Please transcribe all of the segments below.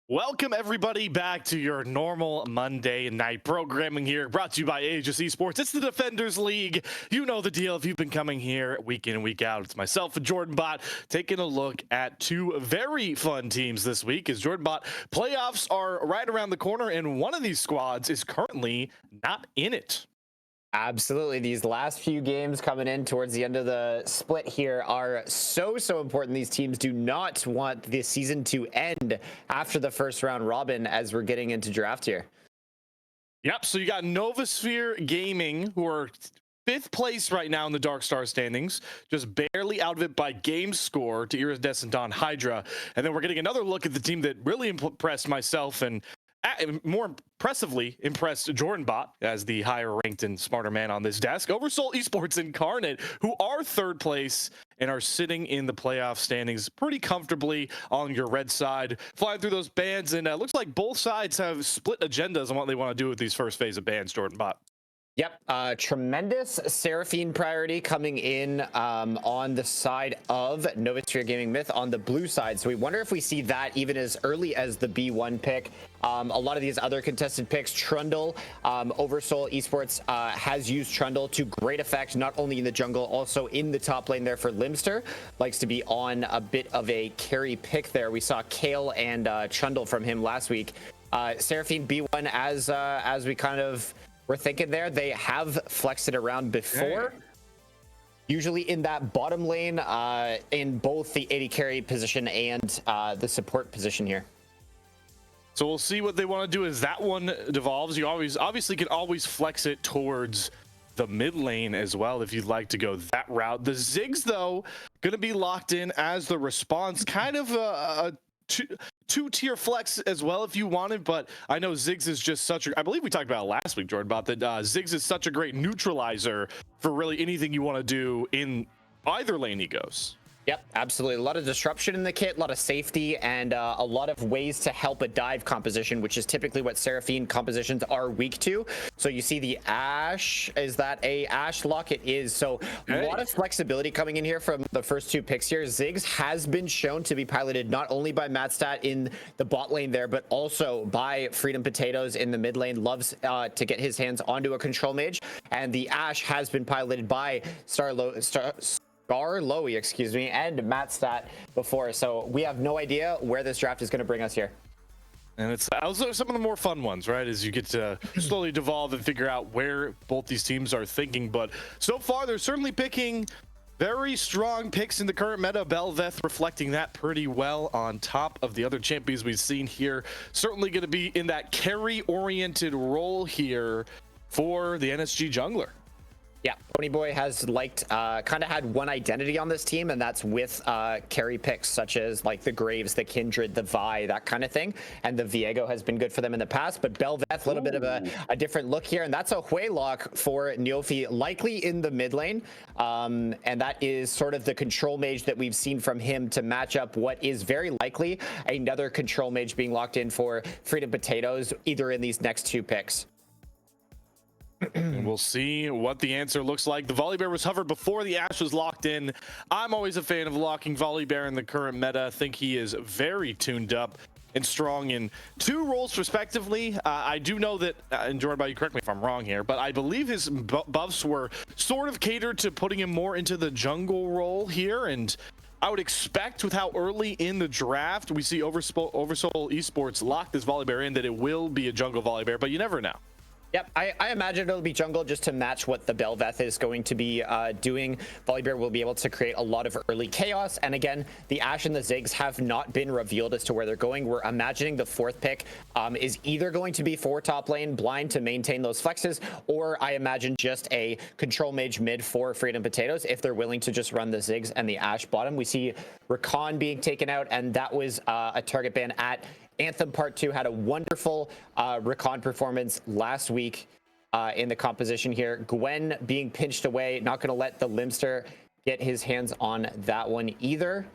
Welcome everybody back to your normal Monday night programming here, brought to you by Aegis Esports. It's the Defenders League. You know the deal if you've been coming here week in and week out. It's myself and Jordan Bot taking a look at two very fun teams this week. As Jordan Bot, playoffs are right around the corner, and one of these squads is currently not in it. Absolutely. These last few games coming in towards the end of the split here are so important. These teams do not want this season to end after the first round robin as we're getting into draft here. Yep, so you got Novasphere Gaming, who are fifth place right now in the Dark Star standings, just barely out of it by game score to Iridescent Dawn Hydra. And then we're getting another look at the team that really impressed myself and more impressively impressed Jordan Bot as the higher ranked and smarter man on this desk. OverSoul Esports Incarnate, who are third place and are sitting in the playoff standings pretty comfortably on your red side, flying through those bans. And looks like both sides have split agendas on what they want to do with these first phase of bans, Jordan Bot. Yep, tremendous Seraphine priority coming in on the side of Novasphere Gaming Myth on the blue side. So we wonder if we see that even as early as the B1 pick. A lot of these other contested picks, Trundle, OverSoul Esports has used Trundle to great effect, not only in the jungle, also in the top lane there for Limster. Likes to be on a bit of a carry pick there. We saw Kale and Trundle from him last week. Seraphine B1 as we kind of we're thinking there, they have flexed it around before. Usually in that bottom lane, in both the AD carry position and the support position here. So we'll see what they want to do as that one devolves. You obviously can always flex it towards the mid lane as well if you'd like to go that route. The Ziggs, though, going to be locked in as the response, kind of a two-tier flex as well if you wanted, but I know Ziggs is just such a, I believe we talked about it last week, Jordan, about that Ziggs is such a great neutralizer for really anything you want to do in either lane he goes. Yep, absolutely. A lot of disruption in the kit, a lot of safety, and a lot of ways to help a dive composition, which is typically what Seraphine compositions are weak to. So you see the Ashe. Is that a Ashe lock? It is. So a lot of flexibility coming in here from the first two picks here. Ziggs has been shown to be piloted not only by Matstat in the bot lane there, but also by Freedom Potatoes in the mid lane. Loves to get his hands onto a control mage. And the Ashe has been piloted by Lowy, excuse me, and Matstat before. So we have no idea where this draft is going to bring us here. And it's also some of the more fun ones, right? As you get to slowly devolve and figure out where both these teams are thinking. But so far, they're certainly picking very strong picks in the current meta. Bel'Veth reflecting that pretty well on top of the other champions we've seen here. Certainly going to be in that carry-oriented role here for the NSG jungler. Yeah, Ponyboy has liked, kind of had one identity on this team, and that's with carry picks such as like the Graves, the Kindred, the Vi, that kind of thing. And the Viego has been good for them in the past, but Bel'Veth, a little bit of a different look here. And that's a Hui lock for Neophi, likely in the mid lane. And that is sort of the control mage that we've seen from him to match up what is very likely another control mage being locked in for Freedom Potatoes, either in these next two picks. And we'll see what the answer looks like. The Volibear was hovered before the Ashe was locked in. I'm always a fan of locking Volibear in the current meta. I think he is very tuned up and strong in two roles respectively. I do know that, and Jordan, you correct me if I'm wrong here, but I believe his buffs were sort of catered to putting him more into the jungle role here. And I would expect with how early in the draft we see OverSoul Esports lock this Volibear in that it will be a jungle Volibear, but you never know. Yep, I imagine it'll be jungle just to match what the Bel'Veth is going to be doing. Volibear will be able to create a lot of early chaos. And again, the Ashe and the Ziggs have not been revealed as to where they're going. We're imagining the fourth pick is either going to be for top lane, blind to maintain those flexes, or I imagine just a control mage mid for Freedom Potatoes if they're willing to just run the Ziggs and the Ashe bottom. We see Rakan being taken out, and that was a target ban at Anthem Part 2. Had a wonderful Rakan performance last week in the composition here. Gwen being pinched away, not going to let the Limster get his hands on that one either.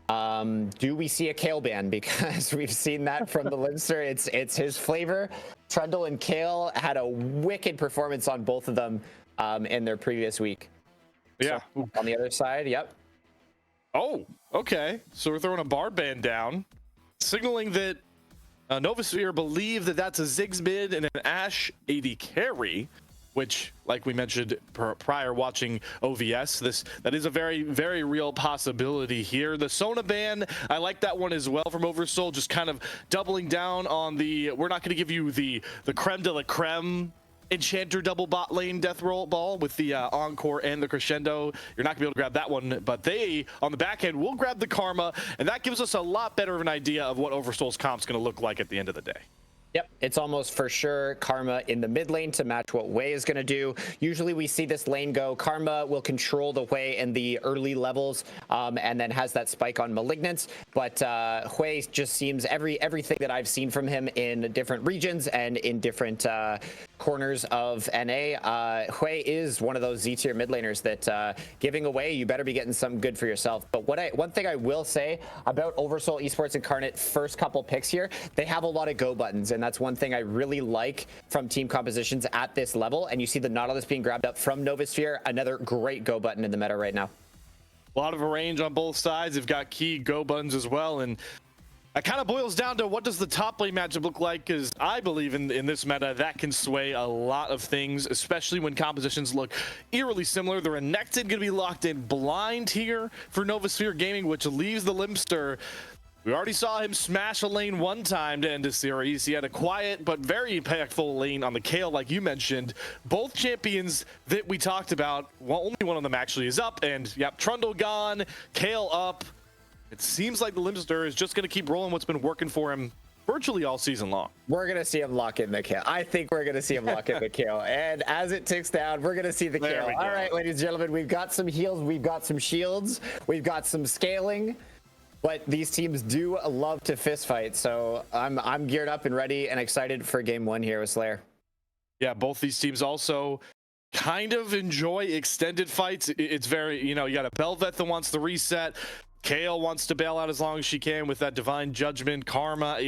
Do we see a Kale ban? Because we've seen that from the Limster. It's his flavor. Trundle and Kale had a wicked performance on both of them in their previous week. Yeah. So, on the other side, yep. Oh, okay. So we're throwing a bar ban down, signaling that Novasphere believe that that's a Ziggs mid and an Ashe AD carry, which, like we mentioned prior watching OVS, that is a very, very real possibility here. The Sona ban, I like that one as well from OverSoul, just kind of doubling down on the, we're not going to give you the creme de la creme Enchanter double bot lane death roll ball with the Encore and the Crescendo. You're not gonna be able to grab that one, but they, on the back end, will grab the Karma, and that gives us a lot better of an idea of what OverSoul's comp's gonna look like at the end of the day. Yep, it's almost for sure Karma in the mid lane to match what Wei is going to do. Usually we see this lane go. Karma will control the Wei in the early levels and then has that spike on Malignance. But Wei just seems everything that I've seen from him in different regions and in different corners of NA. Wei is one of those Z tier mid laners that giving away, you better be getting something good for yourself. But one thing I will say about OverSoul Esports Incarnate first couple picks here, they have a lot of go buttons. And that's one thing I really like from team compositions at this level. And you see the Nautilus being grabbed up from Novasphere, another great go button in the meta right now. A lot of a range on both sides. They've got key go buttons as well. And it kind of boils down to what does the top lane matchup look like? Because I believe in this meta, that can sway a lot of things, especially when compositions look eerily similar. The Renekton going to be locked in blind here for Novasphere Gaming, which leaves the Limster. We already saw him smash a lane one time to end the series. He had a quiet but very impactful lane on the Kayle, like you mentioned. Both champions that we talked about, well, only one of them actually is up. And yep, Trundle gone, Kayle up. It seems like the Limster is just going to keep rolling what's been working for him virtually all season long. We're going to see him lock in the Kayle. I think we're going to see him lock in the Kayle. And as it ticks down, we're going to see the Kayle. All right, ladies and gentlemen, we've got some heals, we've got some shields, we've got some scaling. But these teams do love to fist fight, so I'm geared up and ready and excited for game one here with Slayer. Yeah, both these teams also kind of enjoy extended fights. It's very, you got a Bel'Veth that wants to reset. Kayle wants to bail out as long as she can with that Divine Judgment, Karma.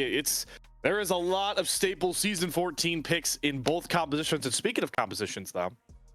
There is a lot of staple Season 14 picks in both compositions. And speaking of compositions, though,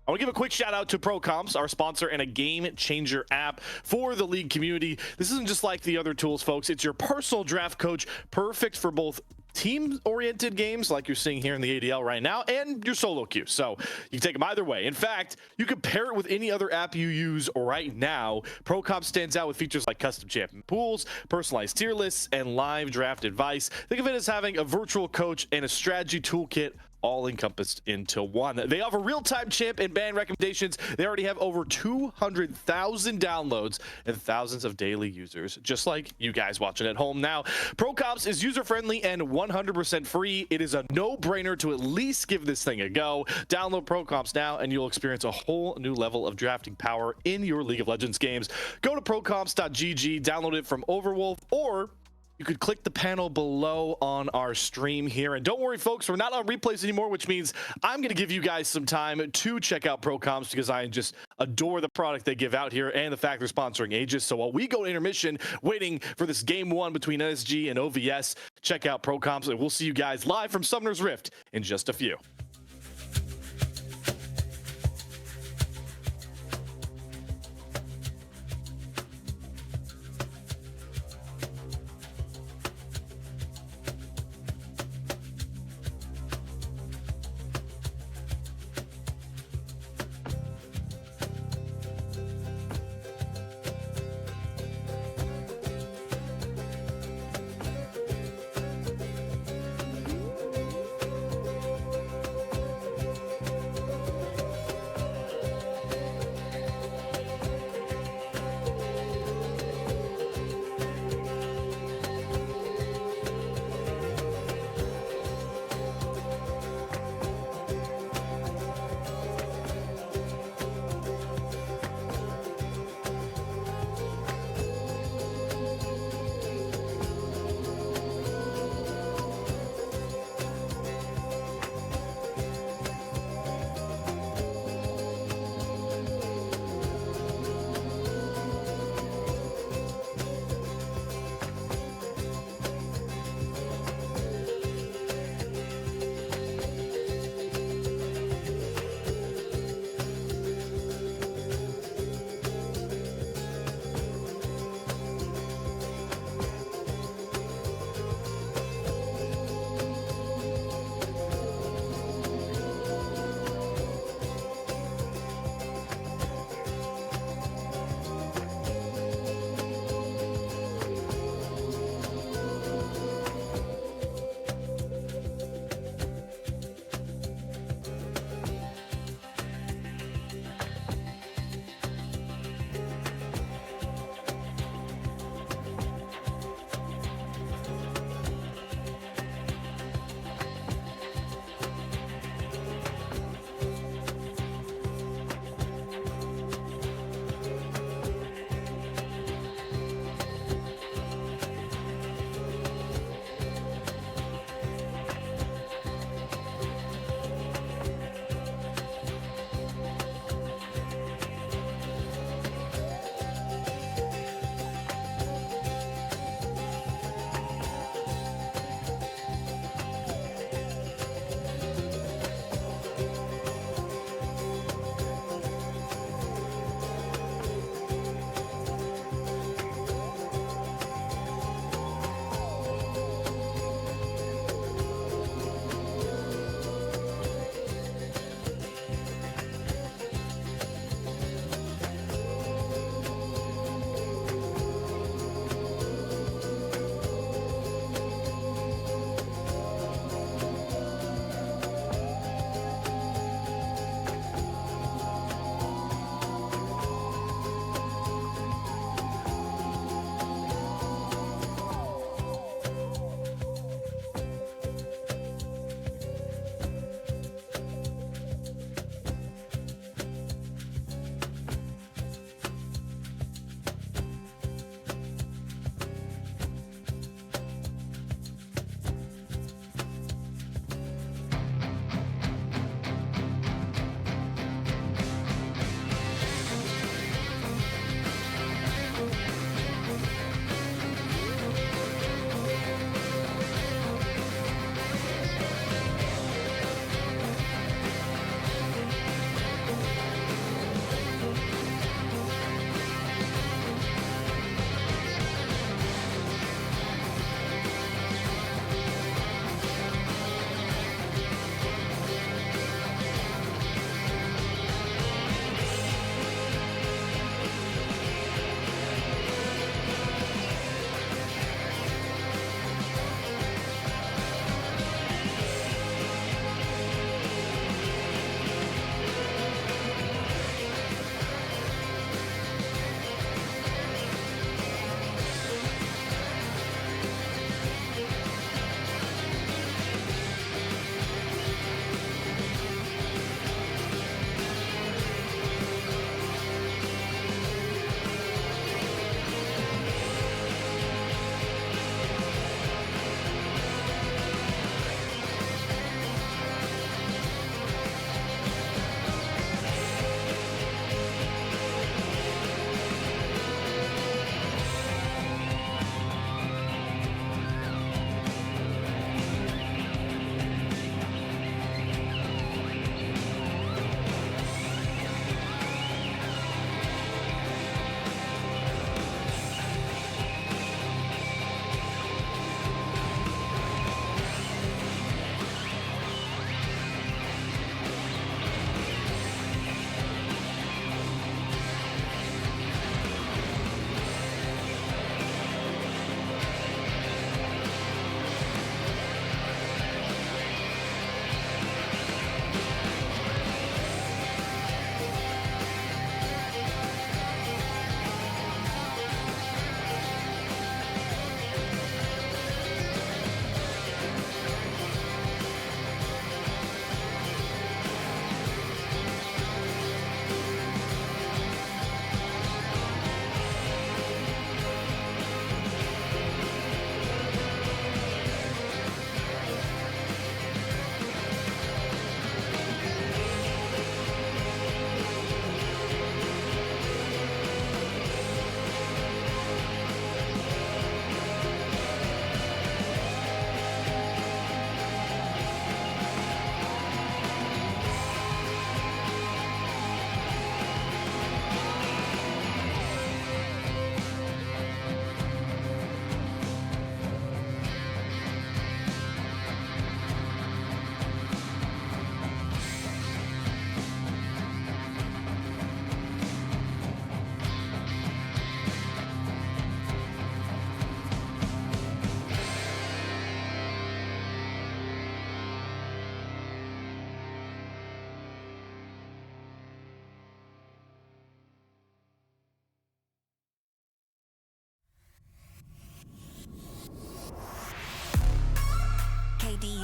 I want to give a quick shout out to ProComps, our sponsor and a game changer app for the league community. This isn't just like the other tools, folks. It's your personal draft coach, perfect for both team-oriented games like you're seeing here in the ADL right now and your solo queue. So you can take them either way. In fact, you can pair it with any other app you use right now. ProComps stands out with features like custom champion pools, personalized tier lists, and live draft advice. Think of it as having a virtual coach and a strategy toolkit all encompassed into one. They offer real-time champ and ban recommendations. They already have over 200,000 downloads and thousands of daily users, just like you guys watching at home now. ProComps is user-friendly and 100% free. It is a no-brainer to at least give this thing a go. Download ProComps now and you'll experience a whole new level of drafting power in your League of Legends games. Go to procomps.gg, download it from Overwolf, or you could click the panel below on our stream here. And don't worry, folks, we're not on replays anymore, which means I'm going to give you guys some time to check out ProComps because I just adore the product they give out here and the fact they're sponsoring Aegis. So while we go to intermission, waiting for this game one between NSG and OVS, check out ProComps, and we'll see you guys live from Summoner's Rift in just a few.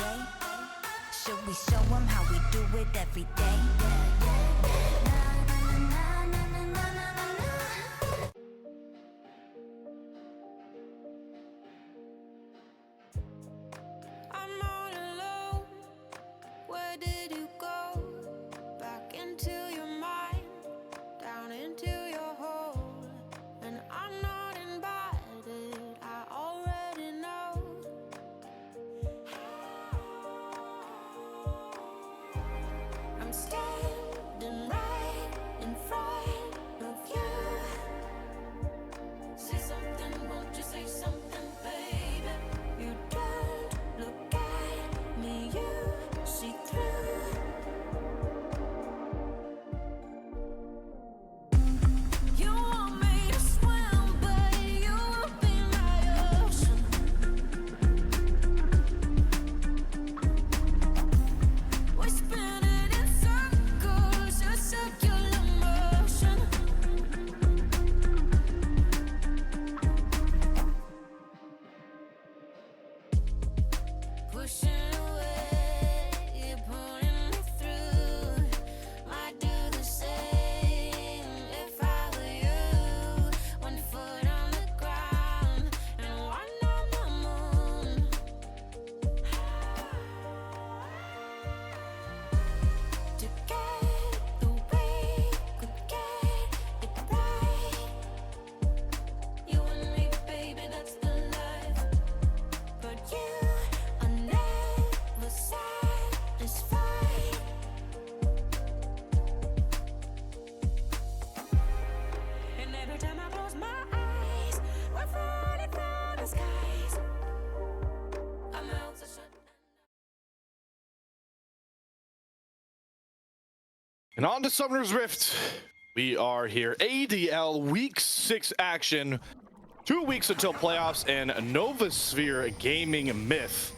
way? Should we show them how we do it every day? I'm all alone. Where did you go? Back into your mind, down into your hole. And I'm not invited, I already know. I'm standing right in front of you. Say something, won't you say something, baby? You don't look at me, you see through. You want me to swim, but you'll be my ocean. We're spinning in circles, a circular motion. Pushing away, you're pulling me through. Might do the same if I were you. 1 foot on the ground and 1 on the moon. Together we could get it right. You and me, baby, that's the life. But you are never satisfied. And every time I close my eyes, we're falling from the skies. My mouth's a shut. And on to Summoner's Rift. We are here. ADL Week 6 action. 2 weeks until playoffs, and Novasphere Gaming Myth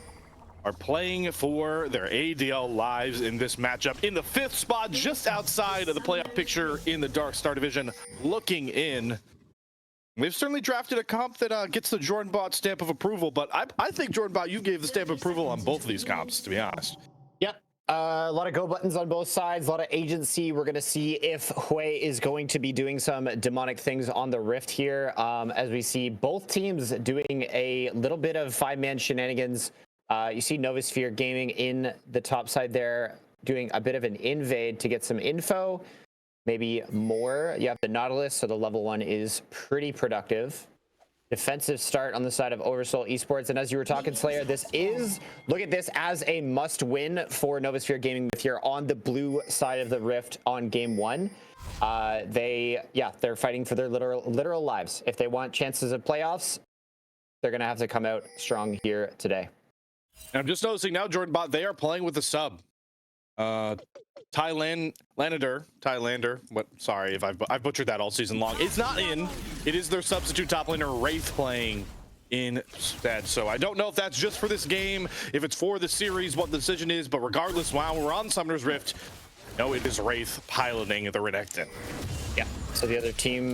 are playing for their ADL lives in this matchup in the 5th spot, just outside of the playoff picture in the Dark Star Division, looking in. They've certainly drafted a comp that gets the Jordan Bot stamp of approval, but I think, Jordan Bot, you gave the stamp of approval on both of these comps, to be honest. Yep. A lot of go buttons on both sides, a lot of agency. We're going to see if Hui is going to be doing some demonic things on the Rift here, as we see both teams doing a little bit of 5-man shenanigans. You see Novasphere Gaming in the top side there doing a bit of an invade to get some info, maybe more. You have the Nautilus, so the level 1 is pretty productive. Defensive start on the side of OverSoul Esports, and as you were talking, Slayer, look at this as a must-win for Novasphere Gaming if you're on the blue side of the Rift on game 1. They're fighting for their literal lives. If they want chances of playoffs, they're gonna have to come out strong here today. And I'm just noticing now, Jordan Bot, they are playing with a sub. Thailander. What? Sorry if I've butchered that all season long. It's not in. It is their substitute top laner Wraith playing instead. So I don't know if that's just for this game, if it's for the series, what the decision is. But regardless, while we're on Summoner's Rift, no, it is Wraith piloting the Renekton. Yeah. So the other team,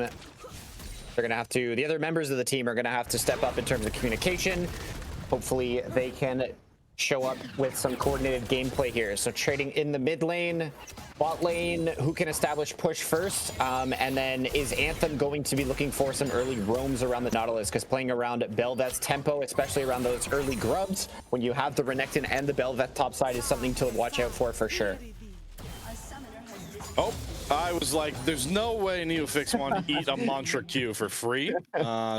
the other members of the team are gonna have to step up in terms of communication. Hopefully they can show up with some coordinated gameplay here. So trading in the mid lane, bot lane, who can establish push first, and then is Anthem going to be looking for some early roams around the Nautilus, because playing around Bel'Veth's tempo, especially around those early grubs, when you have the Renekton and the Bel'Veth top side, is something to watch out for sure. Oh, I was like, there's no way Neofix wanted to eat a mantra Q for free.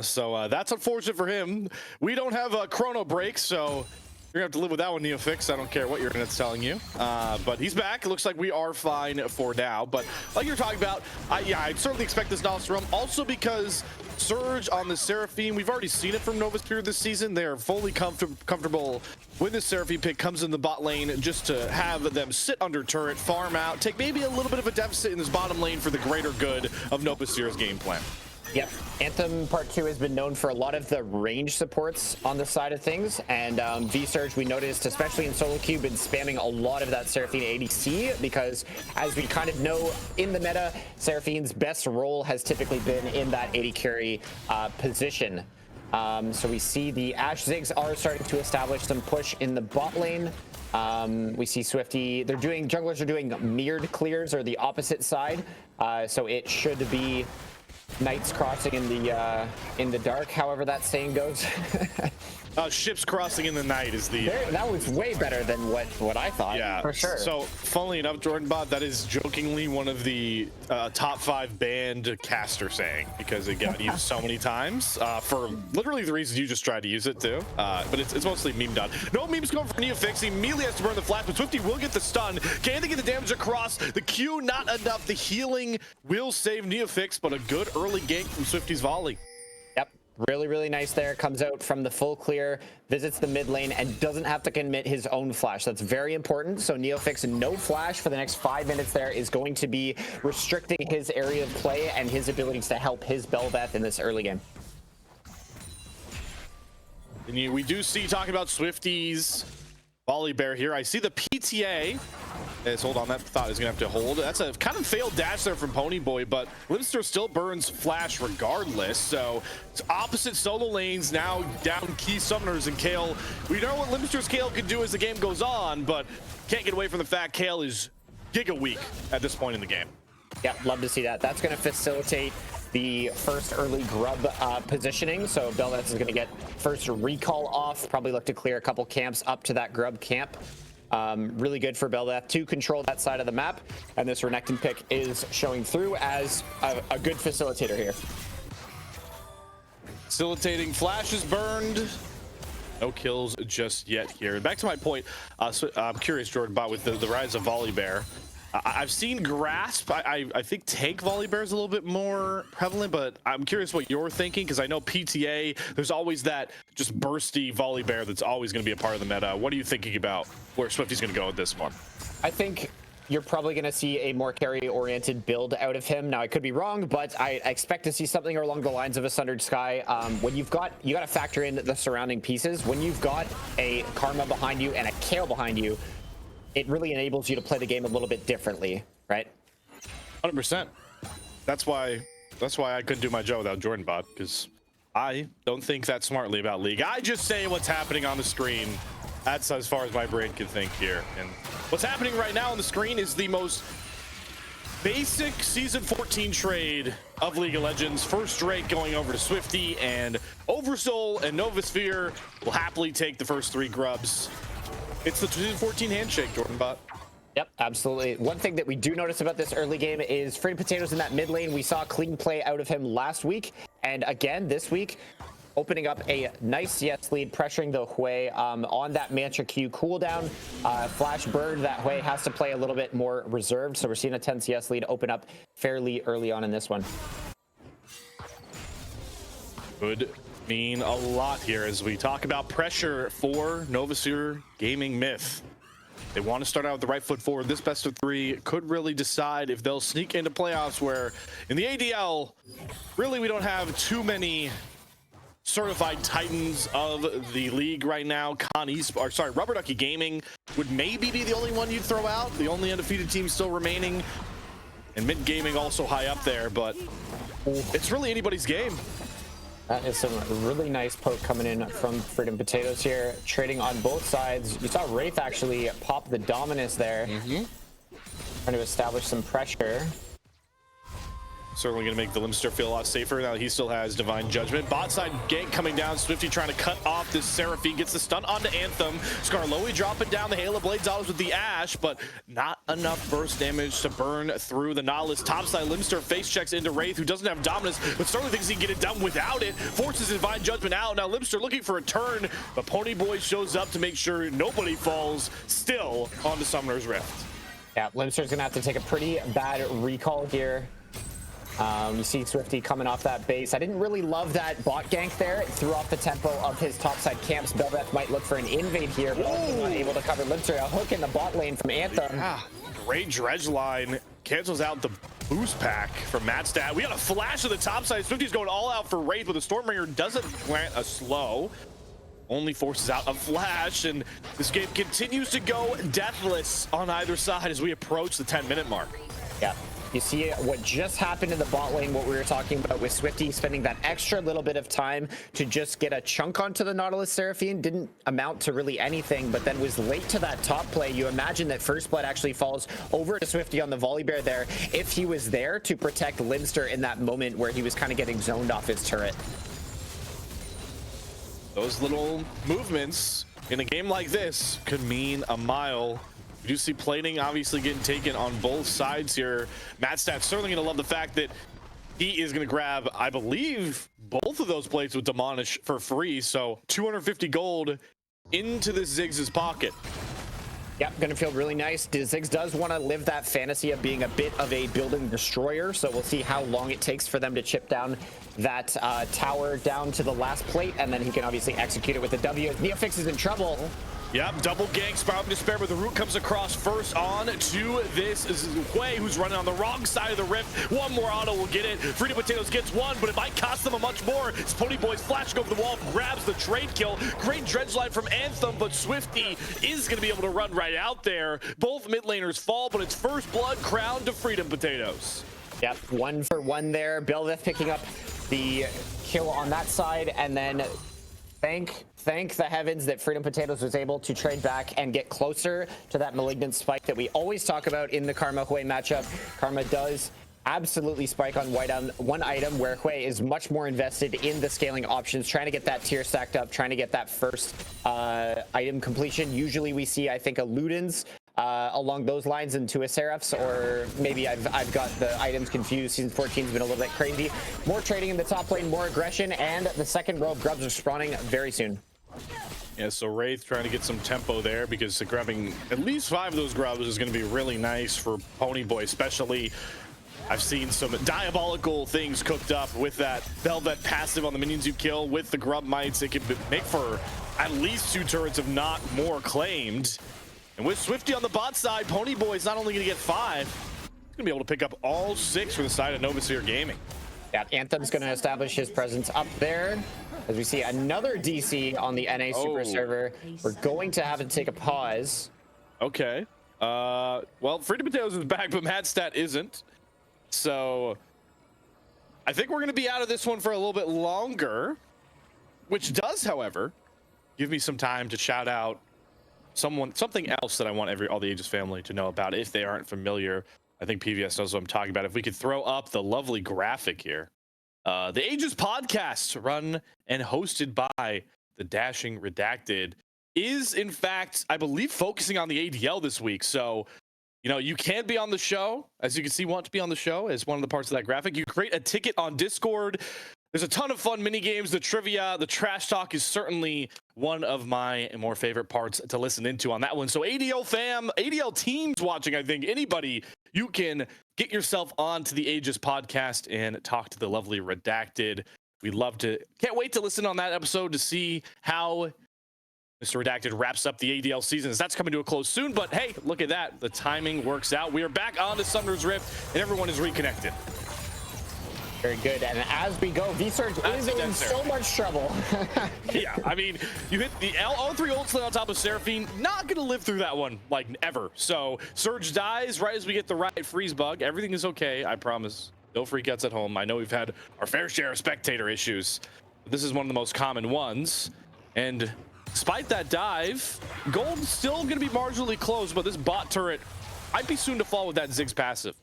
So that's unfortunate for him. We don't have a chrono break, so you're gonna have to live with that one, Neofix. I don't care what your internet's telling you. But he's back. It looks like we are fine for now. But like you're talking about, I'd certainly expect this Nautilus to roam. Also because Surge on the Seraphine, we've already seen it from Novasphere this season. They're fully comfortable when the Seraphine pick comes in the bot lane, just to have them sit under turret, farm out, take maybe a little bit of a deficit in this bottom lane for the greater good of Novasphere's game plan. Yep. Anthem Part 2 has been known for a lot of the range supports on the side of things, and V-Surge, we noticed, especially in solo queue, been spamming a lot of that Seraphine ADC, because as we kind of know in the meta, Seraphine's best role has typically been in that AD carry position. So we see the Ashe Ziggs are starting to establish some push in the bot lane. We see Swifty, junglers are doing mirrored clears, or the opposite side. So it should be Knights crossing in the dark, however that saying goes. Ships crossing in the night is the... That was way better than what I thought. Yeah, for sure. So, funnily enough, Jordan Bot, that is jokingly one of the top 5 banned caster saying, because it got used so many times for literally the reasons you just tried to use it too. But it's mostly meme done. No memes going for Neofix. He immediately has to burn the flash, but Swifty will get the stun. Can they get the damage across? The Q, not enough. The healing will save Neofix, but a good early gank from Swifty's volley. Yep, really nice there. Comes out from the full clear, visits the mid lane, and doesn't have to commit his own flash. That's very important. So Neofix, no flash for the next 5 minutes there, is going to be restricting his area of play and his abilities to help his Bel'Veth in this early game. And we do see, talking about Swifty's volley bear here, I see the PTA. Hold on, that thought is gonna have to hold. That's a kind of failed dash there from Ponyboy, but Limster still burns flash regardless. So it's opposite solo lanes now, down key summoners, and Kale. We know what Limster's Kale can do as the game goes on, but can't get away from the fact Kale is giga weak at this point in the game. Yeah, love to see that. That's going to facilitate the first early grub positioning. So Bel'Veth is going to get first recall off, probably look to clear a couple camps up to that grub camp. Really good for Bel'Veth to control that side of the map, and this Renekton pick is showing through as a good facilitator here. Facilitating, flashes burned. No kills just yet here. Back to my point, so I'm curious, Jordan Bot, with the rise of Volley Bear. I've seen Grasp. I think Tank Volley Bear is a little bit more prevalent, but I'm curious what you're thinking, because I know PTA, there's always that just bursty Volley Bear that's always going to be a part of the meta. What are you thinking about where Swifty's going to go with this one? I think you're probably going to see a more carry-oriented build out of him. Now, I could be wrong, but I expect to see something along the lines of a Sundered Sky. When you got to factor in the surrounding pieces. When you've got a Karma behind you and a Kale behind you, it really enables you to play the game a little bit differently, right? 100%. That's why I couldn't do my job without Jordan Bot, because I don't think that smartly about League. I just say what's happening on the screen. That's as far as my brain can think here. And what's happening right now on the screen is the most basic Season 14 trade of League of Legends. First Drake going over to Swifty, and OverSoul and Novasphere will happily take the first 3 grubs. It's the 2014 handshake, Jordan Bot. Yep, absolutely. One thing that we do notice about this early game is Freddy Potatoes in that mid lane. We saw clean play out of him last week, and again this week, opening up a nice CS lead, pressuring the Hui on that Mantra Q cooldown. Flash Bird, that Hui has to play a little bit more reserved, so we're seeing a 10 CS lead open up fairly early on in this one. Good. Mean a lot here as we talk about pressure for Novasphere Gaming Myth. They want to start out with the right foot forward. This best of 3 could really decide if they'll sneak into playoffs, where in the ADL, really we don't have too many certified titans of the league right now. Rubber Ducky Gaming would maybe be the only one you'd throw out, the only undefeated team still remaining. And Mint Gaming also high up there, but it's really anybody's game. That is some really nice poke coming in from Freedom Potatoes here, trading on both sides. You saw Wraith actually pop the Dominus there, trying to establish some pressure. Certainly going to make the Limster feel a lot safer now that he still has Divine Judgment. Bot side gank coming down. Swifty trying to cut off this Seraphine. Gets the stun onto Anthem. Skarloey dropping down the Halo Blades autos with the Ashe, but not enough burst damage to burn through the Nautilus. Topside Limster face checks into Wraith, who doesn't have Dominus, but certainly thinks he can get it done without it. Forces Divine Judgment out. Now Limster looking for a turn, but Ponyboy shows up to make sure nobody falls still onto Summoner's Rift. Yeah, Limster's going to have to take a pretty bad recall here. You see Swifty coming off that base. I didn't really love that bot gank there. It threw off the tempo of his topside camps. Bel'Veth might look for an invade here, but also not able to cover Limster. A hook in the bot lane from Anthem. Yeah, great dredge line. Cancels out the boost pack from Matstat. We got a flash of the topside. Swifty's going all out for Wraith, but the Stormbringer doesn't plant a slow. Only forces out a flash, and this game continues to go deathless on either side as we approach the 10-minute mark. Yeah. You see what just happened in the bot lane, what we were talking about with Swifty spending that extra little bit of time to just get a chunk onto the Nautilus Seraphine. Didn't amount to really anything, but then was late to that top play. You imagine that First Blood actually falls over to Swifty on the Volibear there if he was there to protect Limster in that moment where he was kind of getting zoned off his turret. Those little movements in a game like this could mean a mile. You do see plating obviously getting taken on both sides here. Mattstat's certainly going to love the fact that he is going to grab, I believe, both of those plates with Demolish for free. So 250 gold into this Ziggs' pocket. Yep, gonna feel really nice. Ziggs does want to live that fantasy of being a bit of a building destroyer, so we'll see how long it takes for them to chip down that tower down to the last plate, and then he can obviously execute it with the W. Neofix is in trouble. Yep, double gank, Spiral of Despair, but the root comes across first on to this Hui, who's running on the wrong side of the rift. One more auto will get it. Freedom Potatoes gets one, but it might cost them a much more. It's Ponyboy's flashing over the wall, grabs the trade kill. Great dredge line from Anthem, but Swifty is going to be able to run right out there. Both mid laners fall, but it's First Blood crowned to Freedom Potatoes. Yep, 1 for 1 there. Belveth picking up the kill on that side, and then thank the heavens that Freedom Potatoes was able to trade back and get closer to that malignant spike that we always talk about in the Karma Hui matchup. Karma does absolutely spike on one item where Hui is much more invested in the scaling options, trying to get that tier stacked up, trying to get that first item completion. Usually we see, I think, a Ludens along those lines into a Seraphs, or maybe I've got the items confused. Season 14's been a little bit crazy. More trading in the top lane, more aggression, and the second row of grubs are spawning very soon. Yeah, so Wraith trying to get some tempo there, because grabbing at least 5 of those grubs is going to be really nice for Ponyboy, especially. I've seen some diabolical things cooked up with that Velvet passive on the minions you kill with the grub mites. It could make for at least 2 turrets, if not more, claimed. And with Swifty on the bot side, Ponyboy is not only going to get 5, he's going to be able to pick up all 6 for the side of Novasphere Gaming. Yeah, Anthem's going to establish his presence up there. As we see another DC on the NA Super server, we're going to have to take a pause. Okay. Well, Freedom Potatoes is back, but Madstat isn't. So I think we're going to be out of this one for a little bit longer, which does, however, give me some time to shout out something else that I want all the Aegis family to know about if they aren't familiar. I think PVS knows what I'm talking about. If we could throw up the lovely graphic here. The Aegis podcast, run and hosted by the Dashing Redacted, is in fact, I believe, focusing on the ADL this week. So, you know, you can be on the show, as you can see, want to be on the show as one of the parts of that graphic. You create a ticket on Discord. There's a ton of fun mini games. The trivia, the trash talk is certainly one of my more favorite parts to listen into on that one. So ADL fam, ADL teams watching, I think anybody, you can get yourself onto the Aegis podcast and talk to the lovely Redacted. Can't wait to listen on that episode to see how Mr. Redacted wraps up the ADL season, as that's coming to a close soon. But hey, look at that. The timing works out. We are back on to Summoner's Rift and everyone is reconnected. Very good. And as we go, V-Surge is in so much trouble. Yeah, I mean, you hit the all 3 ult slay on top of Seraphine. Not going to live through that one, like, ever. So Surge dies right as we get the right freeze bug. Everything is okay, I promise. No freakouts at home. I know we've had our fair share of spectator issues, but this is one of the most common ones. And despite that dive, gold's still going to be marginally close, but this bot turret might be soon to fall with that Ziggs passive.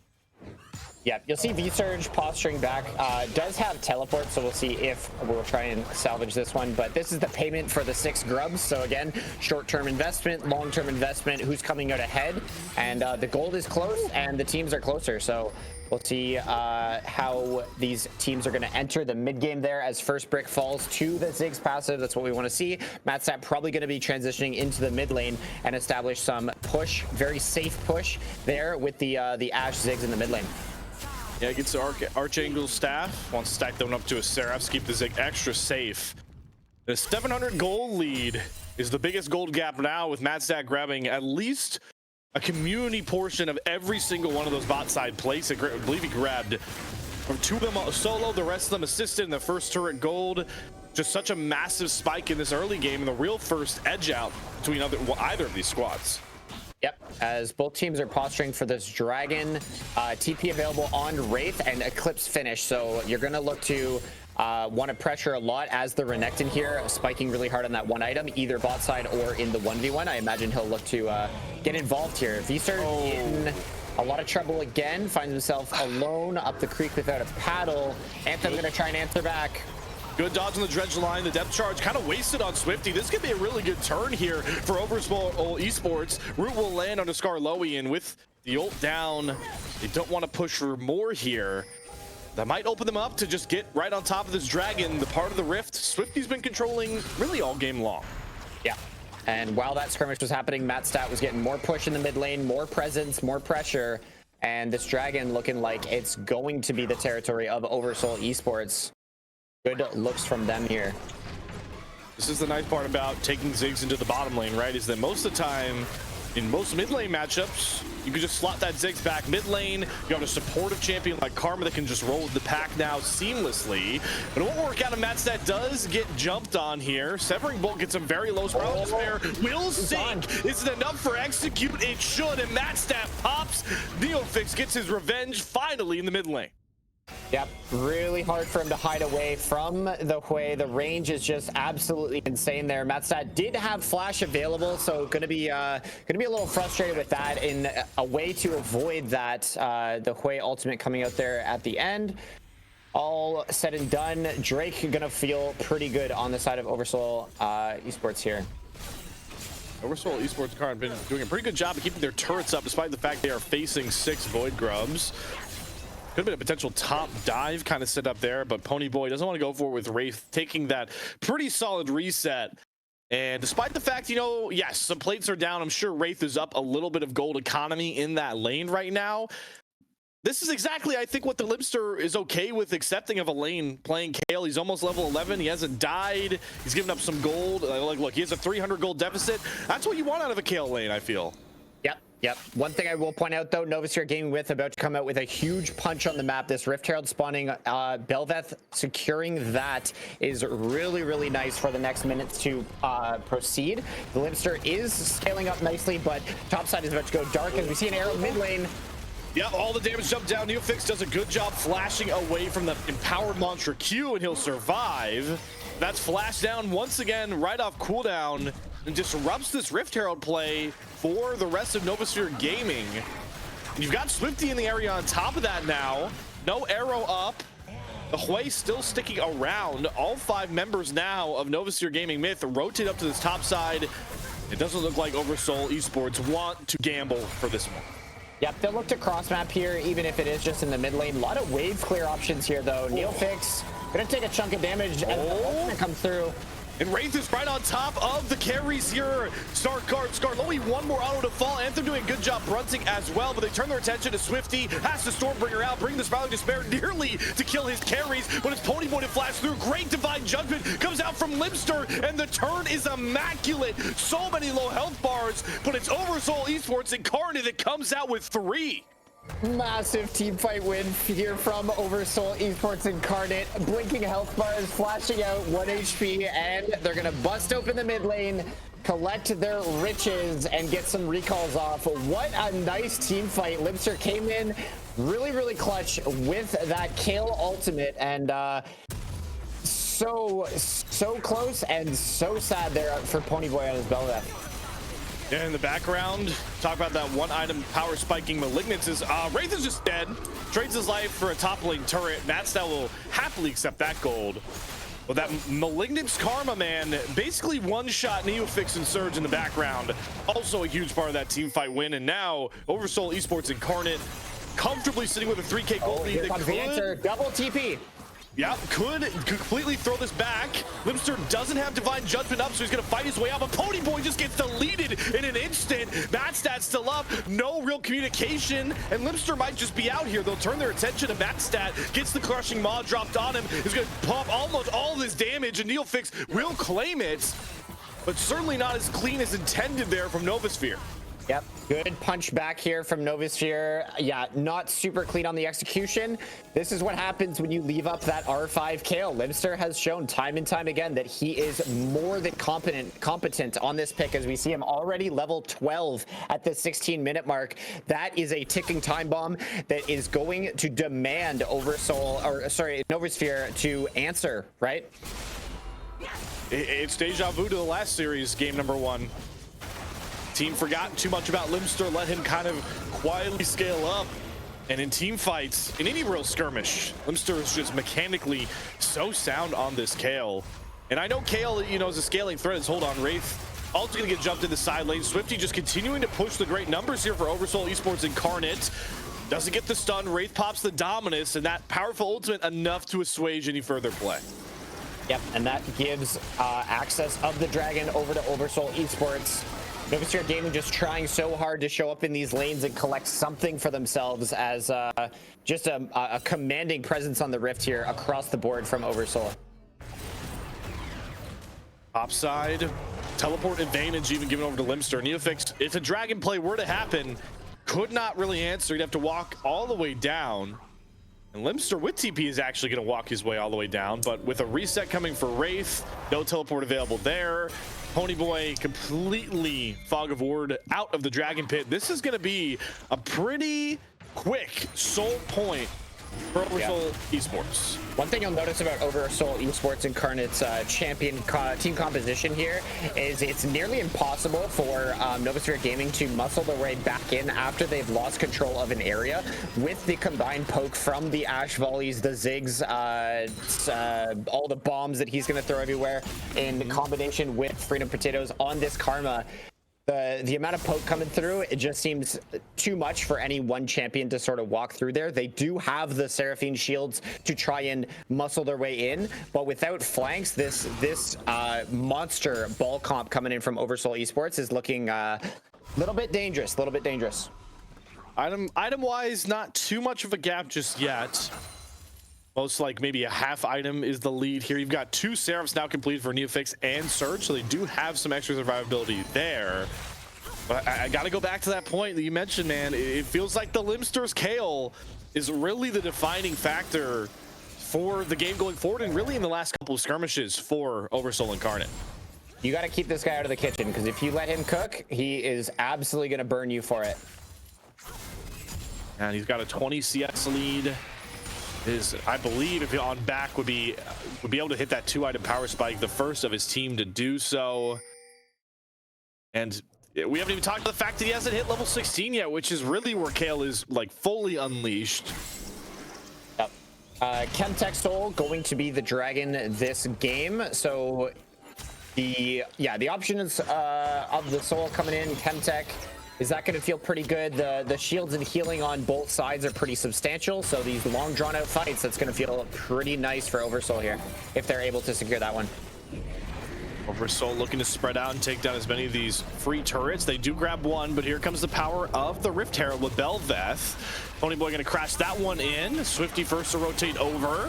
Yeah, you'll see V-Surge posturing back. Does have teleport, so we'll see if we'll try and salvage this one. But this is the payment for the 6 grubs. So again, short-term investment, long-term investment, who's coming out ahead. And the gold is close and the teams are closer. So we'll see how these teams are going to enter the mid-game there as first brick falls to the Ziggs passive. That's what we want to see. Matstat probably going to be transitioning into the mid lane and establish some push, very safe push there with the Ashe Ziggs in the mid lane. Yeah, gets the Archangel's staff, wants to stack them up to a Seraph, keep the Zig extra safe. The 700 gold lead is the biggest gold gap now, with Madstat grabbing at least a community portion of every single one of those bot side plays. I believe he grabbed 2 of them solo, the rest of them assisted in the first turret gold. Just such a massive spike in this early game and the real first edge out between either of these squads. Yep, as both teams are posturing for this Dragon, TP available on Wraith and Eclipse finish. So you're going to look to want to pressure a lot as the Renekton here, spiking really hard on that one item, either bot side or in the 1v1. I imagine he'll look to get involved here. Visor in a lot of trouble again, finds himself alone up the creek without a paddle. Anthem going to try and answer back. Good dodge on the dredge line. The depth charge kind of wasted on Swifty. This could be a really good turn here for OverSoul Esports. Root will land on a Skarloey, and with the ult down, they don't want to push for more here. That might open them up to just get right on top of this dragon, the part of the rift Swifty's been controlling really all game long. Yeah. And while that skirmish was happening, Mattstat was getting more push in the mid lane, more presence, more pressure. And this dragon looking like it's going to be the territory of OverSoul Esports. Good looks from them here. This is the nice part about taking Ziggs into the bottom lane, right? Is that most of the time, in most mid lane matchups, you can just slot that Ziggs back mid lane. You have a supportive champion like Karma that can just roll with the pack now seamlessly. But it won't work out, and Mattstat does get jumped on here. Severing Bolt gets him very low. Spiral Despair will sink. Is it enough for Execute? It should, and Mattstat pops. Neofix gets his revenge finally in the mid lane. Yep, really hard for him to hide away from the Hui. The range is just absolutely insane there. Mattstat did have flash available, so gonna be a little frustrated with that. In a way to avoid that, the Hui ultimate coming out there at the end. All said and done, Drake gonna feel pretty good on the side of OverSoul Esports here. OverSoul Esports have been doing a pretty good job of keeping their turrets up, despite the fact they are facing 6 Void Grubs. Could have been a potential top dive kind of set up there, but Ponyboy doesn't want to go for it with Wraith taking that pretty solid reset. And despite the fact, you know, yes, some plates are down. I'm sure Wraith is up a little bit of gold economy in that lane right now. This is exactly, I think, what the Libster is okay with accepting of a lane playing Kale. He's almost level 11. He hasn't died. He's given up some gold. Like, look, he has a 300 gold deficit. That's what you want out of a Kale lane, I feel. Yep. One thing I will point out, though, Novasphere Gaming with about to come out with a huge punch on the map. This Rift Herald spawning, Bel'Veth securing that is really, really nice for the next minutes to proceed. The Libster is scaling up nicely, but topside is about to go dark as we see an arrow mid lane. Yeah, all the damage jumped down. Neofix does a good job flashing away from the empowered Monster Q, and he'll survive. That's flashed down once again, right off cooldown, and disrupts this Rift Herald play for the rest of Novasphere Gaming. And you've got Swifty in the area on top of that now. No arrow up. The Hui still sticking around. All 5 members now of Novasphere Gaming Myth rotate up to this top side. It doesn't look like OverSoul Esports want to gamble for this one. Yep, they'll look to cross map here, even if it is just in the mid lane. A lot of wave clear options here, though. Neofix gonna take a chunk of damage as the ultimate comes through. And Wraith is right on top of the carries here. Skarloey, one more auto to fall. Anthem doing a good job brunting as well, but they turn their attention to Swifty. Has to Stormbringer out, bring the Spiral Despair nearly to kill his carries, but it's Ponyboy to flash through. Great Divine Judgment comes out from Libster, and the turn is immaculate. So many low health bars, but it's OverSoul Esports Incarnate that comes out with 3. Massive team fight win here from OverSoul Esports Incarnate. Blinking health bars, flashing out 1 HP, and they're gonna bust open the mid lane, collect their riches, and get some recalls off. What a nice team fight. Libster came in really, really clutch with that Kale ultimate, and so close and so sad there for Ponyboy on his Bel'Veth. Yeah, in the background, talk about that one item power spiking Malignances. Wraith is just dead. Trades his life for a top lane turret. Mattstat will happily accept that gold. But that Malignance Karma, man, basically one-shot Neofix and Surge in the background. Also a huge part of that team fight win. And now, OverSoul Esports Incarnate comfortably sitting with a 3K gold lead. Here comes the answer. Double TP. Yeah, could completely throw this back. Libster doesn't have Divine Judgment up, so he's going to fight his way out, but Ponyboy just gets deleted in an instant. Mattstat still up, no real communication, and Libster might just be out here. They'll turn their attention to Mattstat, gets the crushing maw dropped on him, is going to pump almost all of his damage, and Neofix will claim it, but certainly not as clean as intended there from Novasphere. Yep, good punch back here from Novasphere. Yeah, not super clean on the execution. This is what happens when you leave up that R5 KO. Limster has shown time and time again that he is more than competent on this pick, as we see him already level 12 at the 16-minute mark. That is a ticking time bomb that is going to demand Novasphere to answer, right? It's deja vu to the last series, game number 1. Team forgot too much about Limster, let him kind of quietly scale up. And in team fights, in any real skirmish, Limster is just mechanically so sound on this Kale. And I know Kale, you know, is a scaling threat. Is hold on, Wraith also gonna get jumped in the side lane. Swifty just continuing to push the great numbers here for OverSoul Esports. Incarnate doesn't get the stun. Wraith pops the Dominus, and that powerful ultimate enough to assuage any further play. Yep, and that gives access of the Dragon over to OverSoul Esports. Novasphere Gaming just trying so hard to show up in these lanes and collect something for themselves as just a commanding presence on the Rift here across the board from OverSoul. Topside, teleport advantage even given over to Limster. Neofix, if a Dragon play were to happen, could not really answer. He'd have to walk all the way down. And Limster with TP is actually going to walk his way all the way down, but with a reset coming for Wraith, no teleport available there. Ponyboy completely fog of ward out of the Dragon Pit. This is going to be a pretty quick soul point for OverSoul Esports. One thing you'll notice about OverSoul Esports Incarnate's team composition here is it's nearly impossible for Novasphere Gaming to muscle their way back in after they've lost control of an area with the combined poke from the Ash volleys, the Ziggs, all the bombs that he's going to throw everywhere in combination with Freedom Potatoes on this Karma. The amount of poke coming through, it just seems too much for any one champion to sort of walk through there. They do have the Seraphine shields to try and muscle their way in, but without flanks, this monster ball comp coming in from OverSoul Esports is looking a little bit dangerous, Item-wise, not too much of a gap just yet. Most like maybe a half item is the lead here. You've got 2 Seraphs now complete for Neofix and Surge, so they do have some extra survivability there. But I got to go back to that point that you mentioned, man. It feels like the Limster's Kale is really the defining factor for the game going forward, and really in the last couple of skirmishes for OverSoul Incarnate. You got to keep this guy out of the kitchen, because if you let him cook, he is absolutely going to burn you for it. And he's got a 20 CS lead. I believe, if on back would be able to hit that 2-item power spike, the first of his team to do so. And we haven't even talked about the fact that he hasn't hit level 16 yet, which is really where Kale is like fully unleashed. Yep. Chemtech Soul going to be the Dragon this game. So the options of the Soul coming in, Chemtech. Is that going to feel pretty good? The shields and healing on both sides are pretty substantial, so these long drawn-out fights, that's going to feel pretty nice for OverSoul here, if they're able to secure that one. OverSoul looking to spread out and take down as many of these free turrets. They do grab one, but here comes the power of the Rift Herald with Belveth. Ponyboy going to crash that one in. Swifty first to rotate over.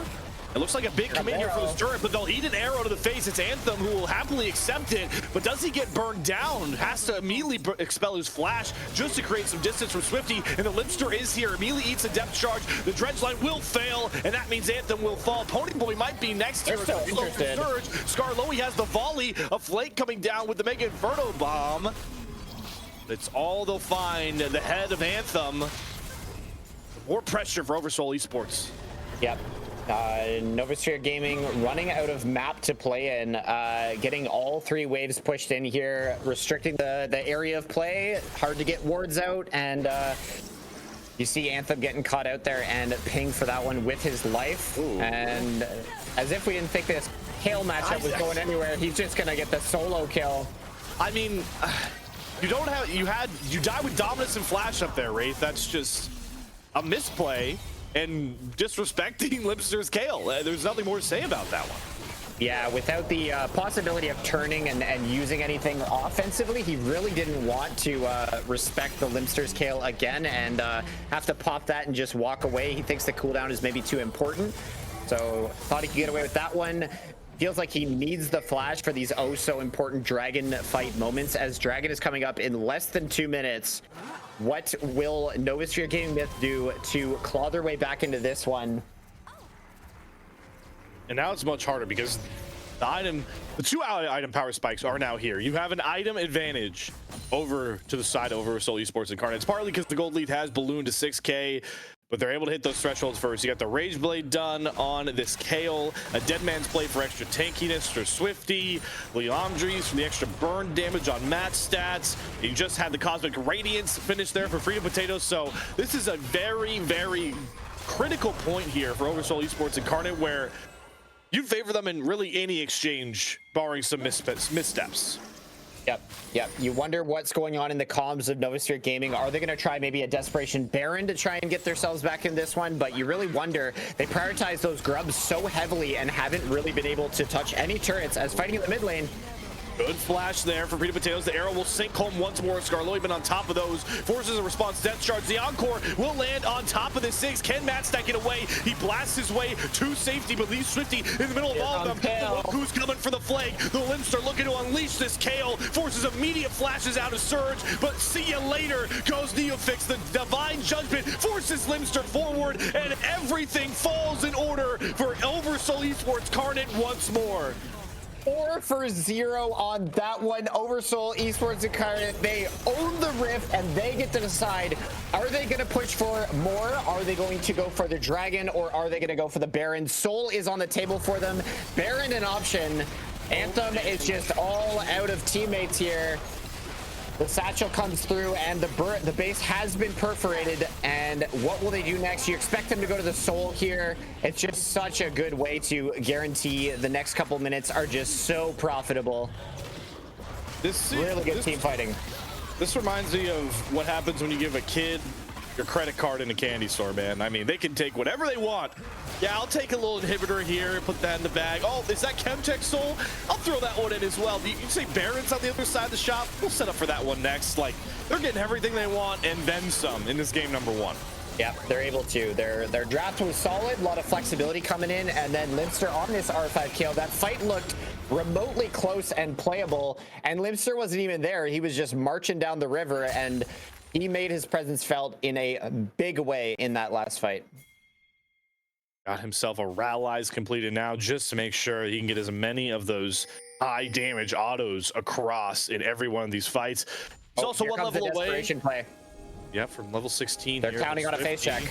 It looks like a big commit here for this turret, but they'll eat an arrow to the face. It's Anthem who will happily accept it, but does he get burned down? Has to immediately expel his flash just to create some distance from Swifty, and the Limster is here. Immediately eats a depth charge. The dredge line will fail, and that means Anthem will fall. Ponyboy might be next here. So interested. Surge. Skarloey has the volley. A flake coming down with the Mega Inferno bomb. That's all they'll find. The head of Anthem. More pressure for OverSoul Esports. Yep. Novasphere Gaming running out of map to play in, getting all 3 waves pushed in here, restricting the area of play. Hard to get wards out, and you see Anthem getting caught out there and pinged for that one with his life. Ooh. And as if we didn't think this Kale matchup was going anywhere, he's just gonna get the solo kill. I mean, you die with Dominus and Flash up there, Wraith. That's just a misplay and disrespecting Limster's Kale. There's nothing more to say about that one. Yeah, without the possibility of turning and using anything offensively, he really didn't want to respect the Limster's Kale again and have to pop that and just walk away. He thinks the cooldown is maybe too important, so thought he could get away with that one. feels like he needs the flash for these oh so important dragon fight moments, as dragon is coming up in less than 2 minutes. What will Novasphere Gaming Myth do to claw their way back into this one? And now it's much harder because the two item power spikes are now here. You have an item advantage over to the side of OverSoul Esports Incarnate. It's partly because the gold lead has ballooned to 6K, but they're able to hit those thresholds first. You got the Rage Blade done on this Kale, a Dead Man's Play for extra tankiness for Swifty, Leandries for the extra burn damage on Matt's stats. You just had the Cosmic Radiance finish there for Freedom Potatoes. So this is a very, very critical point here for OverSoul Esports Incarnate, where you'd favor them in really any exchange, barring some missteps. Yep. You wonder what's going on in the comms of Novasphere Gaming. Are they going to try maybe a Desperation Baron to try and get themselves back in this one? But you really wonder. They prioritize those grubs so heavily and haven't really been able to touch any turrets, as fighting in the mid lane. Good flash there for Freedom Potatoes. The arrow will sink home once more. Skarloey been on top of those. Forces a response. Death Charge. The Encore will land on top of the 6. Can Matt stack it away? He blasts his way to safety, but leaves Swifty in the middle of all of them. Look who's coming for the flag. The Limps are looking to unleash this Kale. Forces immediate flashes out of Surge, but see you later goes Neofix. The Divine Judgment forces Limster forward, and everything falls in order for OverSoul Esports Incarnate once more. 4 for 0 on that one. OverSoul Esports Incarnate, they own the Rift, and they get to decide, are they going to push for more? Are they going to go for the Dragon, or are they going to go for the Baron? Soul is on the table for them. Baron an option. Anthem is just all out of teammates here. The satchel comes through, and the base has been perforated. And what will they do next? You expect them to go to the Soul here. It's just such a good way to guarantee the next couple minutes are just so profitable. Really good team fighting. This reminds me of what happens when you give a kid your credit card in a candy store, man. I mean, they can take whatever they want. Yeah, I'll take a little inhibitor here, put that in the bag. Oh, is that Chemtech Soul? I'll throw that one in as well. You say Baron's on the other side of the shop? We'll set up for that one next. Like, they're getting everything they want and then some in this game number 1. Yeah, they're able to. Their draft was solid, a lot of flexibility coming in, and then Limster on this R5 kill. That fight looked remotely close and playable, and Limster wasn't even there. He was just marching down the river, and he made his presence felt in a big way in that last fight. Got himself a Rallies completed now just to make sure he can get as many of those high damage autos across in every one of these fights. He's also one level away. Play. Yeah, from level 16. They're counting on a face check.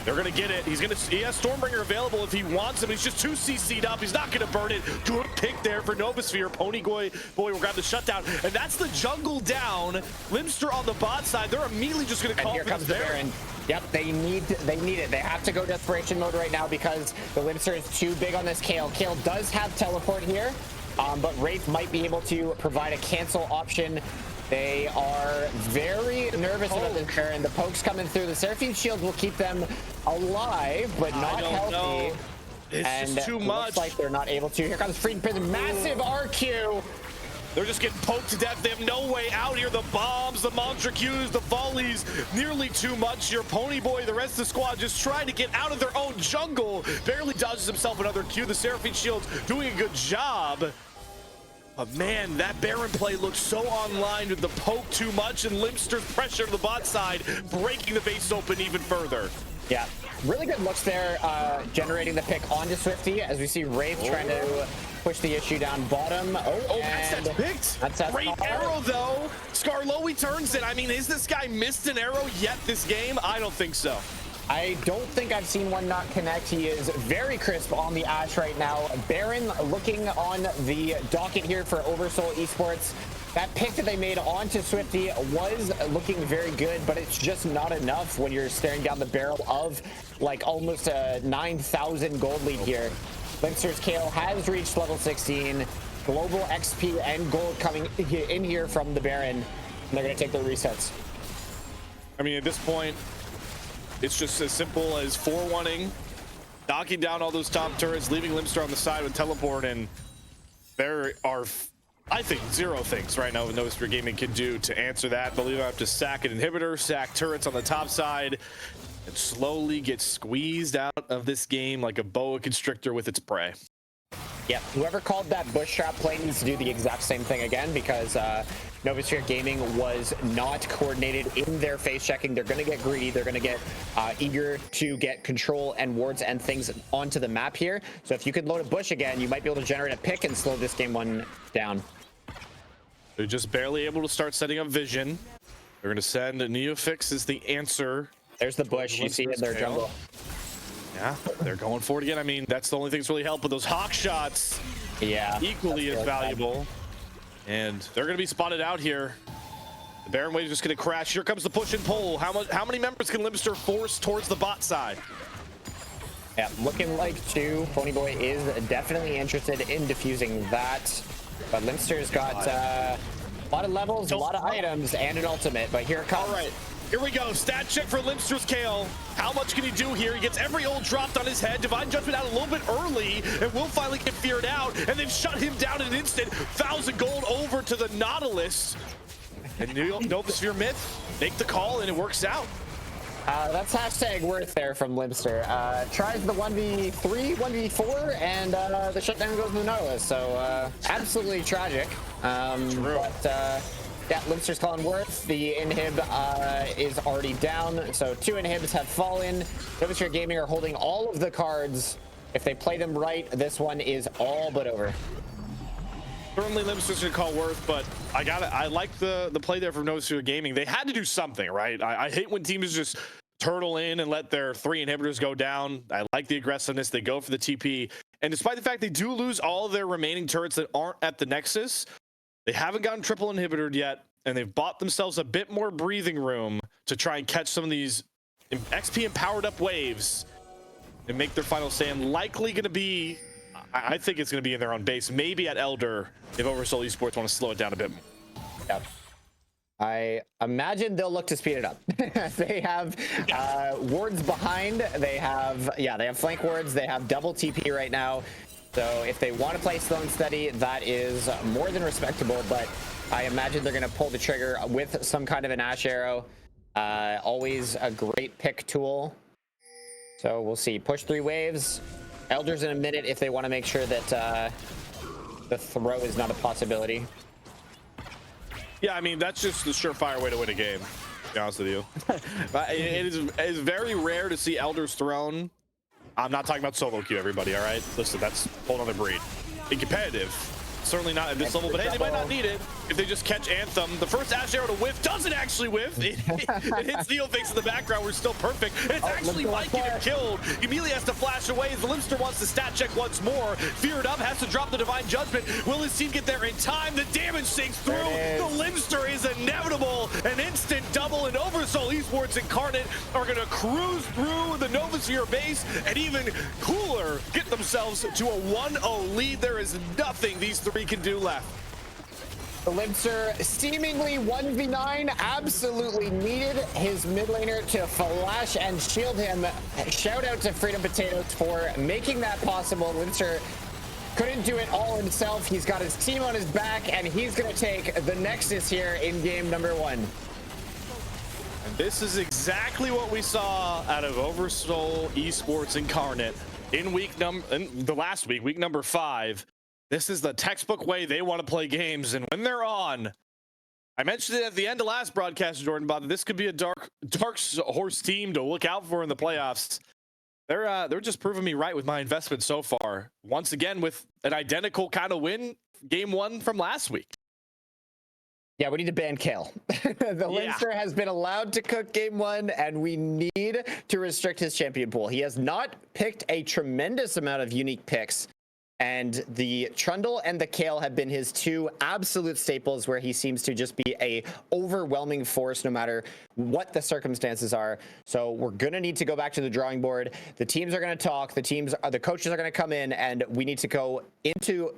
They're gonna get it. He has Stormbringer available if he wants him. He's just too CC'd up. He's not gonna burn it. Good pick there for Novasphere. Pony Boy will grab the shutdown, and that's the jungle down. Limster on the bot side. They're immediately just gonna call. And here comes the Baron. Yep, they need it. They have to go desperation mode right now because the Limster is too big on this Kale. Kale does have teleport here, but Wraith might be able to provide a cancel option. They are very nervous about this Baron. The poke's coming through. The Seraphine Shield will keep them alive, but not healthy. It's just too much. Looks like they're not able to. Here comes Freedom Prison. Massive RQ. They're just getting poked to death. They have no way out here. The bombs, the Monster Qs, the volleys, nearly too much. Your Pony Boy, the rest of the squad just trying to get out of their own jungle. Barely dodges himself another Q. The Seraphine Shield's doing a good job. But man, that Baron play looks so online with the poke too much, and Limster's pressure to the bot side, breaking the base open even further. Yeah, really good looks there, generating the pick onto Swifty, as we see Wraith trying to push the issue down bottom. That's picked. That's great arrow, though. Skarloey turns it. I mean, has this guy missed an arrow yet this game? I don't think so. I don't think I've seen one not connect. He is very crisp on the Ash right now. Baron looking on the docket here for OverSoul Esports. That pick that they made onto Swifty was looking very good, but it's just not enough when you're staring down the barrel of like almost a 9,000 gold lead here. Limster's Kale has reached level 16. Global XP and gold coming in here from the Baron. And they're going to take their resets. I mean, at this point, it's just as simple as 4-1ing, knocking down all those top turrets, leaving Limster on the side with teleport, and there are, I think, 0 things right now with Novasphere Gaming can do to answer that. But we have to sack an inhibitor, sack turrets on the top side, and slowly get squeezed out of this game like a boa constrictor with its prey. Yep, whoever called that bush trap play needs to do the exact same thing again, because Novasphere Gaming was not coordinated in their face checking. They're going to get greedy. They're going to get eager to get control and wards and things onto the map here. So if you could load a bush again, you might be able to generate a pick and slow this game one down. They're just barely able to start setting up vision. They're going to send a Neofix as the answer. There's the bush. You see it in their jungle. Yeah, they're going for it again. I mean, that's the only thing that's really helped, but those hawk shots, yeah, equally as valuable. And they're going to be spotted out here. The Baron wave is just going to crash. Here comes the push and pull. How many members can Limster force towards the bot side? Yeah, looking like two. Ponyboy is definitely interested in defusing that, but Limster's got a lot of levels, a lot of items, and an ultimate. But here it comes. All right. Here we go. Stat check for Limster's KO. How much can he do here? He gets every ult dropped on his head. Divine Judgment out a little bit early, and will finally get feared out. And they've shut him down in an instant. 1,000 gold over to the Nautilus. And Novasphere Myth make the call, and it works out. That's hashtag worth there from Limster. Tries the 1v3, 1v4, and the shutdown goes to the Nautilus. So absolutely tragic. But yeah, Limster's calling worth. The inhib is already down, so 2 inhibs have fallen. Novasphere Gaming are holding all of the cards. If they play them right, this one is all but over. Certainly Limster's gonna call worth, but I like the play there from Novasphere Gaming. They had to do something, right? I hate when teams just turtle in and let their 3 inhibitors go down. I like the aggressiveness. They go for the TP. And despite the fact they do lose all of their remaining turrets that aren't at the Nexus, they haven't gotten triple inhibited yet, and they've bought themselves a bit more breathing room to try and catch some of these XP and powered up waves and make their final stand. Likely going to be, I think it's going to be in their own base, maybe at Elder if OverSoul Esports want to slow it down a bit more. Yep. I imagine they'll look to speed it up. They have wards behind. They have flank wards. They have double TP right now. So if they want to play slow and steady, that is more than respectable, but I imagine they're going to pull the trigger with some kind of an Ash Arrow. Always a great pick tool. So we'll see. Push 3 waves. Elders in a minute if they want to make sure that the throw is not a possibility. Yeah, I mean, that's just the surefire way to win a game, to be honest with you. it is very rare to see Elders thrown. I'm not talking about solo queue, everybody, all right? Listen, that's a whole other breed. In competitive, certainly not at this level, but hey, they might not need it if they just catch Anthem. The first Ash Arrow to whiff doesn't actually whiff. It hits Neofix in the background. We're still perfect. And it's actually liking him killed. He immediately has to flash away as the Limster wants to stat check once more. Feared up, has to drop the Divine Judgment. Will his team get there in time? The damage sinks through. The Limster is inevitable. An instant double, and OverSoul Esports Incarnate are going to cruise through the Novasphere base and even cooler, get themselves to a 1-0 lead. There is nothing these 3 can do left. The Limster seemingly 1v9, absolutely needed his mid laner to flash and shield him. Shout out to Freedom Potatoes for making that possible. Limster couldn't do it all himself. He's got his team on his back, and he's going to take the Nexus here in game number 1. And this is exactly what we saw out of OverSoul Esports Incarnate in the last week, week number 5. This is the textbook way they want to play games, and when they're on, I mentioned it at the end of last broadcast, Jordan, about that this could be a dark horse team to look out for in the playoffs. They're just proving me right with my investment so far. Once again, with an identical kind of win, game 1 from last week. Yeah, we need to ban Kale. The Limster has been allowed to cook game 1, and we need to restrict his champion pool. He has not picked a tremendous amount of unique picks, and the Trundle and the Kale have been his 2 absolute staples, where he seems to just be a overwhelming force no matter what the circumstances are. So we're going to need to go back to the drawing board. The teams are going to talk. The coaches are going to come in, and we need to go into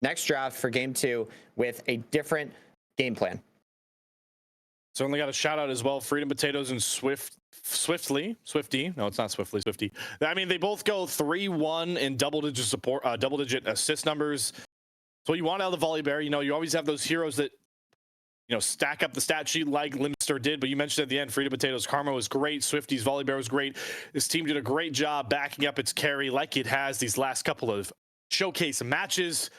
next draft for game 2 with a different game plan. Certainly got a shout out as well. Freedom Potatoes and Swifty. No, it's not Swiftly. Swifty. I mean, they both go 3-1 in double-digit support, double-digit assist numbers. So you want out of the Volibear. You know, you always have those heroes that, you know, stack up the stat sheet like Limster did. But you mentioned at the end, Freedom Potatoes Karma was great. Swifty's Volibear was great. This team did a great job backing up its carry like it has these last couple of showcase matches.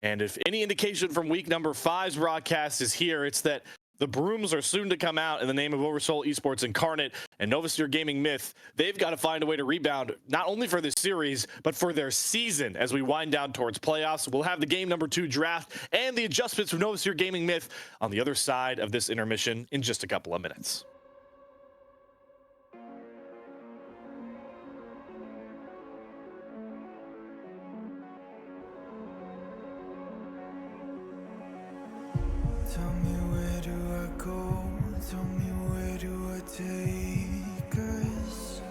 And if any indication from week number 5's broadcast is here, it's that the brooms are soon to come out in the name of OverSoul Esports Incarnate and Novasphere Gaming Myth. They've got to find a way to rebound, not only for this series, but for their season as we wind down towards playoffs. We'll have the game number 2 draft and the adjustments from Novasphere Gaming Myth on the other side of this intermission in just a couple of minutes. Tell me where do I go? Tell me where do I take us?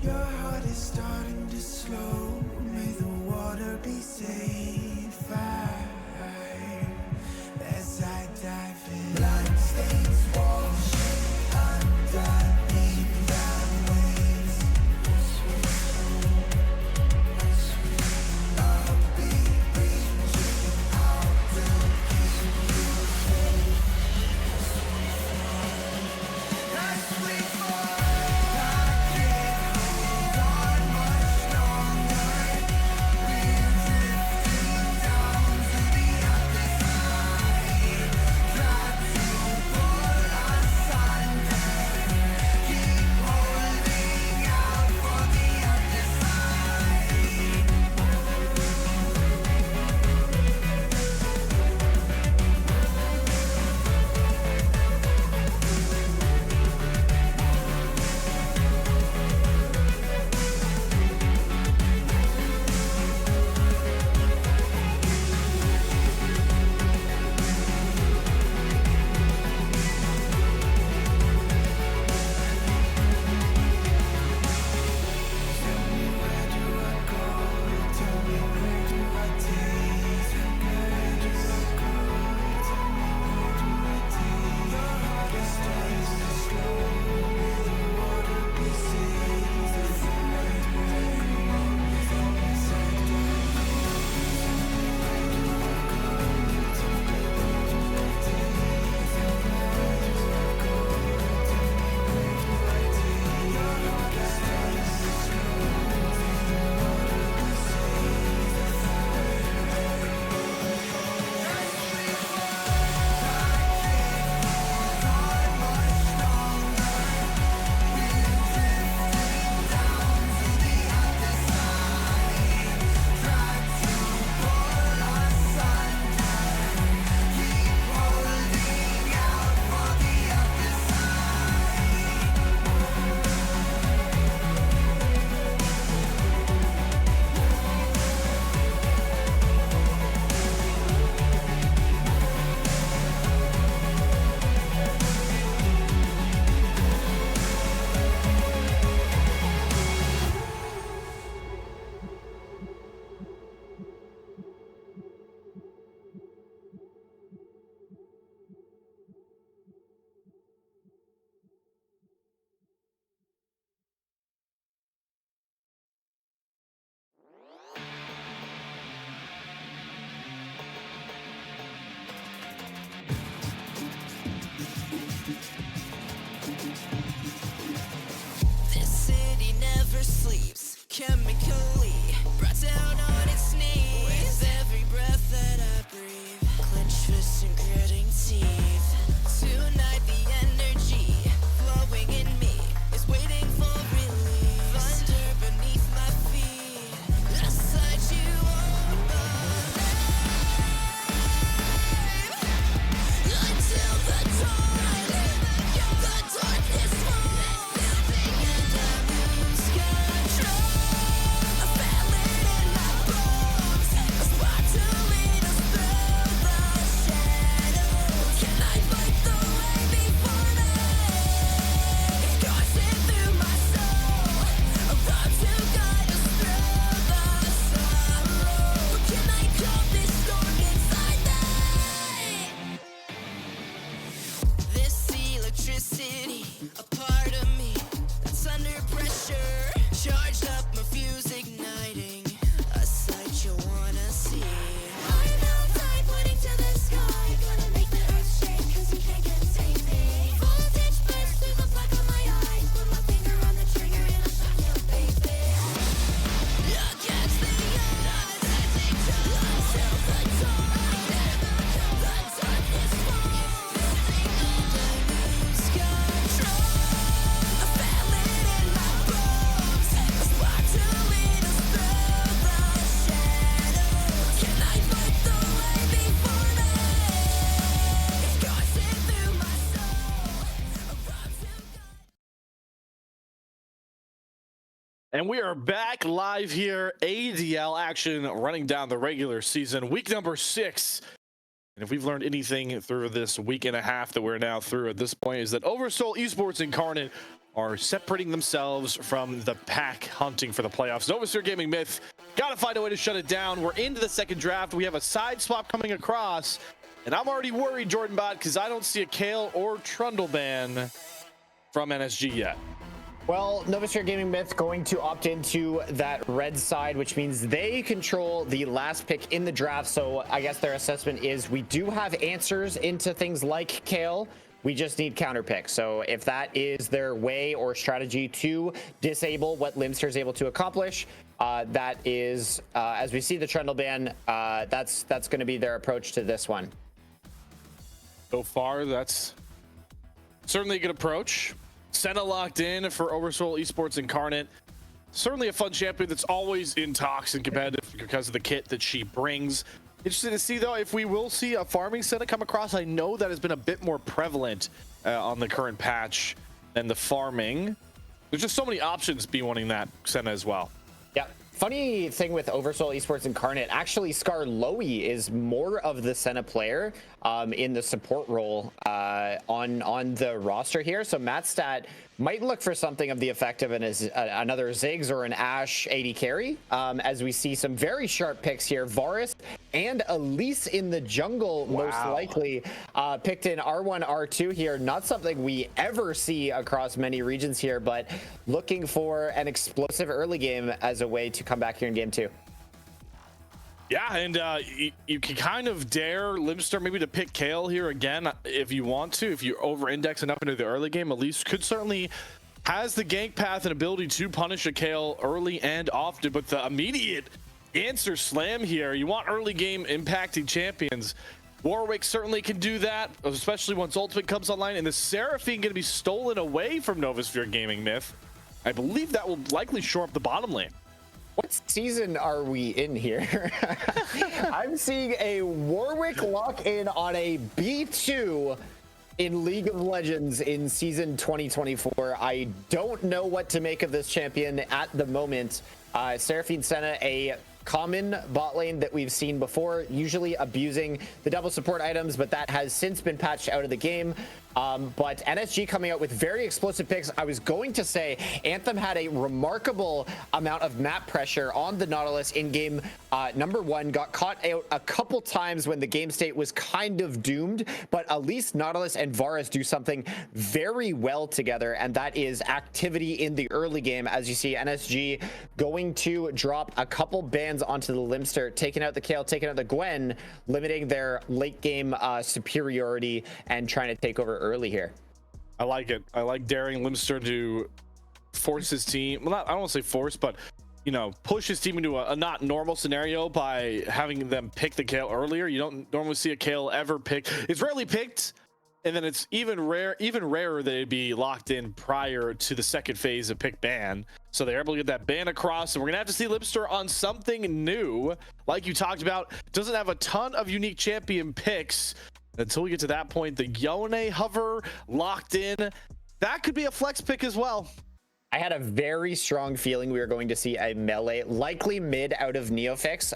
Your heart is starting to slow. May the water be safe. As I dive in, blood stains washing underneath the waves. I'll be reaching out to keep you safe. As we fall, I can't hold on much longer. We're drifting down to the other side. Try to pull us under. Keep holding out for the other This city never sleeps, chemically brought down on its knees. With every breath that I breathe, clenched fists and gritting teeth. Tonight the energy flowing in me is waiting for relief. Thunder beneath my feet, a sight you won't believe. Until the dawn, the darkness falls, and I lose control. I feel it in my bones. And we are back live here. ADL action running down the regular season, week number 6. And if we've learned anything through this week and a half that we're now through at this point, is that OverSoul Esports Incarnate are separating themselves from the pack, hunting for the playoffs. Novasphere Gaming Myth, gotta find a way to shut it down. We're into the second draft. We have a side swap coming across. And I'm already worried, Jordan Bot, because I don't see a Kale or Trundle ban from NSG yet. Well, Novasphere Gaming Myth going to opt into that red side, which means they control the last pick in the draft. So I guess their assessment is we do have answers into things like Kale. We just need counter picks. So if that is their way or strategy to disable what Limster is able to accomplish, that is, as we see the Trundle ban, that's going to be their approach to this one. So far, that's certainly a good approach. Senna locked in for OverSoul Esports Incarnate. Certainly a fun champion that's always in talks and competitive because of the kit that she brings. Interested to see, though, if we will see a farming Senna come across. I know that has been a bit more prevalent on the current patch than the farming. There's just so many options be wanting that Senna as well. Yeah. Funny thing with OverSoul Esports Incarnate, actually Scar Lowy is more of the Senna player in the support role on the roster here. So Mattstat might look for something of the effect of another Ziggs or an Ashe AD carry, as we see some very sharp picks here. Varus and Elise in the jungle, most likely picked in R1, R2 here. Not something we ever see across many regions here, but looking for an explosive early game as a way to come back here in game 2. Yeah, and you can kind of dare Limster maybe to pick Kale here again if you want to. If you over-index enough into the early game, Elise could certainly has the gank path and ability to punish a Kale early and often. But the immediate answer slam here, you want early game impacting champions. Warwick certainly can do that, especially once Ultimate comes online. And the Seraphine going to be stolen away from Novasphere Gaming Myth. I believe that will likely shore up the bottom lane. What season are we in here? I'm seeing a Warwick lock-in on a B2 in League of Legends in season 2024. I don't know what to make of this champion at the moment. Seraphine Senna, a common bot lane that we've seen before, usually abusing the double support items, but that has since been patched out of the game. But NSG coming out with very explosive picks. I was going to say Anthem had a remarkable amount of map pressure on the Nautilus in game number 1, got caught out a couple times when the game state was kind of doomed, but at least Nautilus and Varus do something very well together, and that is activity in the early game. As you see, NSG going to drop a couple bans onto the Limster, taking out the Kale, taking out the Gwen, limiting their late game superiority and trying to take over early here. I like it. I like daring Limster to force his team. Well, I don't want to say force, but push his team into a not normal scenario by having them pick the Kale earlier. You don't normally see a Kale ever picked. It's rarely picked, and then it's even rarer that it'd be locked in prior to the second phase of pick ban. So they're able to get that ban across, and we're gonna have to see Limster on something new. Like you talked about, doesn't have a ton of unique champion picks. Until we get to that point, the Yone hover locked in. That could be a flex pick as well. I had a very strong feeling we were going to see a melee, likely mid out of Neofix,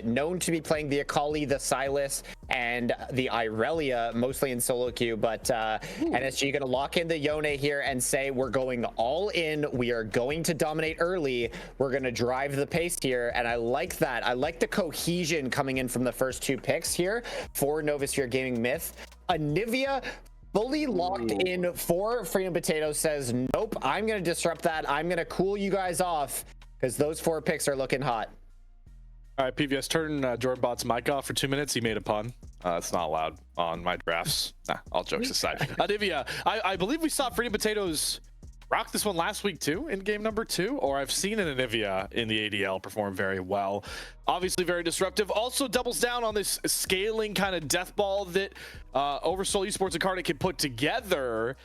known to be playing the Akali, the Sylas, and the Irelia, mostly in solo queue. But NSG going to lock in the Yone here and say, we're going all in. We are going to dominate early. We're going to drive the pace here. And I like that. I like the cohesion coming in from the first 2 picks here for Novasphere Gaming Myth. Anivia fully locked in for Freedom Potato says, nope, I'm going to disrupt that. I'm going to cool you guys off because those 4 picks are looking hot. All right, PVS, turn Jordan Bot's mic off for 2 minutes. He made a pun. It's not allowed on my drafts. Nah, all jokes aside. Anivia, I believe we saw Freedom Potatoes rock this one last week too in game number 2, or I've seen an Anivia in the ADL perform very well. Obviously very disruptive. Also doubles down on this scaling kind of death ball that OverSoul Esports Incarnate can put together.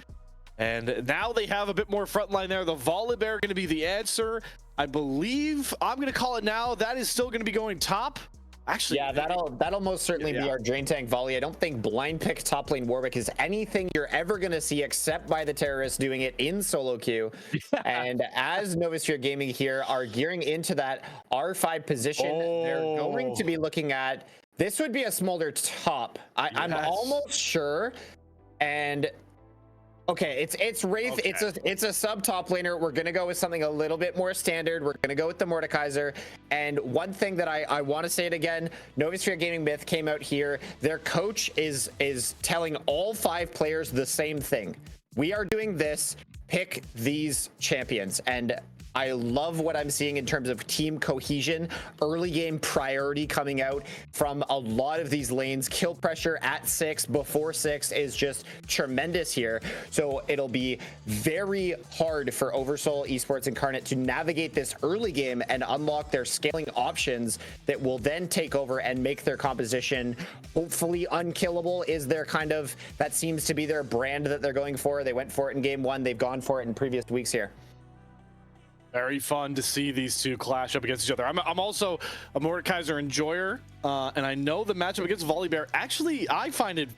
And now they have a bit more frontline there. The Volibear going to be the answer. I believe, I'm going to call it now, that is still going to be going top. Actually, Yeah, that'll most certainly be Yeah. our drain tank volley. I don't think blind pick top lane Warwick is anything you're ever gonna see except by the terrorists doing it in solo queue. And as Novasphere Gaming here are gearing into that R5 position, they're going to be looking at this would be a smolder top. I'm Yes. almost sure. And okay, it's Wraith. Okay. It's a sub top laner. We're gonna go with something a little bit more standard. We're gonna go with the Mordekaiser. And one thing that I want to say it again, Novasphere Gaming Myth came out here. Their coach is telling all 5 players the same thing. We are doing this. Pick these champions. And I love what I'm seeing in terms of team cohesion, early game priority coming out from a lot of these lanes. Kill pressure at 6, before 6 is just tremendous here. So it'll be very hard for OverSoul Esports Incarnate to navigate this early game and unlock their scaling options that will then take over and make their composition hopefully unkillable. Is their kind of, that seems to be their brand that they're going for. They went for it in game 1. They've gone for it in previous weeks here. Very fun to see these two clash up against each other. I'm also a Mordekaiser enjoyer, and I know the matchup against Volibear. Actually, I found it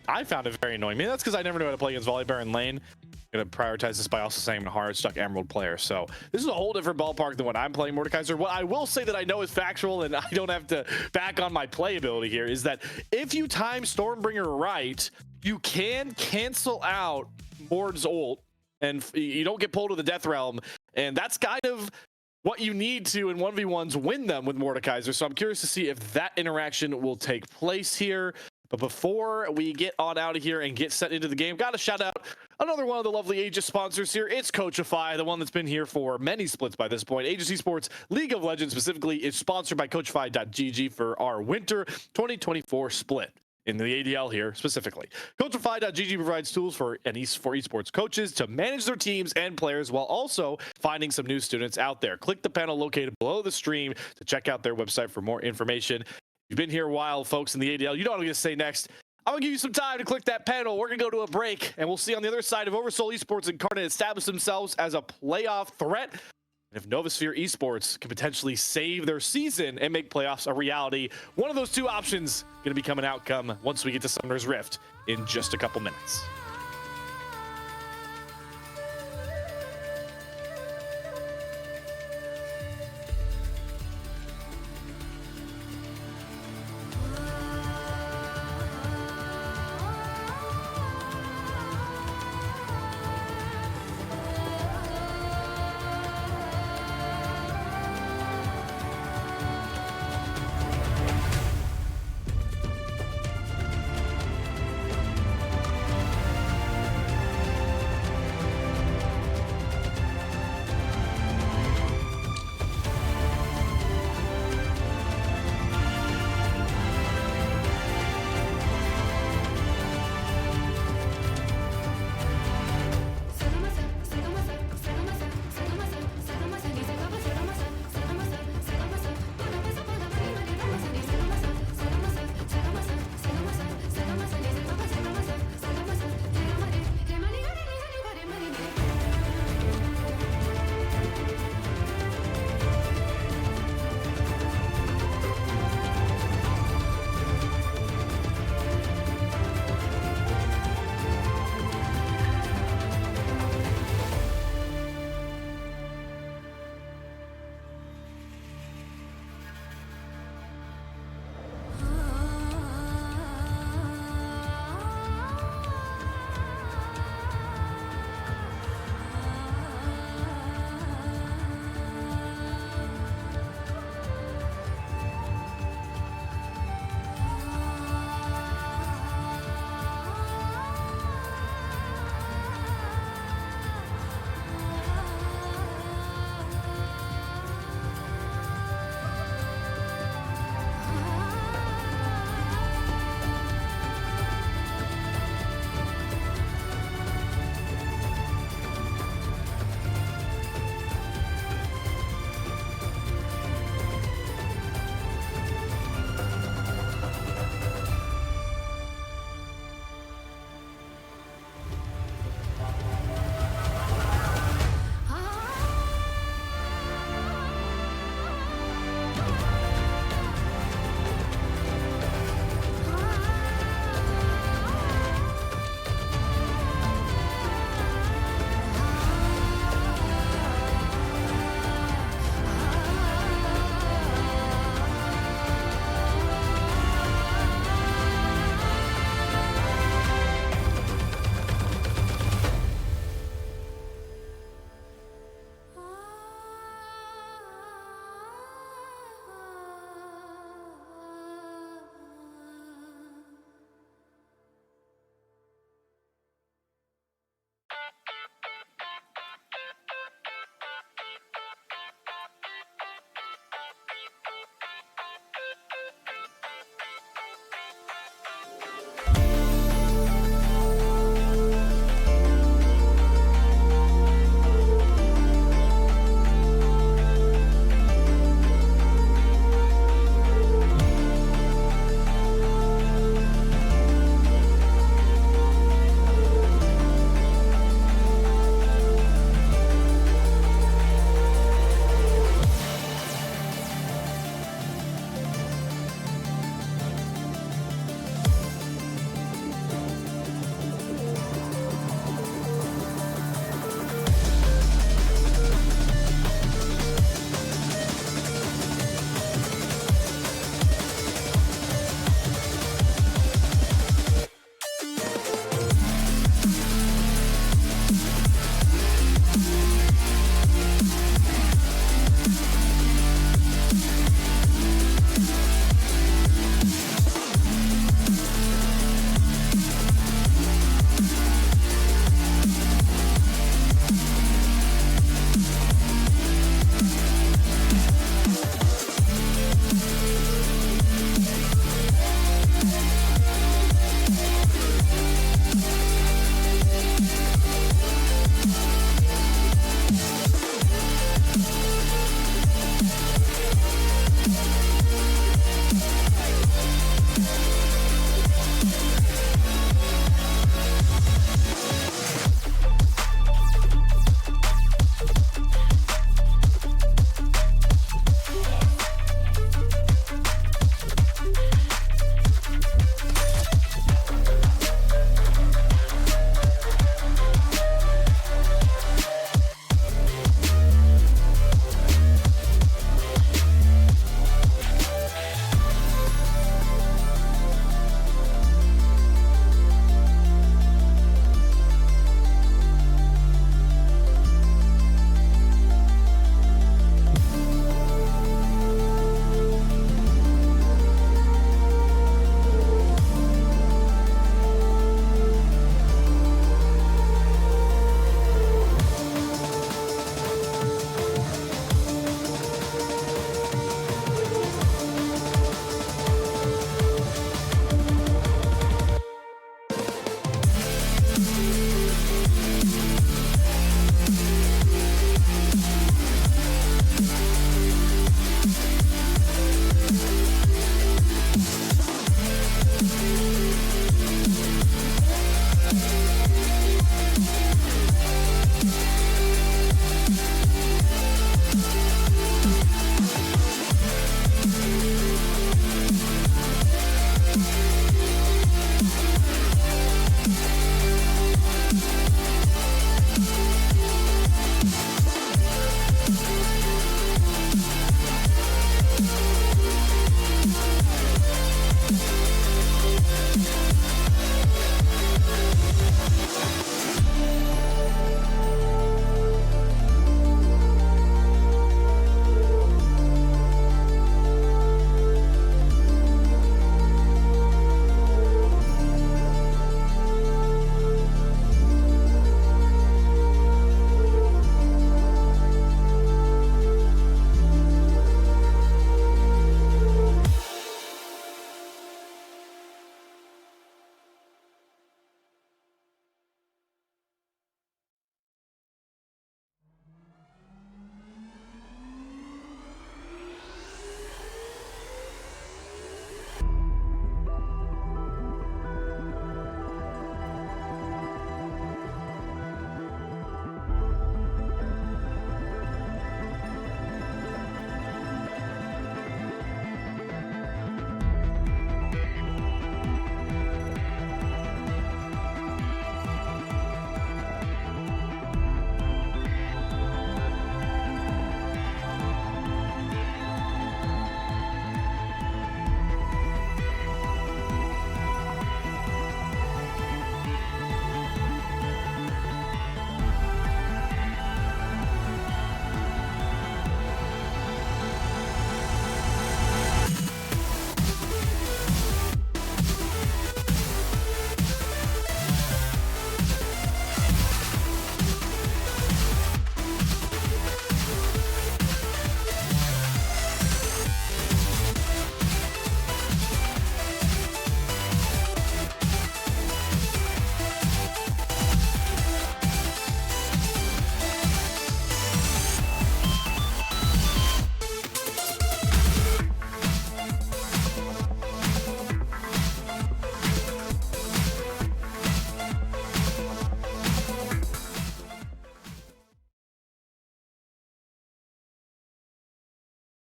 very annoying. Maybe that's because I never knew how to play against Volibear in lane. I'm gonna prioritize this by also saying I'm a hard stuck Emerald player. So this is a whole different ballpark than what I'm playing Mordekaiser. What I will say that I know is factual, and I don't have to back on my playability here, is that if you time Stormbringer right, you can cancel out Mord's ult, and you don't get pulled to the Death Realm. And that's kind of what you need to in 1v1s win them with Mordekaiser. So I'm curious to see if that interaction will take place here. But before we get on out of here and get set into the game, got to shout out another one of the lovely Aegis sponsors here. It's Coachify, the one that's been here for many splits by this point. Aegis Esports League of Legends specifically is sponsored by Coachify.gg for our winter 2024 split. In the ADL here specifically. Coachify.gg provides tools for esports coaches to manage their teams and players while also finding some new students out there. Click the panel located below the stream to check out their website for more information. You've been here a while, folks, in the ADL. You know what I'm going to say next. I'm going to give you some time to click that panel. We're going to go to a break, and we'll see on the other side of OverSoul Esports Incarnate establish themselves as a playoff threat. And if Novasphere Esports can potentially save their season and make playoffs a reality, one of those two options going to become an outcome once we get to Summoner's Rift in just a couple minutes.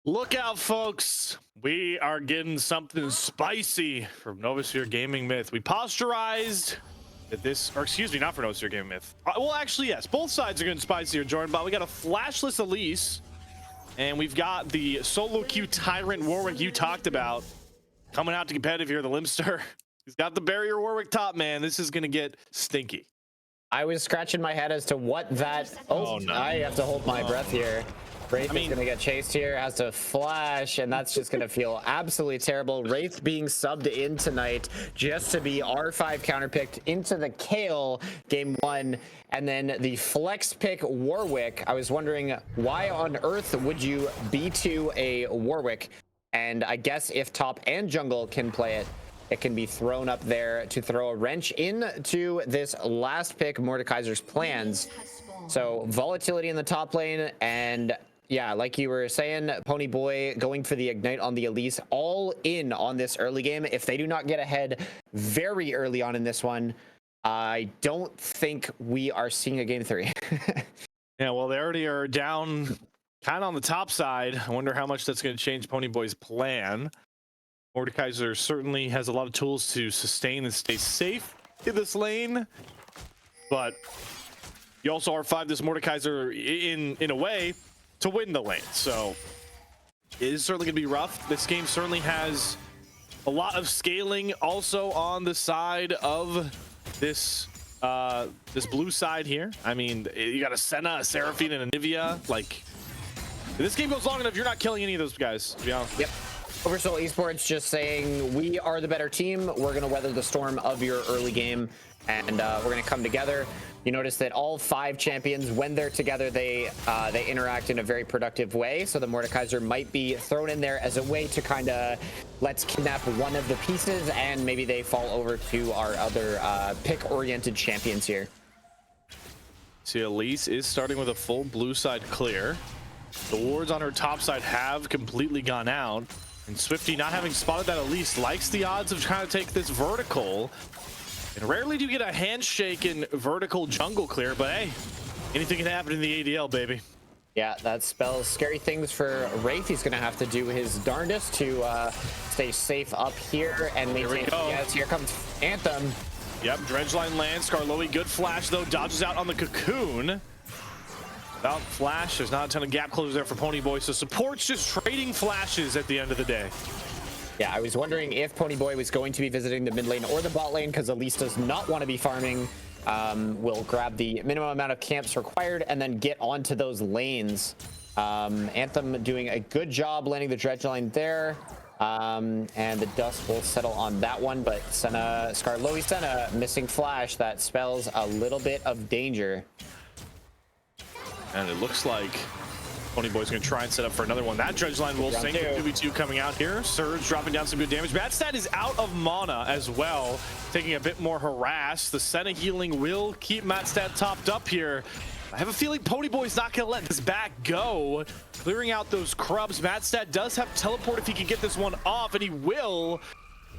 Look out, folks. We are getting something spicy from Novasphere Gaming Myth. We posturized that this, or excuse me, not for Novasphere Gaming Myth. Well, actually, yes, both sides are getting spicier, Jordan, but we got a flashless Elise, and we've got the solo queue Tyrant Warwick you talked about coming out to competitive here, the Limster. He's got the barrier Warwick top, man. This is going to get stinky. I was scratching my head as to what that... Oh, no. I have to hold my breath here. Wraith is going to get chased here, has to flash, and that's just going to feel absolutely terrible. Wraith being subbed in tonight just to be R5 counterpicked into the Kale game 1, and then the flex pick Warwick. I was wondering, why on earth would you B2 a Warwick? And I guess if top and jungle can play it, it can be thrown up there to throw a wrench into this last pick Mordekaiser's plans. So volatility in the top lane, and yeah, like you were saying, Ponyboy going for the ignite on the Elise, all in on this early game. If they do not get ahead very early on in this one, I don't think we are seeing a game 3. Yeah, well, they already are down kind of on the top side. I wonder how much that's going to change Ponyboy's plan. Mordekaiser certainly has a lot of tools to sustain and stay safe in this lane, but you also R5 this Mordekaiser in a way to win the lane. So it is certainly gonna be rough. This game certainly has a lot of scaling also on the side of this this blue side here. I mean, you got a Senna, a Seraphine, and a Nivea. Like, if this game goes long enough, you're not killing any of those guys, to be honest. Yep. OverSoul Esports just saying, we are the better team. We're going to weather the storm of your early game, and we're going to come together. You notice that all 5 champions, when they're together, they interact in a very productive way. So the Mordekaiser might be thrown in there as a way to kind of let's kidnap one of the pieces, and maybe they fall over to our other pick-oriented champions here. See, Elise is starting with a full blue side clear. The wards on her top side have completely gone out. And Swifty, not having spotted that Elise, likes the odds of trying to take this vertical. And rarely do you get a handshaken vertical jungle clear, but hey, anything can happen in the ADL, baby. Yeah, that spells scary things for Wraith. He's going to have to do his darndest to stay safe up here and maintain. Yes, here comes Anthem. Yep, Dredgeline lands. Skarloey, good flash, though. Dodges out on the Cocoon. Without flash, there's not a ton of gap closers there for Ponyboy, so support's just trading flashes at the end of the day. Yeah, I was wondering if Ponyboy was going to be visiting the mid lane or the bot lane, because Elise does not want to be farming. Will grab the minimum amount of camps required and then get onto those lanes. Anthem doing a good job landing the dredge line there. And the dust will settle on that one, but Skarloey Senna missing flash. That spells a little bit of danger. And it looks like Ponyboy's going to try and set up for another one. That dredge line will sink. 2v2 coming out here. Surge dropping down some good damage. Madstat is out of mana as well, taking a bit more harass. The Senna healing will keep Madstat topped up here. I have a feeling Ponyboy's not going to let this back go. Clearing out those crubs. Madstat does have teleport if he can get this one off, and he will.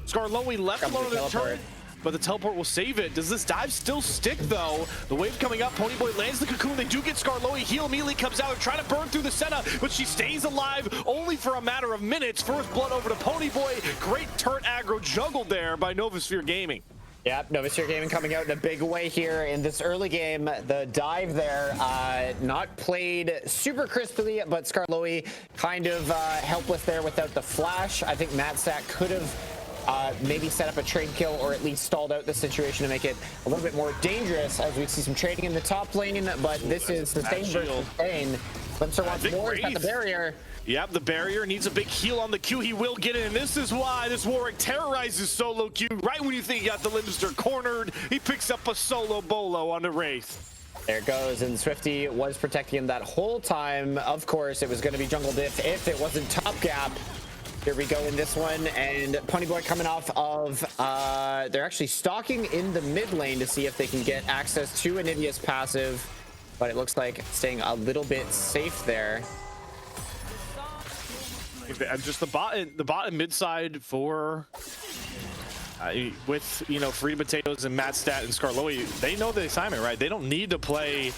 Skarloey left alone on the turret, but the teleport will save it. Does this dive still stick, though? The wave coming up. Ponyboy lands the Cocoon. They do get Skarloey. Heal immediately comes out and trying to burn through the Senna, but she stays alive only for a matter of minutes. First blood over to Ponyboy. Great turret aggro juggled there by Novasphere Gaming. Yep, Novasphere Gaming coming out in a big way here in this early game. The dive there, not played super crisply, but Skarloey kind of helpless there without the flash. I think Madstat could have maybe set up a trade kill or at least stalled out the situation to make it a little bit more dangerous as we see some trading in the top lane, but this is sustain versus sustain. Limster wants more, he's got the barrier. Yep, the barrier needs a big heal on the Q. He will get it, and this is why this Warwick terrorizes solo Q. Right when you think you got the Limster cornered, he picks up a solo bolo on the Wraith. There it goes, and Swifty was protecting him that whole time. Of course, it was going to be jungle diff if it wasn't top gap. Here we go in this one, and Ponyboy coming off of, they're actually stalking in the mid lane to see if they can get access to Anivia's passive, but it looks like staying a little bit safe there. Just the bot and mid side for with, you know, Free Potatoes and Madstat and Skarloey, they know the assignment, right? They don't need to play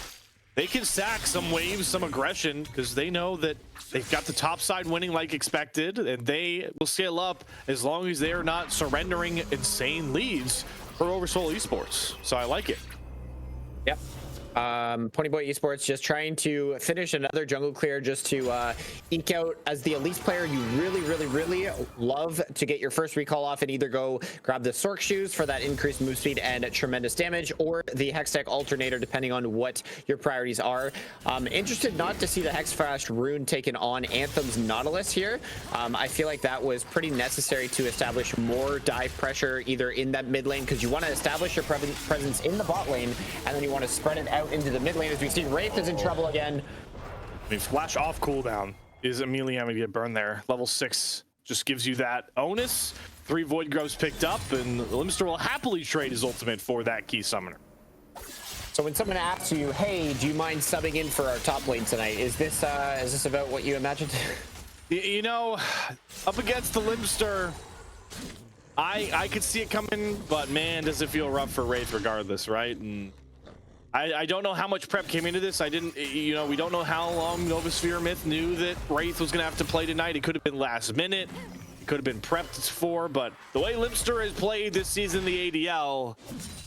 they can sack some waves, some aggression, because they know that they've got the top side winning like expected, and they will scale up as long as they are not surrendering insane leads for OverSoul Esports. So I like it. Yep. Ponyboy Esports just trying to finish another jungle clear just to eke out. As the Elise player, you really love to get your first recall off and either go grab the Sork shoes for that increased move speed and tremendous damage, or the Hextech alternator, depending on what your priorities are. Interested not to see the Hexfast rune taken on Anthem's Nautilus here. I feel like that was pretty necessary to establish more dive pressure either in that mid lane, because you want to establish your presence in the bot lane, and then you want to spread it out into the mid lane. As we see, Wraith is in trouble again. I mean, flash off cooldown is immediately having to get burned there. Level 6 just gives you that onus. 3 Void Grubs picked up, and Limster will happily trade his ultimate for that key summoner. So when someone asks you, hey, do you mind subbing in for our top lane tonight, is this about what you imagined? You know, up against the Limster, I could see it coming, but man, does it feel rough for Wraith regardless, right? And I don't know how much prep came into this. We don't know how long Novasphere Myth knew that Wraith was going to have to play tonight. It could have been last minute. It could have been prepped for, but the way Limster has played this season, the ADL,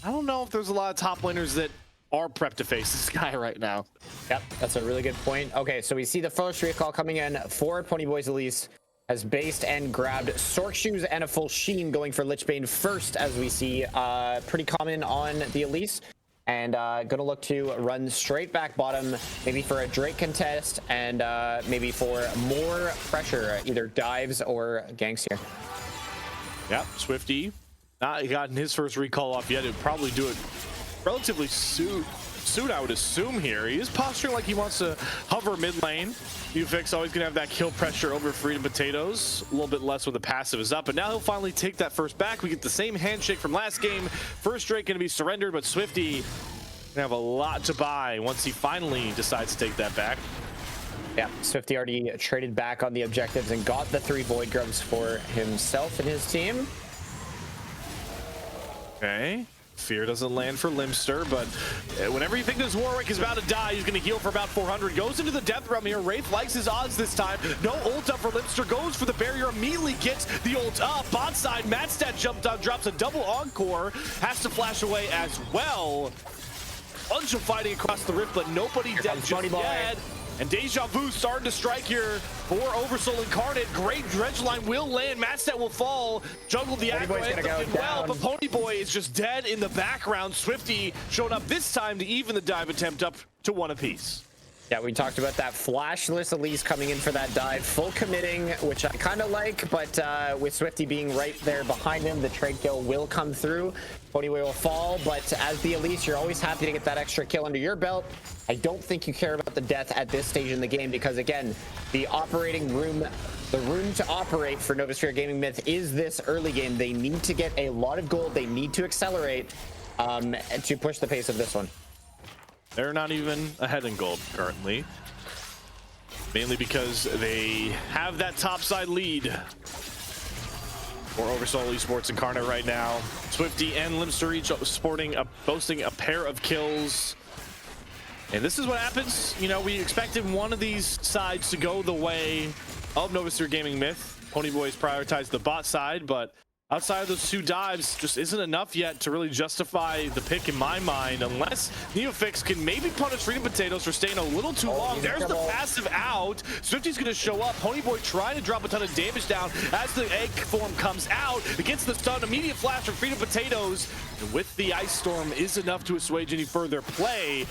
I don't know if there's a lot of top laners that are prepped to face this guy right now. Yep, that's a really good point. Okay, so we see the first recall coming in for Ponyboy's Elise. Has based and grabbed Sork shoes and a full sheen, going for Lichbane first, as we see pretty common on the Elise. And gonna look to run straight back bottom, maybe for a Drake contest, and maybe for more pressure, either dives or ganks here. Yep, Swifty not gotten his first recall off yet. He'll probably do it relatively soon, I would assume here. He is posturing like he wants to hover mid lane. Ufix always gonna have that kill pressure over Freedom Potatoes. A little bit less when the passive is up, but now he'll finally take that first back. We get the same handshake from last game. First Drake gonna be surrendered, but Swifty gonna have a lot to buy once he finally decides to take that back. Yeah, Swifty already traded back on the objectives and got the 3 Void Grubs for himself and his team. Okay. Fear doesn't land for Limster, but whenever you think this Warwick is about to die, he's going to heal for about 400. Goes into the death realm here. Wraith likes his odds this time. No ult up for Limster. Goes for the barrier. Immediately gets the ult up. Bot side, Matstat jumped on, drops a double encore. Has to flash away as well. Bunch of fighting across the rift, but nobody dead just yet. And Deja Vu starting to strike here for OverSoul Incarnate. Great dredge line will land. Matstat will fall. Jungled the aggro well, but Ponyboy is just dead in the background. Swifty showing up this time to even the dive attempt up to 1 apiece. Yeah, we talked about that flashless Elise coming in for that dive, full committing, which I kind of like, but with Swifty being right there behind him, the trade kill will come through. Ponyboy will fall, but as the Elise, you're always happy to get that extra kill under your belt. I don't think you care about the death at this stage in the game, because again, the operating room, the room to operate for Novasphere Gaming Myth is this early game. They need to get a lot of gold. They need to accelerate to push the pace of this one. They're not even ahead in gold currently, mainly because they have that topside lead for OverSoul Esports Incarnate right now. Swifty and Limster each boasting a pair of kills. And this is what happens. You know, we expected one of these sides to go the way of Novasphere Gaming Myth. Ponyboy's prioritized the bot side, but outside of those 2 dives just isn't enough yet to really justify the pick in my mind, unless Neofix can maybe punish Freedom Potatoes for staying a little too long. There's the passive out. Swifty's going to show up. Ponyboy trying to drop a ton of damage down as the egg form comes out. It gets the stun. Immediate flash from Freedom Potatoes. And with the Ice Storm is enough to assuage any further play.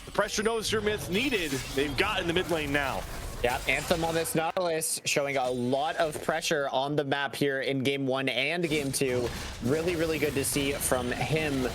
The pressure Novasphere Myth needed, they've got in the mid lane now. Yeah, Anthem on this Nautilus showing a lot of pressure on the map here in game 1 and game 2. Really good to see from him.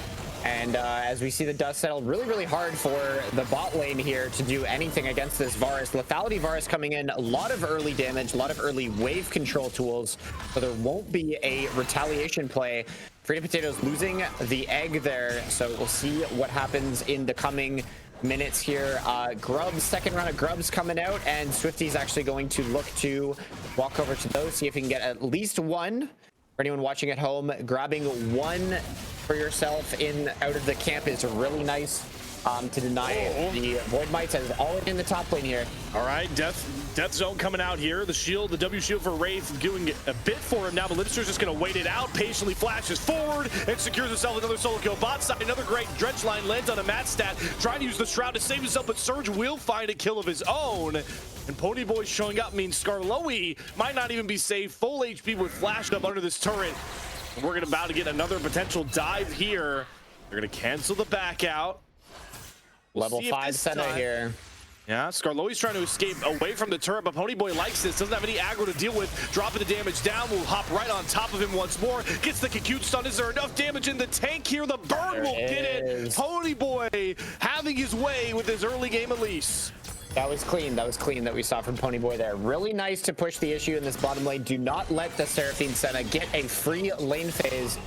And as we see the dust settle, really hard for the bot lane here to do anything against this Varus. Lethality Varus coming in, a lot of early damage, a lot of early wave control tools, so there won't be a retaliation play. Freedom Potatoes losing the egg there, so we'll see what happens in the coming minutes here. Grubs, second round of Grubs coming out, and Swifty's actually going to look to walk over to those, see if he can get at least 1. For anyone watching at home, grabbing 1 for yourself in out of the camp is really nice. to deny the Void Mites as all in the top lane here. All right, Death Zone coming out here. The shield, the W shield for Wraith doing a bit for him now, but Limster's just going to wait it out, patiently flashes forward and secures himself another solo kill. Bot side, another great drench line lands on a mat stat, trying to use the Shroud to save himself, but Surge will find a kill of his own. And Ponyboy showing up means Skarloey might not even be safe. Full HP with flashed up under this turret. And we're about to get another potential dive here. They're going to cancel the back out. Level 5 center here. Yeah, Skarloey's trying to escape away from the turret, but Ponyboy likes this. Doesn't have any aggro to deal with. Dropping the damage down. Will hop right on top of him once more. Gets the Cocoon stun. Is there enough damage in the tank here? The burn will get it. Ponyboy having his way with his early game Elise. That was clean. That was clean that we saw from Ponyboy there. Really nice to push the issue in this bottom lane. Do not let the Seraphine Senna get a free lane phase.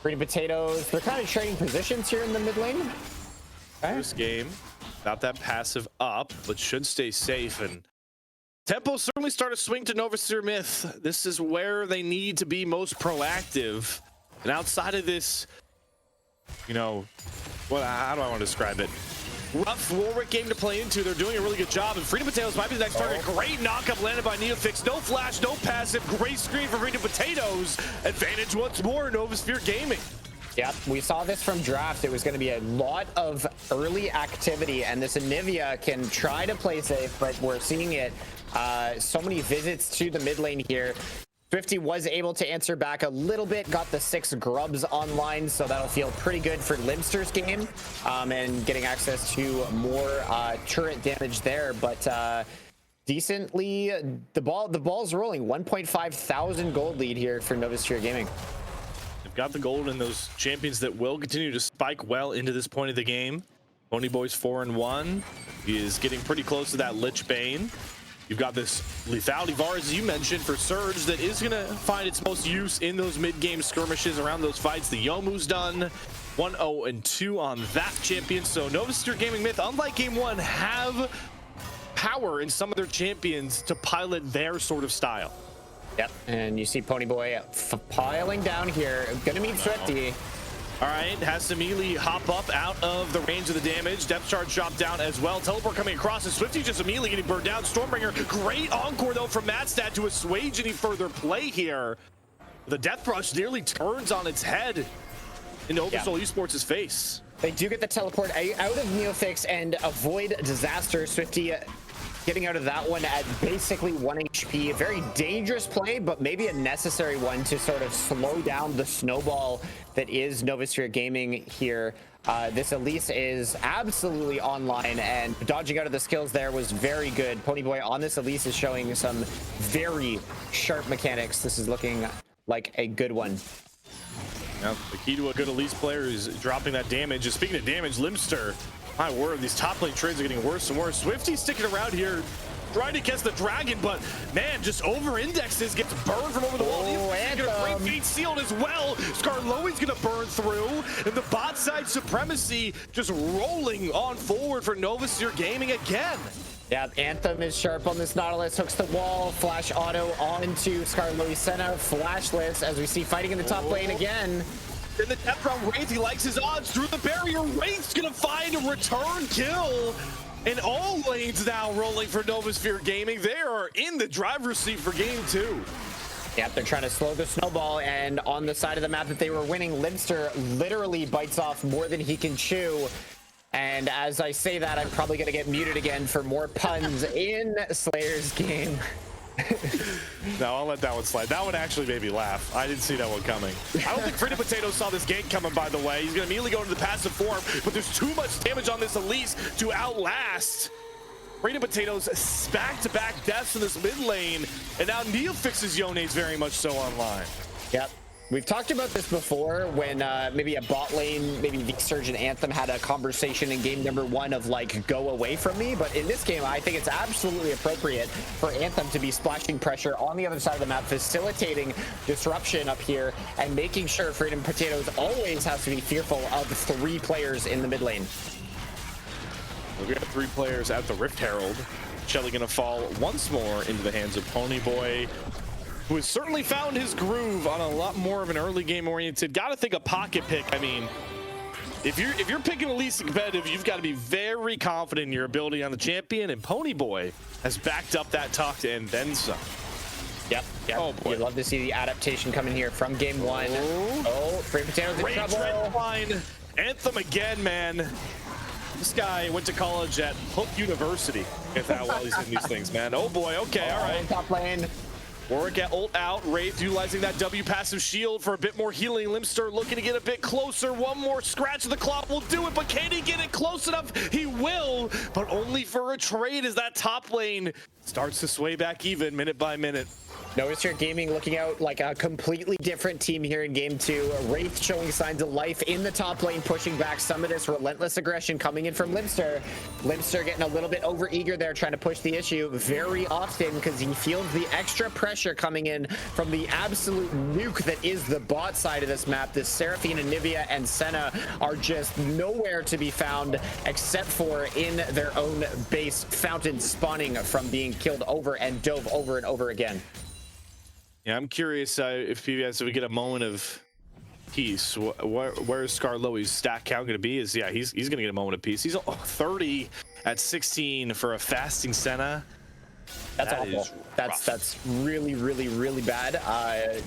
Free potatoes. They're kind of trading positions here in the mid lane. Okay. This game, got that passive up, but should stay safe. And tempo certainly start to swing to Novasphere Myth. This is where they need to be most proactive. And outside of this, you know, how do I want to describe it? Rough Warwick game to play into. They're doing a really good job, and Freedom Potatoes might be the next target. Great knockup landed by Neofix. No flash, no passive. Great screen for Freedom Potatoes. Advantage once more, Novasphere Gaming. Yep, we saw this from draft. It was going to be a lot of early activity, and this Anivia can try to play safe, but we're seeing it. So many visits to the mid lane here. Swifty was able to answer back a little bit, got the 6 grubs online, so that'll feel pretty good for Limster's game, and getting access to more turret damage there. But decently, the ball's rolling. 1.5 thousand gold lead here for Novasphere Gaming. Got the gold and those champions that will continue to spike well into this point of the game. Ponyboy's 4-1. He is getting pretty close to that Lich Bane. You've got this lethality VAR, as you mentioned, for Surge that is going to find its most use in those mid-game skirmishes around those fights. The Yomu's done 1-0-2 on that champion. So Novasphere Gaming Myth, unlike Game 1, have power in some of their champions to pilot their sort of style. Yep, and you see Ponyboy piling down here. Gonna meet Swifty. All right, has to immediately hop up out of the range of the damage. Depth charge dropped down as well. Teleport coming across, and Swifty just immediately getting burned down. Stormbringer, great encore though from Matstat to assuage any further play here. The Death Rush nearly turns on its head into OverSoul Esports' face. They do get the teleport out of Neofix and avoid disaster. Swifty getting out of that one at basically 1 HP. A very dangerous play, but maybe a necessary one to sort of slow down the snowball that is Novasphere Gaming here. This Elise is absolutely online, and dodging out of the skills there was very good. Ponyboy on this Elise is showing some very sharp mechanics. This is looking like a good one. Now, the key to a good Elise player is dropping that damage. And speaking of damage, Limster, my word, these top lane trades are getting worse and worse. Swifty sticking around here, trying to catch the dragon, but man, just over-indexes, gets burned from over the wall. He's gonna bring Fate sealed as well. Skarloey's gonna burn through, and the bot side supremacy just rolling on forward for Novasphere Gaming again. Yeah, Anthem is sharp on this Nautilus, hooks the wall, flash auto onto Skarloey Senna, flashless as we see fighting in the top lane again. In the death round, Wraith, he likes his odds through the barrier. Wraith's gonna find a return kill. And all lanes now rolling for Novasphere Gaming. They are in the driver's seat for game 2. Yep, they're trying to slow the snowball, and on the side of the map that they were winning, Limster literally bites off more than he can chew. And as I say that, I'm probably gonna get muted again for more puns in Slayer's game. No, I'll let that one slide. That one actually made me laugh. I didn't see that one coming. I don't think Freedom Potatoes saw this gank coming, by the way. He's going to immediately go into the passive form, but there's too much damage on this Elise to outlast Freedom Potatoes. Back-to-back deaths in this mid lane, and now Neofix's Yone is very much so online. Yep. We've talked about this before when maybe a bot lane, maybe the Surge and Anthem had a conversation in game number 1 of like, go away from me. But in this game, I think it's absolutely appropriate for Anthem to be splashing pressure on the other side of the map, facilitating disruption up here and making sure Freedom Potatoes always has to be fearful of 3 players in the mid lane. We got 3 players at the Rift Herald. Shelly gonna fall once more into the hands of Ponyboy, who has certainly found his groove on a lot more of an early game oriented. Gotta think a pocket pick. I mean, if you're picking the least competitive, you've got to be very confident in your ability on the champion, and Ponyboy has backed up that talk and then some. Yep. Oh boy. You'd love to see the adaptation coming here from game one. Oh, Free Potato's in Great trouble. trend line. Anthem again, man. This guy went to college at Hook University. Get that while he's in these things, man. Oh boy, okay, all right. Top lane. Warwick at ult out. Wraith utilizing that W passive shield for a bit more healing. Limster looking to get a bit closer. One more scratch of the claw will do it, but can he get it close enough? He will, but only for a trade as that top lane starts to sway back even minute by minute. Novasphere Gaming looking out like a completely different team here in game two. Wraith showing signs of life in the top lane, pushing back some of this relentless aggression coming in from Limster. Limster getting a little bit over eager there, trying to push the issue very often because he feels the extra pressure coming in from the absolute nuke that is the bot side of this map. This Seraphine, Anivia, and Senna are just nowhere to be found except for in their own base fountain, spawning from being killed over and dove over and over again. Yeah, I'm curious if we get a moment of peace. Where's Skarloey's stat count going to be? He's going to get a moment of peace. He's 30 at 16 for a fasting Senna. That's awful. That's really bad.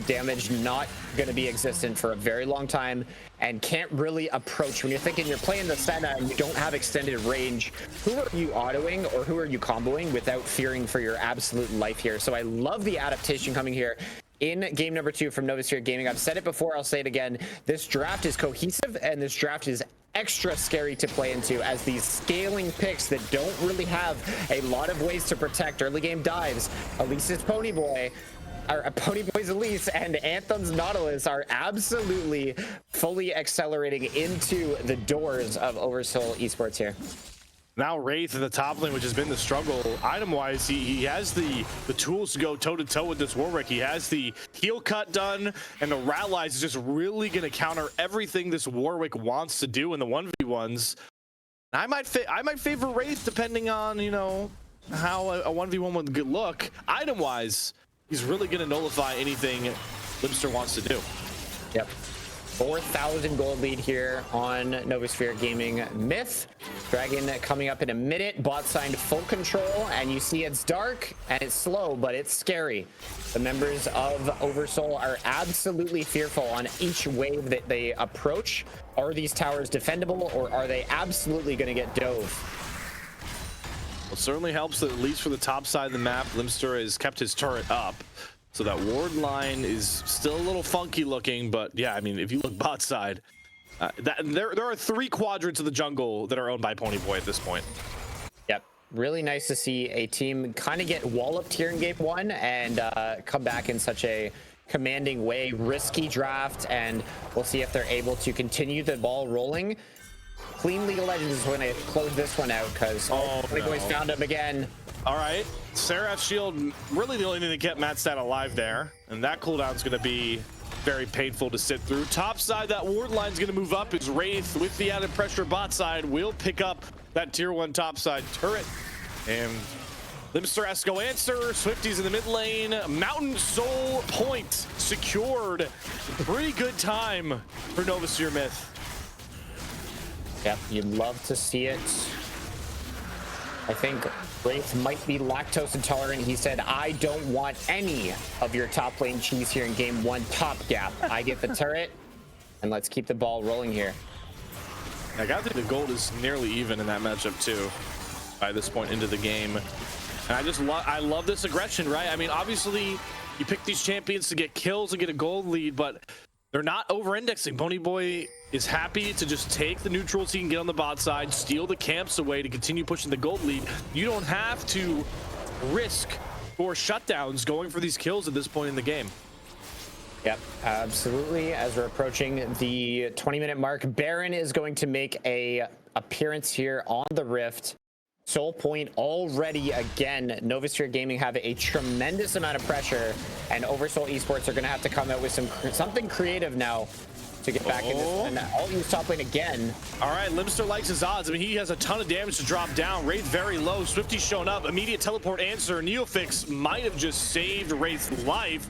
Damage not going to be existent for a very long time and can't really approach. When you're thinking you're playing the Senna and you don't have extended range, who are you autoing or who are you comboing without fearing for your absolute life here? So I love the adaptation coming here in game number 2 from Novasphere Gaming. I've said it before, I'll say it again. This draft is cohesive and this draft is extra scary to play into as these scaling picks that don't really have a lot of ways to protect early game dives. Elise's Ponyboy, or Ponyboy's Elise, and Anthem's Nautilus are absolutely fully accelerating into the doors of OverSoul Esports here. Now Wraith in the top lane, which has been the struggle. Item-wise, he has the tools to go toe-to-toe with this Warwick. He has the heal cut done, and the Rallies is just really going to counter everything this Warwick wants to do in the 1v1s. I might favor Wraith depending on, you know, how a 1v1 would look. Item-wise, he's really going to nullify anything Limster wants to do. Yep. 4,000 gold lead here on Novasphere Gaming. Myth Dragon coming up in a minute. Bot signed full control, and you see it's dark and it's slow, but it's scary. The members of OverSoul are absolutely fearful on each wave that they approach. Are these towers defendable, or are they absolutely going to get dove? Well, it certainly helps that at least for the top side of the map, Limster has kept his turret up. So that ward line is still a little funky looking, but yeah, I mean, if you look bot side, there are 3 quadrants of the jungle that are owned by Ponyboy at this point. Yep. Really nice to see a team kind of get walloped here in game 1 and come back in such a commanding way. Risky draft, and we'll see if they're able to continue the ball rolling. Clean League of Legends is going to close this one out because Ponyboy's found him again. All right, Seraph's shield, really the only thing that kept Matstat alive there, and that cooldown is going to be very painful to sit through. Top side, that ward line is going to move up as Wraith, with the added pressure bot side, will pick up that tier 1 top side turret. And Limster has to go answer. Swifties in the mid lane. Mountain Soul point secured. Pretty good time for Novasphere Myth. Yep, you'd love to see it. I think Wraith might be lactose intolerant. He said, I don't want any of your top lane cheese here in game 1. Top gap. I get the turret, and let's keep the ball rolling here. I got to think the gold is nearly even in that matchup too by this point into the game. And I love this aggression, right? I mean, obviously you pick these champions to get kills and get a gold lead, but they're not over-indexing. Ponyboy is happy to just take the neutrals he can get on the bot side, steal the camps away to continue pushing the gold lead. You don't have to risk for shutdowns going for these kills at this point in the game. Yep, absolutely. As we're approaching the 20-minute mark, Baron is going to make a appearance here on the Rift. Soul point already again. Novasphere Gaming have a tremendous amount of pressure, and OverSoul Esports are going to have to come out with something creative now to get back in this one. I'll use top lane again. All right, Limster likes his odds. I mean, he has a ton of damage to drop down. Wraith very low. Swifty's shown up. Immediate teleport answer. Neofix might have just saved Wraith's life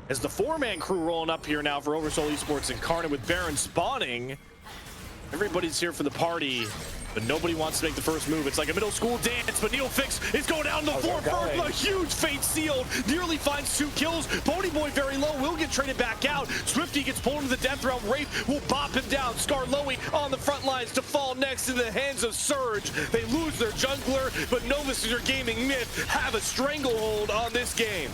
as the 4-man crew rolling up here now for OverSoul Esports. Incarnate with Baron spawning. Everybody's here for the party, but nobody wants to make the first move. It's like a middle school dance, but NeoFix is going down the floor first. A huge fate sealed. Nearly finds 2 kills. Ponyboy very low, will get traded back out. Swifty gets pulled into the death realm. Wraith will bop him down. Skarloey on the front lines to fall next in the hands of Surge. They lose their jungler, but Novasphere Gaming Myth have a stranglehold on this game.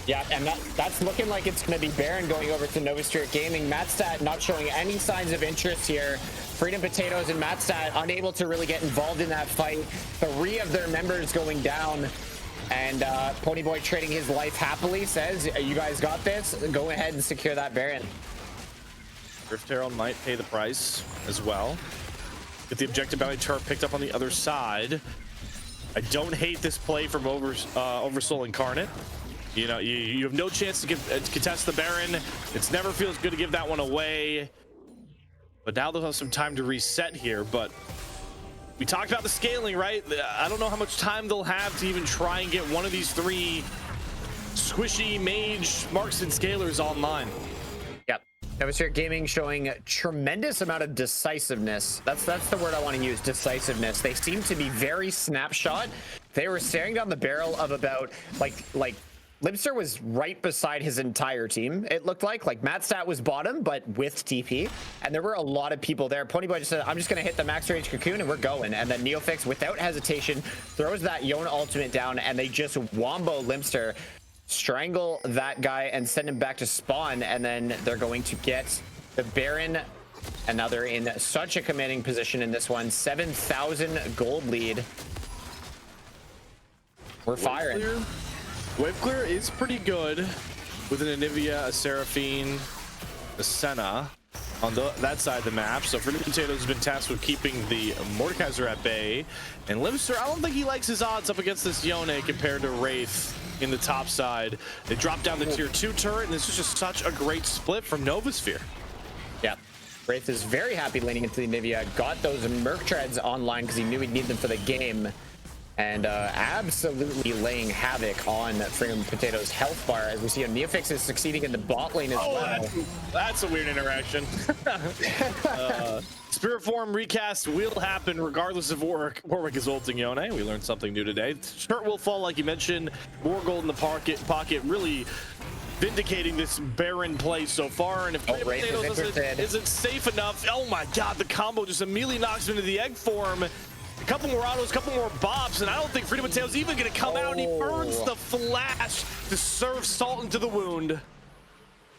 Yeah, and that's looking like it's going to be Baron going over to Novasphere Gaming. Mattstat not showing any signs of interest here. Freedom Potatoes and Mattstat unable to really get involved in that fight. 3 of their members going down. And Ponyboy trading his life happily says, you guys got this. Go ahead and secure that Baron. Rift Herald might pay the price as well. Get the objective bounty turret picked up on the other side. I don't hate this play from OverSoul Incarnate. You know, you have no chance to contest the Baron. It never feels good to give that one away. But now they'll have some time to reset here. But we talked about the scaling, right? I don't know how much time they'll have to even try and get one of these 3 squishy mage marksman scalers online. Yep. Novasphere Gaming showing tremendous amount of decisiveness. That's the word I want to use, decisiveness. They seem to be very snapshot. They were staring down the barrel of about like Libster was right beside his entire team. It looked like Mattstat was bottom, but with TP, and there were a lot of people there. Ponyboy just said, "I'm just gonna hit the max range cocoon and we're going." And then NeoFix, without hesitation, throws that Yone ultimate down, and they just wombo Libster, strangle that guy, and send him back to spawn. And then they're going to get the Baron, and now they're in such a commanding position in this one. 7,000 gold lead. We're firing. Wave clear is pretty good with an Anivia, a Seraphine, a Senna on that side of the map. So Freedom Potatoes has been tasked with keeping the Mordekaiser at bay. And Limster, I don't think he likes his odds up against this Yone compared to Wraith in the top side. They dropped down the tier 2 turret, and this is just such a great split from Novasphere. Yeah. Wraith is very happy leaning into the Anivia. Got those Merc Treads online because he knew he'd need them for the game. And absolutely laying havoc on Freedom Potatoes' health bar, as we see NeoFix is succeeding in the bot lane as well. That's a weird interaction. Spirit form recast will happen regardless of Warwick is ulting Yone. We learned something new today. Shirt will fall, like you mentioned. More gold in the pocket, really vindicating this Baron play so far. And if Freedom Potatoes isn't safe enough, oh my god, the combo just immediately knocks him into the egg form. A couple more autos, a couple more bops, and I don't think Freedom Potatoes even going to come out, and he burns the flash to serve salt into the wound.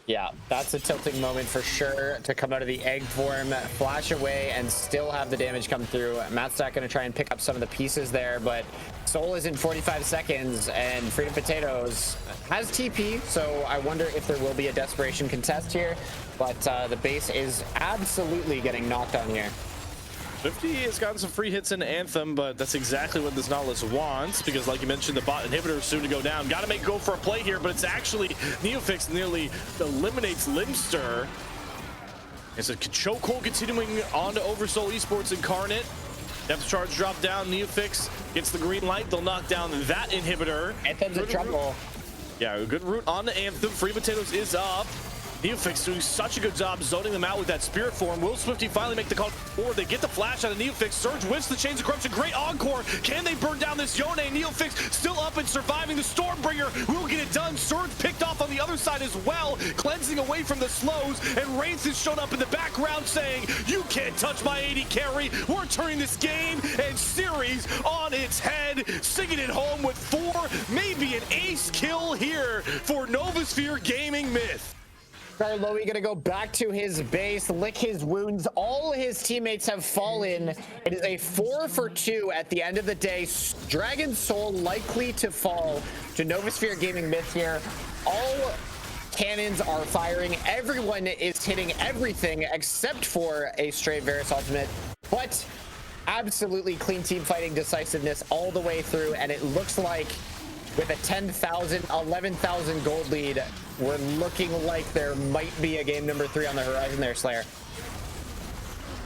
Yeah, that's a tilting moment for sure to come out of the egg form, flash away, and still have the damage come through. Mattstat going to try and pick up some of the pieces there, but Soul is in 45 seconds, and Freedom Potatoes has TP, so I wonder if there will be a desperation contest here, but the base is absolutely getting knocked on here. 50 has gotten some free hits in Anthem, but that's exactly what this Nautilus wants, because like you mentioned, the bot inhibitor is soon to go down. Got to go for a play here, but it's actually NeoFix nearly eliminates Limster. It's a chokehold continuing on to OverSoul Esports Incarnate. Depth charge drop down. NeoFix gets the green light. They'll knock down that inhibitor. Anthem's in trouble. Yeah, a good route on to Anthem. Free Potatoes is up. NeoFix doing such a good job zoning them out with that spirit form. Will Swifty finally make the call forward? They get the flash out of NeoFix. Surge whiffs the chains of corruption. Great encore. Can they burn down this Yone? NeoFix still up and surviving. The Stormbringer will get it done. Surge picked off on the other side as well, cleansing away from the slows. And Wraith has shown up in the background saying, "You can't touch my AD carry. We're turning this game and series on its head." Singing it home with 4, maybe an ace kill here for Novasphere Gaming Myth. Skarloey gonna go back to his base, lick his wounds. All his teammates have fallen. It is a 4 for 2 at the end of the day. Dragon Soul likely to fall to Novasphere Gaming Myth here. All cannons are firing. Everyone is hitting everything except for a stray Varus ultimate. But absolutely clean team fighting, decisiveness all the way through. And it looks like with a 10,000, 11,000 gold lead, we're looking like there might be a game number 3 on the horizon there, Slayer.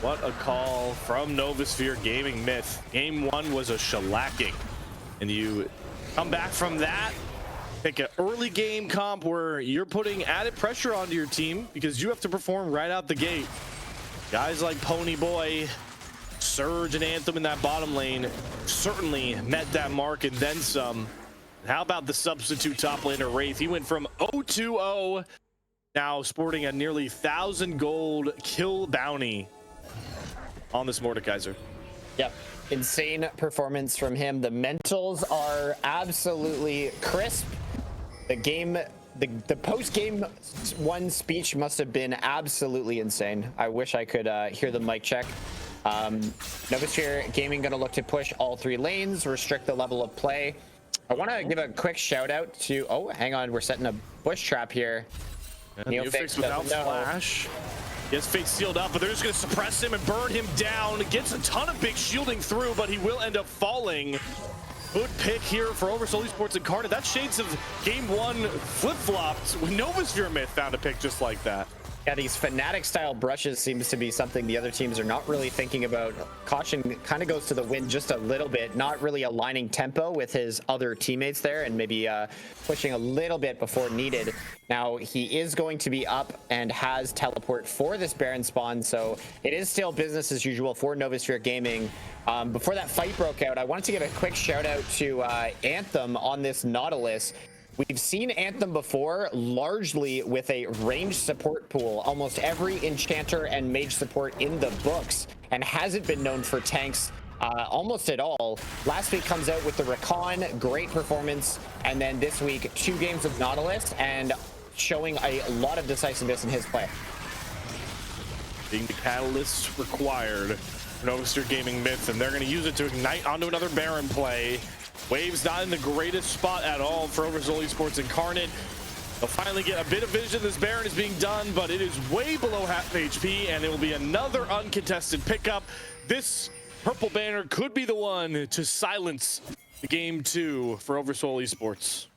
What a call from Novasphere Gaming Myth. Game 1 was a shellacking, and you come back from that, take an early game comp where you're putting added pressure onto your team because you have to perform right out the gate. Guys like Pony Boy, Surge, and Anthem in that bottom lane certainly met that mark and then some. How about the substitute top laner Wraith? He went from 0-0, now sporting a nearly 1,000 gold kill bounty on this Mordekaiser. Yep. Insane performance from him. The mentals are absolutely crisp. The game, the post-game one speech must have been absolutely insane. I wish I could hear the mic check. Novasphere Gaming going to look to push all 3 lanes, restrict the level of play. I want to give a quick shout out to, oh, hang on, we're setting a bush trap here. Neofix without flash. Gets Fate sealed up, but they're just going to suppress him and burn him down. Gets a ton of big shielding through, but he will end up falling. Good pick here for OverSoul Esports Incarnate. That shades of game 1 flip-flopped when Novasphere Myth found a pick just like that. Yeah, these Fnatic style brushes seems to be something the other teams are not really thinking about. Caution kind of goes to the wind just a little bit, not really aligning tempo with his other teammates there and maybe pushing a little bit before needed. Now he is going to be up and has teleport for this Baron spawn, so it is still business as usual for Novasphere Gaming. Before that fight broke out, I wanted to give a quick shout out to Anthem on this Nautilus. We've seen Anthem before, largely with a ranged support pool. Almost every enchanter and mage support in the books, and hasn't been known for tanks almost at all. Last week comes out with the Recon, great performance, and then this week 2 games of Nautilus and showing a lot of decisiveness in his play. Being the catalyst required for Novasphere Gaming Myth, and they're going to use it to ignite onto another Baron play. Wave's not in the greatest spot at all for OverSoul Esports Incarnate. They'll finally get a bit of vision. This Baron is being done, but it is way below half HP, and it will be another uncontested pickup. This purple banner could be the one to silence the game 2 for OverSoul Esports.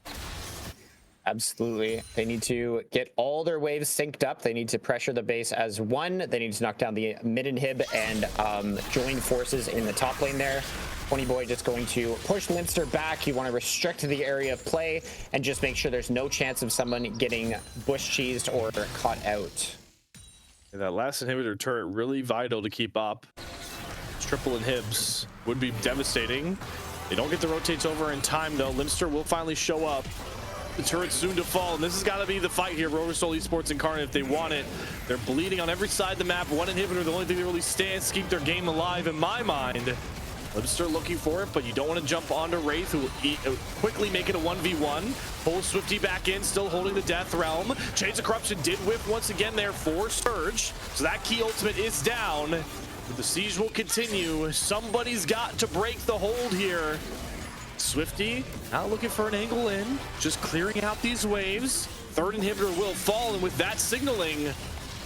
Absolutely. They need to get all their waves synced up. They need to pressure the base as one. They need to knock down the mid inhib and join forces in the top lane there. Pony Boy just going to push Limster back. You want to restrict the area of play and just make sure there's no chance of someone getting bush cheesed or caught out. And that last inhibitor turret really vital to keep up. Triple inhibs would be devastating. They don't get the rotates over in time though. Limster will finally show up. The turret's soon to fall, and this has got to be the fight here for OverSoul Esports Incarnate if they want it. They're bleeding on every side of the map. One inhibitor, the only thing that really stands to keep their game alive in my mind. Limster looking for it, but you don't want to jump onto Wraith, who will quickly make it a 1v1. Pull Swifty back in, still holding the Death Realm. Chains of Corruption did whip once again there for Surge, so that key ultimate is down. But the siege will continue. Somebody's got to break the hold here. Swifty now looking for an angle in, just clearing out these waves. Third inhibitor will fall, and with that signaling,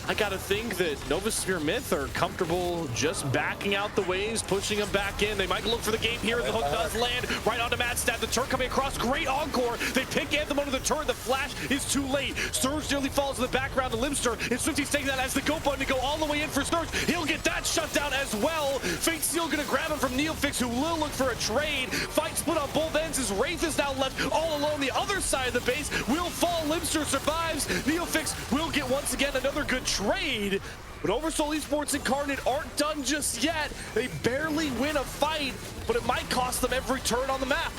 I gotta think that Novasphere Myth are comfortable just backing out the waves, pushing them back in. They might look for the game here. The hook does land right onto Madstat. The turret coming across. Great encore. They pick Anthem under the turret. The flash is too late. Surge nearly falls in the background to Limster. And Swifty's taking that as the go button to go all the way in for Surge. He'll get that shut down as well. Fate Seal gonna grab him from Neofix, who will look for a trade. Fight split on both ends as Wraith is now left all alone. The other side of the base will fall. Limster survives. Neofix will get once again another good trade, but OverSoul Esports Incarnate aren't done just yet. They barely win a fight, but it might cost them every turn on the map.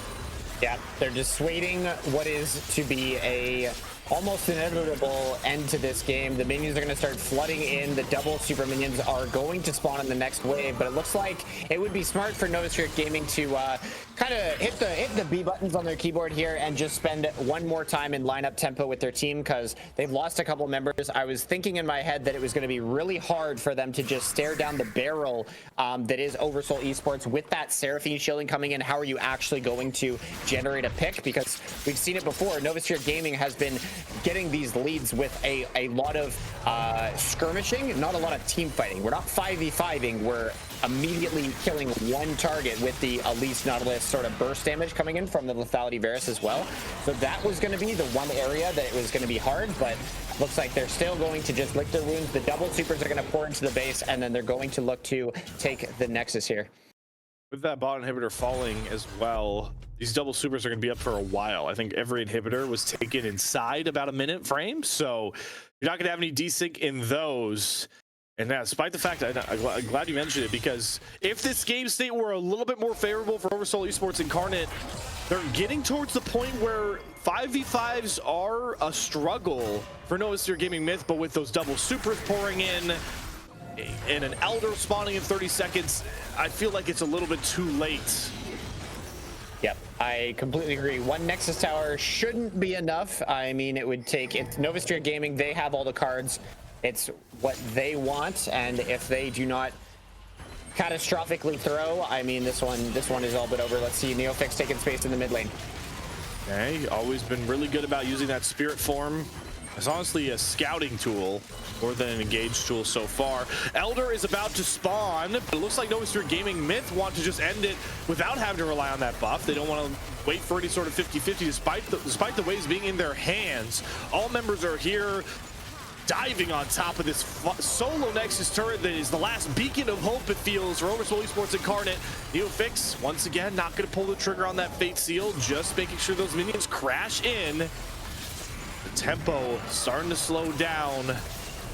Yeah, they're dissuading what is to be a almost inevitable end to this game. The minions are going to start flooding in. The double super minions are going to spawn in the next wave, but it looks like it would be smart for Novasphere Gaming to kind of hit the B buttons on their keyboard here and just spend one more time in lineup tempo with their team, because they've lost a couple members. I was thinking in my head that it was going to be really hard for them to just stare down the barrel that is OverSoul Esports with that Seraphine shielding coming in. How are you actually going to generate a pick? Because we've seen it before. Novasphere Gaming has been getting these leads with a lot of skirmishing, not a lot of team fighting. We're not 5v5ing, we're immediately killing one target with the Elise Nautilus sort of burst damage coming in from the Lethality Varus as well. So that was going to be the one area that it was going to be hard, but looks like they're still going to just lick their wounds. The double supers are going to pour into the base, and then they're going to look to take the Nexus here. With that bot inhibitor falling as well, these double supers are going to be up for a while. I think every inhibitor was taken inside about a minute frame, so you're not going to have any desync in those. And despite the fact that I'm glad you mentioned it, because if this game state were a little bit more favorable for OverSoul Esports Incarnate, they're getting towards the point where 5v5s are a struggle for Novasphere Gaming Myth, but with those double supers pouring in and an Elder spawning in 30 seconds, I feel like it's a little bit too late. Yep, I completely agree. One Nexus Tower shouldn't be enough. I mean, it would take, it's Novasphere Gaming, they have all the cards. It's what they want, and if they do not catastrophically throw, I mean, this one is all but over. Let's see Neofix taking space in the mid lane. Okay, always been really good about using that spirit form. It's honestly a scouting tool more than an engaged tool so far. Elder is about to spawn, but it looks like Novasphere Gaming Myth want to just end it without having to rely on that buff. They don't want to wait for any sort of 50-50 despite the waves being in their hands. All members are here diving on top of this solo Nexus turret that is the last beacon of hope, it feels, for OverSoul Esports Incarnate. Neofix, once again, not going to pull the trigger on that Fate Seal, just making sure those minions crash in. The tempo starting to slow down.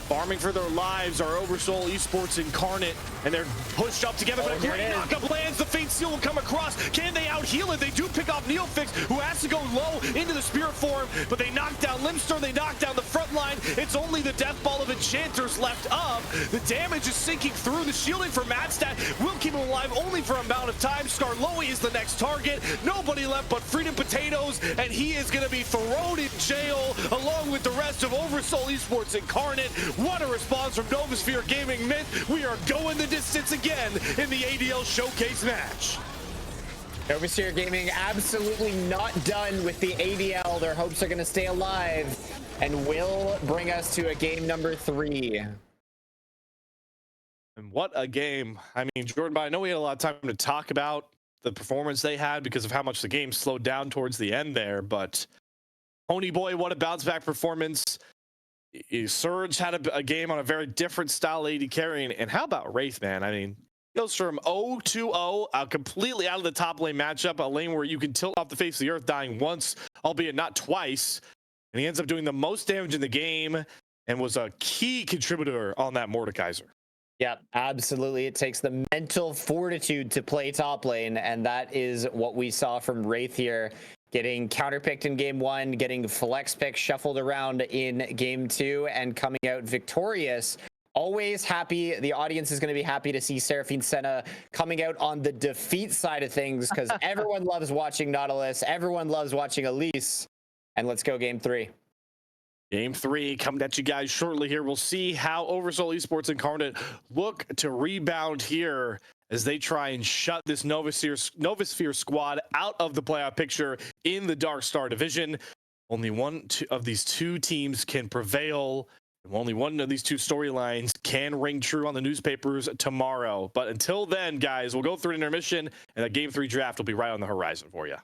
Farming for their lives are OverSoul Esports Incarnate, and they're pushed up together, but a great knockup lands. The Fate Seal will come across. Can they out-heal it? They do pick off Neofix, who has to go low into the Spirit form, but they knock down Limster, they knock down the front line. It's only the Death Ball of Enchanters left up. The damage is sinking through. The shielding for Madstad will keep him alive only for an amount of time. Skarloey is the next target. Nobody left but Freedom Potatoes, and he is going to be thrown in jail along with the rest of OverSoul Esports Incarnate. What a response from Novasphere Gaming Myth. We are going the distance again in the ADL Showcase match. Novasphere Gaming absolutely not done with the ADL. Their hopes are going to stay alive and will bring us to a game number 3. And what a game. I mean, Jordan, but I know we had a lot of time to talk about the performance they had because of how much the game slowed down towards the end there, but Pony Boy, what a bounce back performance. Surge had a game on a very different style AD carrying, and how about Wraith, man? I mean, goes from 0-0, completely out of the top lane matchup, a lane where you can tilt off the face of the earth, dying once, albeit not twice, and he ends up doing the most damage in the game and was a key contributor on that Mordekaiser. Yeah, absolutely. It takes the mental fortitude to play top lane, and that is what we saw from Wraith here. Getting counterpicked in game 1, getting flex pick shuffled around in game 2, and coming out victorious. Always happy. The audience is going to be happy to see Seraphine Senna coming out on the defeat side of things, because everyone loves watching Nautilus. Everyone loves watching Elise. And let's go game 3. Game 3 coming at you guys shortly here. We'll see how OverSoul Esports Incarnate look to rebound here as they try and shut this Novasphere squad out of the playoff picture in the Dark Star division. Only one of these two teams can prevail. Only one of these two storylines can ring true on the newspapers tomorrow. But until then, guys, we'll go through an intermission, and a Game 3 draft will be right on the horizon for you.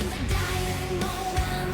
In the dying moment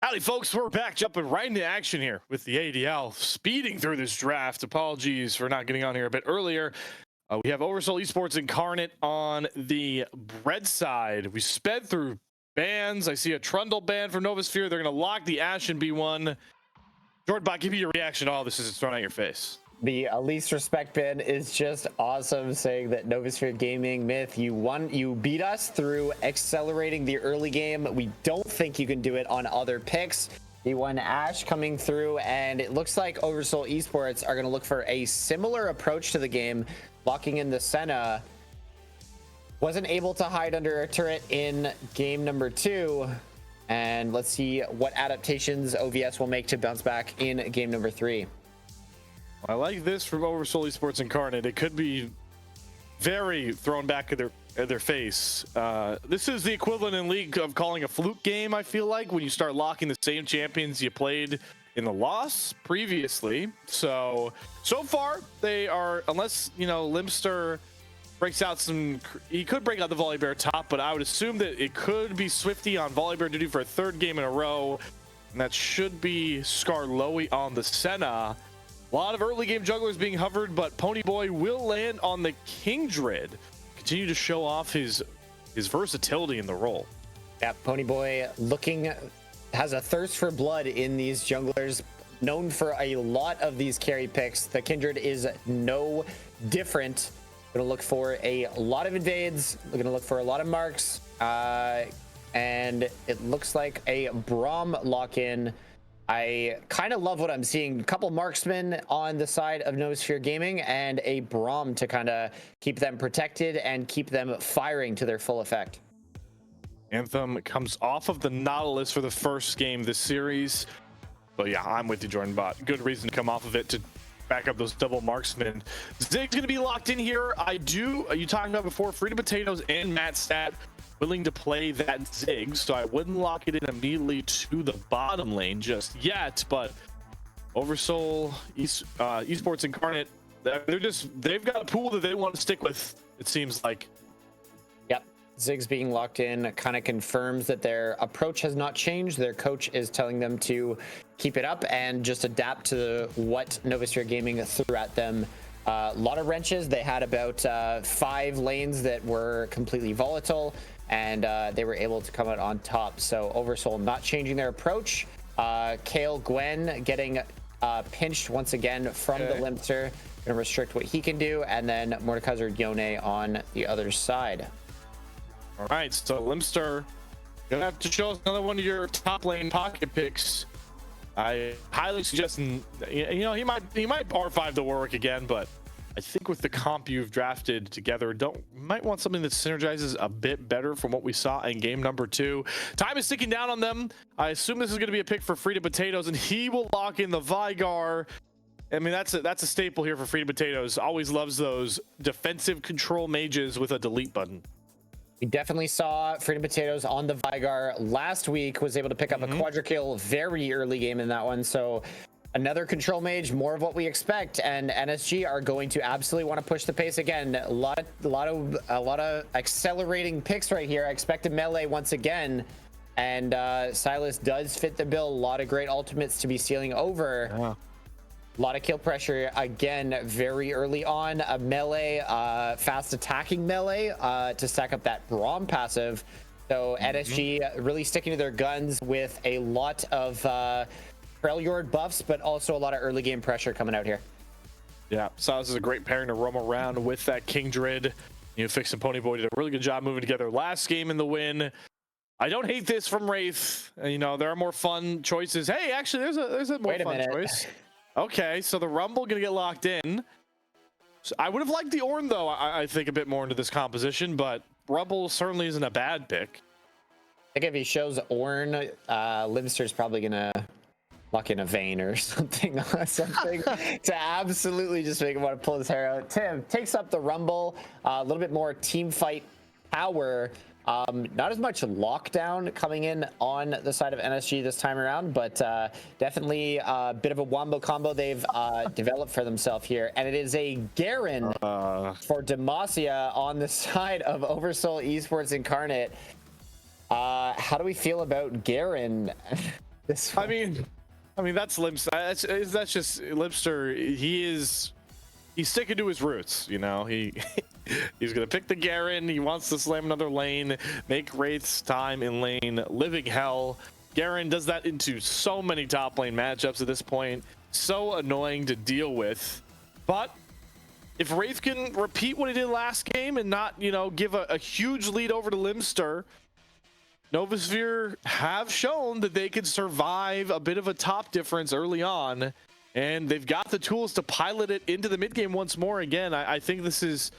Howdy, folks. We're back, jumping right into action here with the ADL, speeding through this draft. Apologies for not getting on here a bit earlier. We have OverSoul Esports Incarnate on the red side. We sped through bans. I see a Trundle ban from Novasphere. They're going to lock the Ashen B1. Jordan Bot, give me your reaction to all this as it's thrown at your face. The least respect bin is just awesome, saying that Novasphere Gaming Myth, you beat us through accelerating the early game. We don't think you can do it on other picks. B1 Ash coming through, and it looks like OverSoul Esports are going to look for a similar approach to the game, locking in the Senna. Wasn't able to hide under a turret in game number 2. And let's see what adaptations OVS will make to bounce back in game number 3. I like this from OverSoul Esports Incarnate. It could be very thrown back at their face. This is the equivalent in League of calling a fluke game, I feel like, when you start locking the same champions you played in the loss previously. So far, they are, unless, Limster breaks out he could break out the Volibear top, but I would assume that it could be Swifty on Volibear duty for a 3rd game in a row. And that should be Skarloey on the Senna. A lot of early game jugglers being hovered, but Ponyboy will land on the Kingdred. Continue to show off his versatility in the role. Yeah, Ponyboy has a thirst for blood in these junglers. Known for a lot of these carry picks. The Kindred is no different. Gonna look for a lot of invades. We're gonna look for a lot of marks. And it looks like a Braum lock-in. I kind of love what I'm seeing. A couple marksmen on the side of Novasphere Gaming and a Braum to kind of keep them protected and keep them firing to their full effect. Anthem comes off of the Nautilus for the first game this series. But yeah, I'm with you, Jordan Bot. Good reason to come off of it to back up those double marksmen. Zig's going to be locked in here. You talking about before, Frida Potatoes and Matt Stat willing to play that Zig, so I wouldn't lock it in immediately to the bottom lane just yet. But OverSoul Esports Incarnate, they've got a pool that they want to stick with, it seems like. Yep, Zig's being locked in kind of confirms that their approach has not changed. Their coach is telling them to keep it up and just adapt to what Novasphere Gaming threw at them. A lot of wrenches. They had about 5 lanes that were completely volatile, and they were able to come out on top. So OverSoul not changing their approach. Kale Gwen getting pinched once again from the Limster. Gonna restrict what he can do, and then Mordekaiser Yone on the other side. All right, so Limster gonna have to show us another one of your top lane pocket picks. I highly suggest, he might R5 the Warwick again, but I think with the comp you've drafted together, might want something that synergizes a bit better from what we saw in game number 2. Time is ticking down on them. I assume this is going to be a pick for Frida Potatoes, and he will lock in the Vigar. I mean, that's a staple here for Frida Potatoes. Always loves those defensive control mages with a delete button. We definitely saw Frida Potatoes on the Vigar last week, was able to pick up a quadra kill very early game in that one. So another control mage, more of what we expect, and NSG are going to absolutely want to push the pace again. A lot of accelerating picks right here. I expect a melee once again, and Silas does fit the bill. A lot of great ultimates to be stealing over. Yeah. A lot of kill pressure again very early on. A melee, fast attacking melee to stack up that Braum passive. So NSG really sticking to their guns with a lot of Freljord buffs, but also a lot of early game pressure coming out here. Yeah, Silas is a great pairing to roam around with that Kingdred. Fix and Ponyboy did a really good job moving together last game in the win. I don't hate this from Wraith. There are more fun choices. Hey, actually, there's a more fun choice. Okay, so the Rumble gonna get locked in. So I would have liked the Ornn, though, I think a bit more into this composition, but Rumble certainly isn't a bad pick. I think if he shows Ornn, Limster's probably gonna lock in a Vayne or something to absolutely just make him want to pull his hair out. Tim takes up the Rumble, a little bit more team fight power. Not as much lockdown coming in on the side of NSG this time around, but definitely a bit of a wombo combo they've developed for themselves here. And it is a Garen for Demacia on the side of OverSoul Esports Incarnate. How do we feel about Garen? This I mean, that's Limster. That's just Limster. He's sticking to his roots. You know, he's gonna pick the Garen. He wants to slam another lane, make Wraith's time in lane living hell. Garen does that into so many top lane matchups at this point. So annoying to deal with. But if Wraith can repeat what he did last game and not, you know, give a huge lead over to Limster, Novasphere have shown that they could survive a bit of a top difference early on, and they've got the tools to pilot it into the mid game once more. Again, I think this is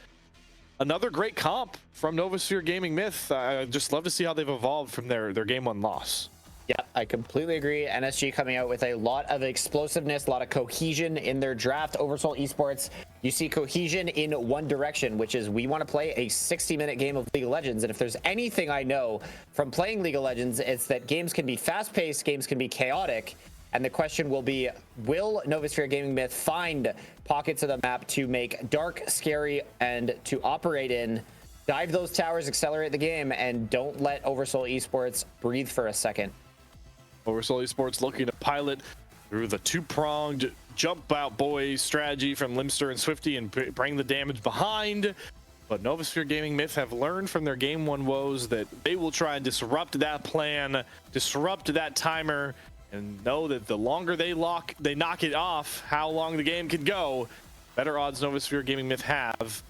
another great comp from Novasphere Gaming Myth. I just love to see how they've evolved from their game one loss. Yeah, I completely agree. NSG coming out with a lot of explosiveness, a lot of cohesion in their draft. OverSoul Esports, you see cohesion in one direction, which is we want to play a 60-minute game of League of Legends. And if there's anything I know from playing League of Legends, it's that games can be fast-paced, games can be chaotic. And the question will be, will Novasphere Gaming Myth find pockets of the map to make dark, scary, and to operate in? Dive those towers, accelerate the game, and don't let OverSoul Esports breathe for a second. OverSoul Esports looking to pilot through the two-pronged jump out boys strategy from Limster and Swifty and bring the damage behind. But Novasphere Gaming Myth have learned from their game one woes that they will try and disrupt that plan, disrupt that timer, and know that the longer they knock it off, how long the game can go, better odds Novasphere Gaming Myth have.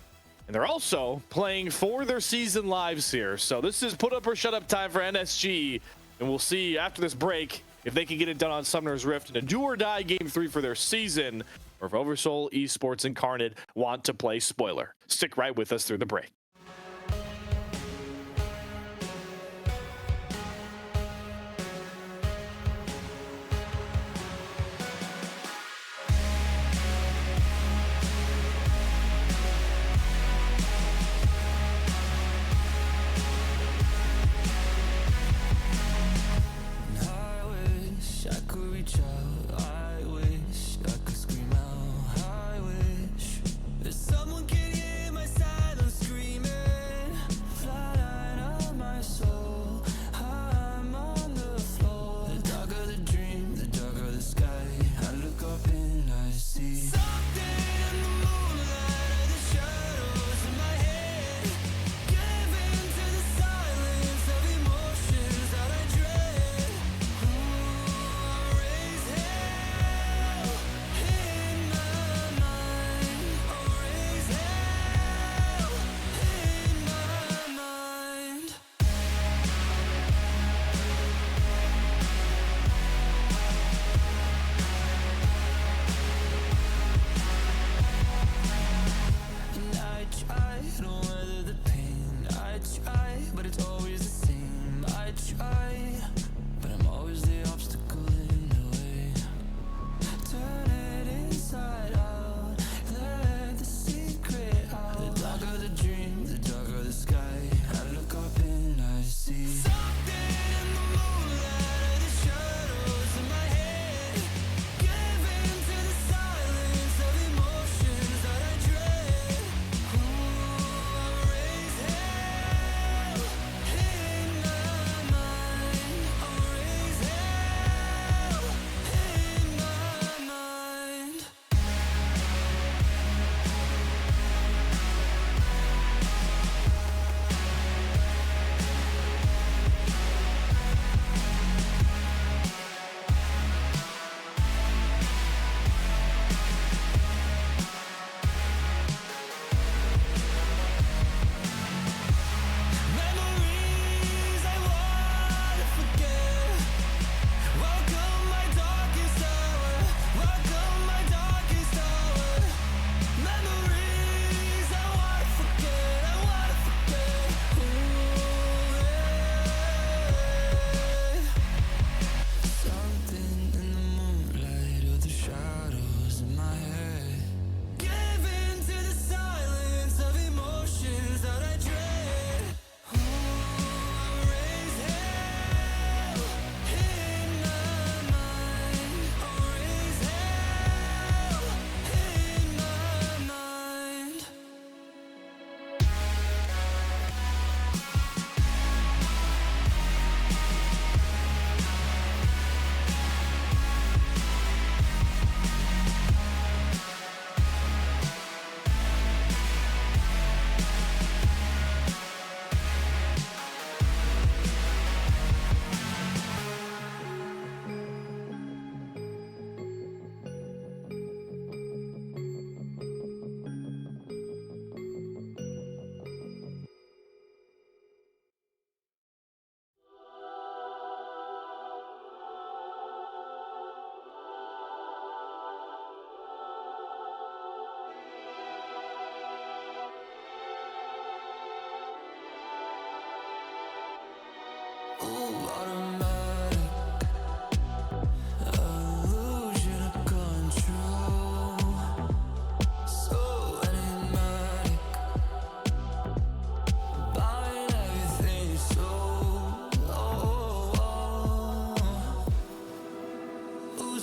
And they're also playing for their season lives here. So this is put up or shut up time for NSG. And we'll see after this break if they can get it done on Summoner's Rift in a do or die game 3 for their season, or if OverSoul Esports Incarnate want to play spoiler. Stick right with us through the break.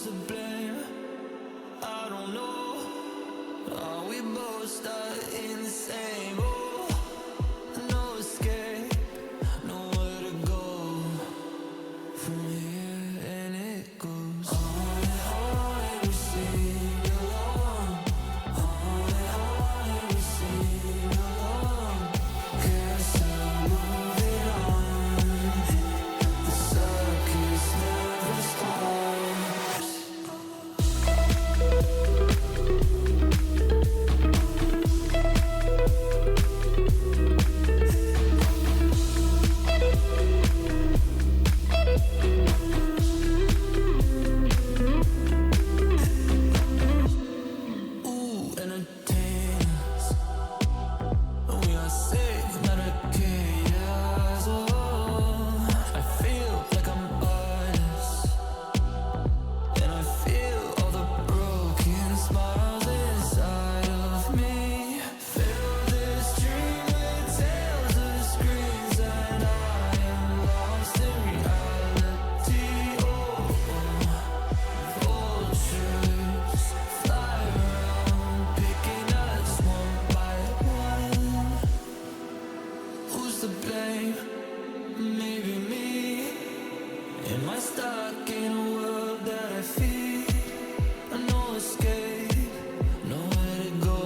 Who's to blame? I don't know. Are we both stuck in the same? Oh, no escape, nowhere to go from here, and it goes on and on, and we sing along. On and on, and we sing along. Guess I'm moving on. The circus never stops. Ooh, entertainers. We are sick, not a chaos. Oh, I feel like I'm artist, and I feel all the broken smiles inside of me. Fill this dream with tales of screams, and I am lost in reality. Vultures fly around, picking us one by one. Who's to blame? Maybe me. Am I stuck in a world that I feed? No escape, nowhere to go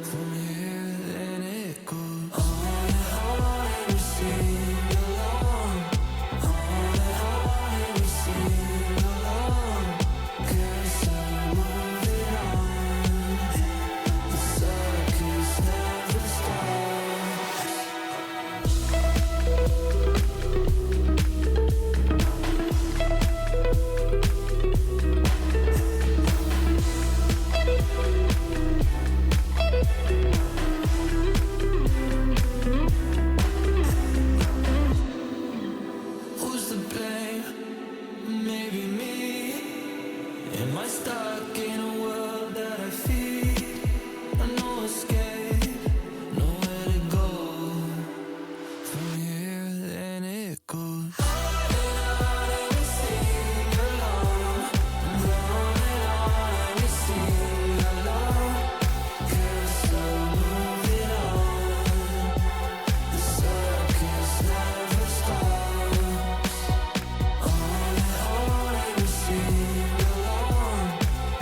from here, and it goes on and on, and we sing along. On and on, and we sing along. Guess I'm moving on. The circus never stops. Who's to blame? Maybe me. Am I stuck in a world that I feed? No escape, nowhere to go from here, and it goes on and on, and we sing along. On and on, and we sing along. Guess I'm moving on. The circus never stops. On and on, and we sing along.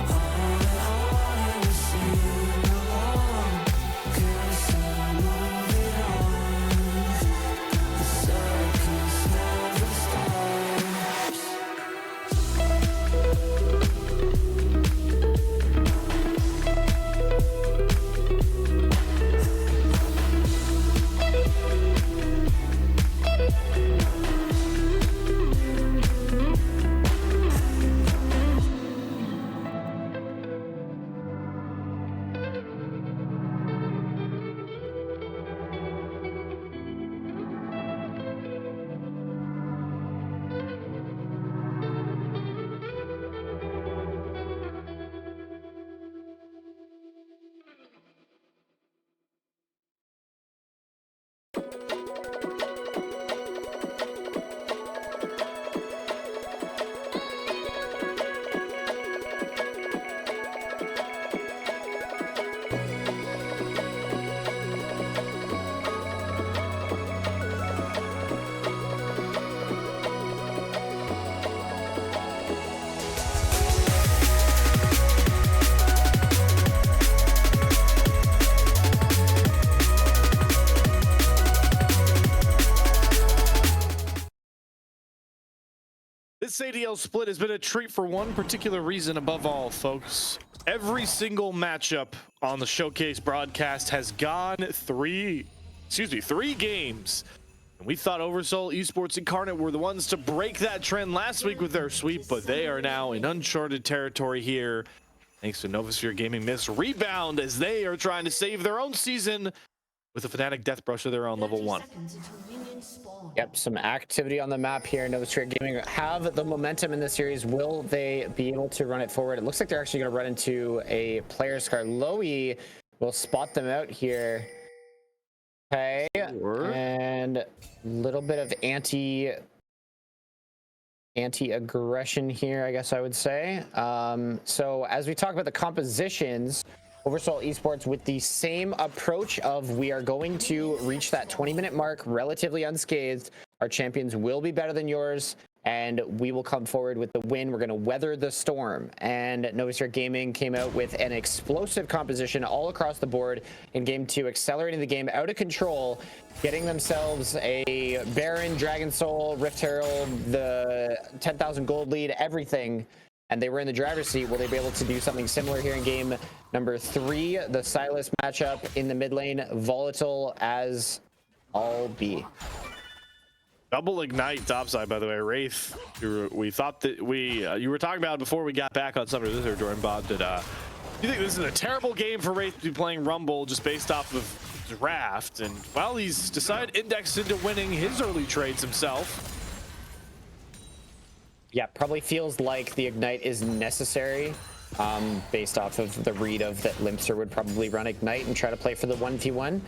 On and on, and we sing along. Guess I'm moving on. The circus never stops. This ADL split has been a treat for one particular reason above all, folks. Every single matchup on the Showcase broadcast has gone three games. And we thought OverSoul, Esports, Incarnate were the ones to break that trend last week with their sweep, but they are now in uncharted territory here. Thanks to Novasphere Gaming Miss rebound as they are trying to save their own season with a Fnatic Death Brush of their own level 1. Yep, some activity on the map here. Novasphere Gaming have the momentum in the series. Will they be able to run it forward? It looks like they're actually going to run into a player scar. Loey will spot them out here. Okay, Sure. and a little bit of anti-aggression here, I guess I would say. So as we talk about the compositions, OverSoul Esports with the same approach of we are going to reach that 20-minute mark relatively unscathed. Our champions will be better than yours, and we will come forward with the win. We're going to weather the storm. And Novasphere Gaming came out with an explosive composition all across the board in Game 2, accelerating the game out of control, getting themselves a Baron, Dragon Soul, Rift Herald, the 10,000 gold lead, everything. And they were in the driver's seat. Will they be able to do something similar here in game number 3? The Silas matchup in the mid lane, volatile as all be. Double ignite topside, by the way. Wraith, we thought that you were talking about it before we got back on something this or Jordan Bob. Did you think this is a terrible game for Wraith to be playing Rumble just based off of draft? And well, he's decided indexed into winning his early trades himself. Yeah, probably feels like the ignite is necessary based off of the read of that Limpster would probably run ignite and try to play for the 1v1.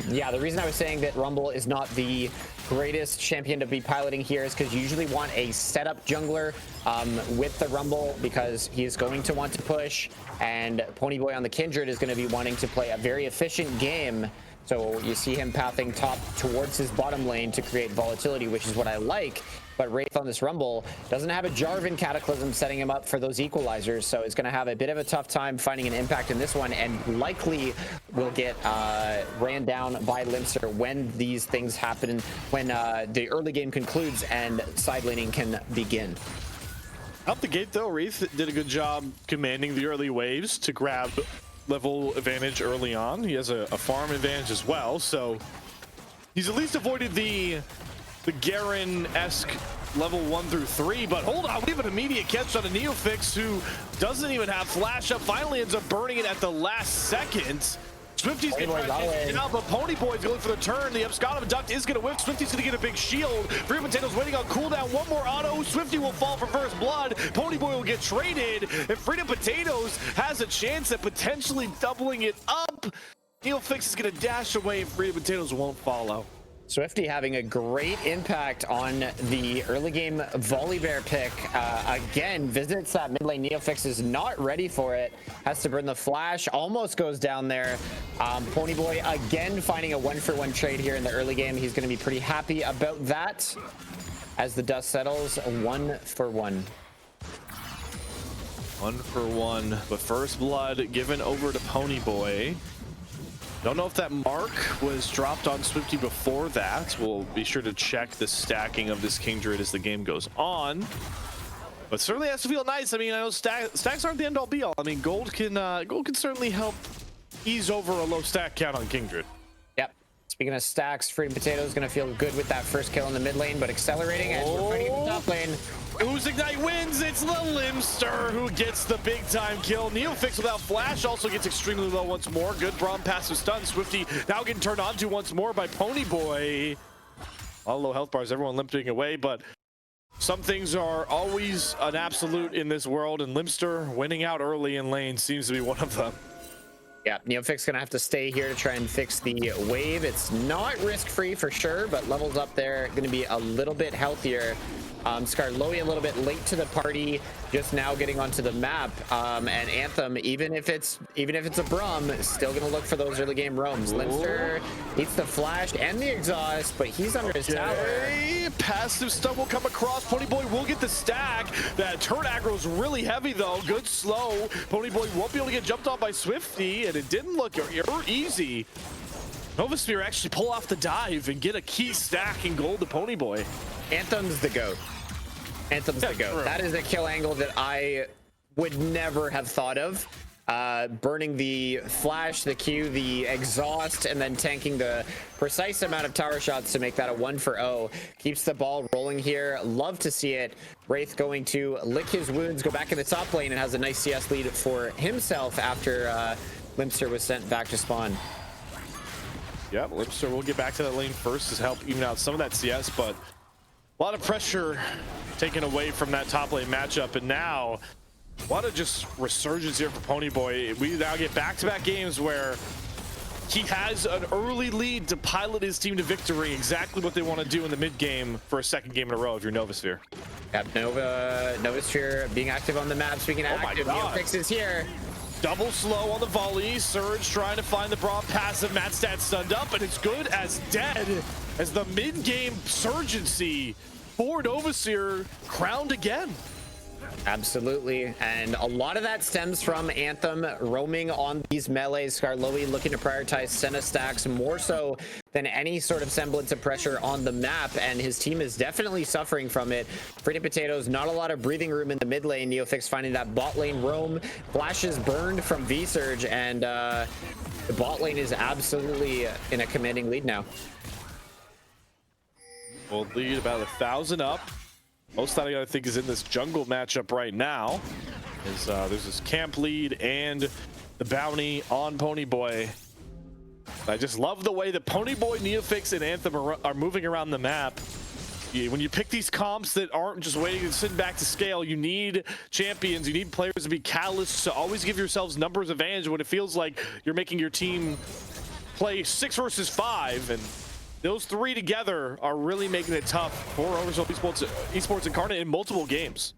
Yeah, the reason I was saying that Rumble is not the greatest champion to be piloting here is because you usually want a setup jungler with the Rumble, because he is going to want to push, and Ponyboy on the Kindred is going to be wanting to play a very efficient game. So you see him pathing top towards his bottom lane to create volatility, which is what I like. But Wraith on this Rumble doesn't have a Jarvan Cataclysm setting him up for those equalizers, so it's going to have a bit of a tough time finding an impact in this one, and likely will get ran down by Limpster when these things happen, when the early game concludes and side laning can begin. Out the gate though, Wraith did a good job commanding the early waves to grab level advantage early on. He has a farm advantage as well, so he's at least avoided the Garen-esque level 1 through 3, but hold on, we have an immediate catch on a Neofix who doesn't even have flash up, finally ends up burning it at the last second. Swifty's gonna try to take it out, but Ponyboy's going for the turn. The Abscond Duct is gonna whip. Swifty's gonna get a big shield. Free Potato's waiting on cooldown. One more auto. Swifty will fall for first blood. Ponyboy will get traded, and Freedom Potatoes has a chance at potentially doubling it up. Neofix is gonna dash away, and Freedom Potatoes won't follow. Swifty having a great impact on the early game Volibear pick. Again, visits that mid lane. Neofix is not ready for it. Has to burn the flash. Almost goes down there. Ponyboy again finding a 1-for-1 trade here in the early game. He's going to be pretty happy about that. As the dust settles, 1-for-1. 1-for-1. But first blood given over to Ponyboy. Don't know if that mark was dropped on Swifty before that. We'll be sure to check the stacking of this Kindred as the game goes on. But certainly has to feel nice. I mean, I know stacks aren't the end all be all. I mean, gold can certainly help ease over a low stack count on Kindred. Yep. Speaking of stacks, Freedom Potato is going to feel good with that first kill in the mid lane, but accelerating as we're fighting in the top lane. Who's Ignite wins? It's the Limpster who gets the big time kill. Neofix without flash also gets extremely low once more. Good Braum passive stun. Swifty now getting turned on to once more by Ponyboy. All low health bars, everyone limping away, but some things are always an absolute in this world, and Limpster winning out early in lane seems to be one of them. Yeah, Neofix gonna have to stay here to try and fix the wave. It's not risk-free for sure, but levels up there gonna be a little bit healthier. Skarloey a little bit late to the party, just now getting onto the map, and Anthem, even if it's a Braum, still gonna look for those early game roams. Limpster eats the flash and the exhaust, but he's under his tower. Passive stun will come across. Ponyboy will get the stack. That turn aggro is really heavy though. Good slow. Ponyboy won't be able to get jumped on by Swifty, and it didn't look easy. Novasphere actually pull off the dive and get a key stack and gold to Ponyboy. Anthem's the GOAT. Anthem's the GOAT. That is a kill angle that I would never have thought of. Burning the flash, the Q, the exhaust, and then tanking the precise amount of tower shots to make that a 1-for-0. Keeps the ball rolling here. Love to see it. Wraith going to lick his wounds, go back in the top lane, and has a nice CS lead for himself after Limpster was sent back to spawn. Yep, Limpster will get back to that lane first to help even out some of that CS, but a lot of pressure taken away from that top lane matchup, and now a lot of just resurgence here for Ponyboy. We now get back-to-back games where he has an early lead to pilot his team to victory. Exactly what they want to do in the mid game for a second game in a row if you're Novasphere. Yep, Novasphere being active on the map. Speaking of active, Neofix is here. Double slow on the volley. Surge trying to find the broad passive. Matstat stunned up, and it's good as dead as the mid-game surgency for Novasphere crowned again. Absolutely, and a lot of that stems from Anthem roaming on these melees. Skarloey looking to prioritize Senna stacks more so than any sort of semblance of pressure on the map, and his team is definitely suffering from it. Freedom Potatoes, not a lot of breathing room in the mid lane. Neofix finding that bot lane roam. Flashes burned from V-Surge, and the bot lane is absolutely in a commanding lead now. We'll lead about 1,000 up. Most that I think is in this jungle matchup right now. There's this camp lead and the bounty on Ponyboy. I just love the way that Ponyboy, Neofix, and Anthem are moving around the map. When you pick these comps that aren't just waiting to sit back to scale, you need champions, you need players to be catalysts to always give yourselves numbers advantage when it feels like you're making your team play 6 versus 5, and those three together are really making it tough for OverSoul Esports Incarnate in multiple games.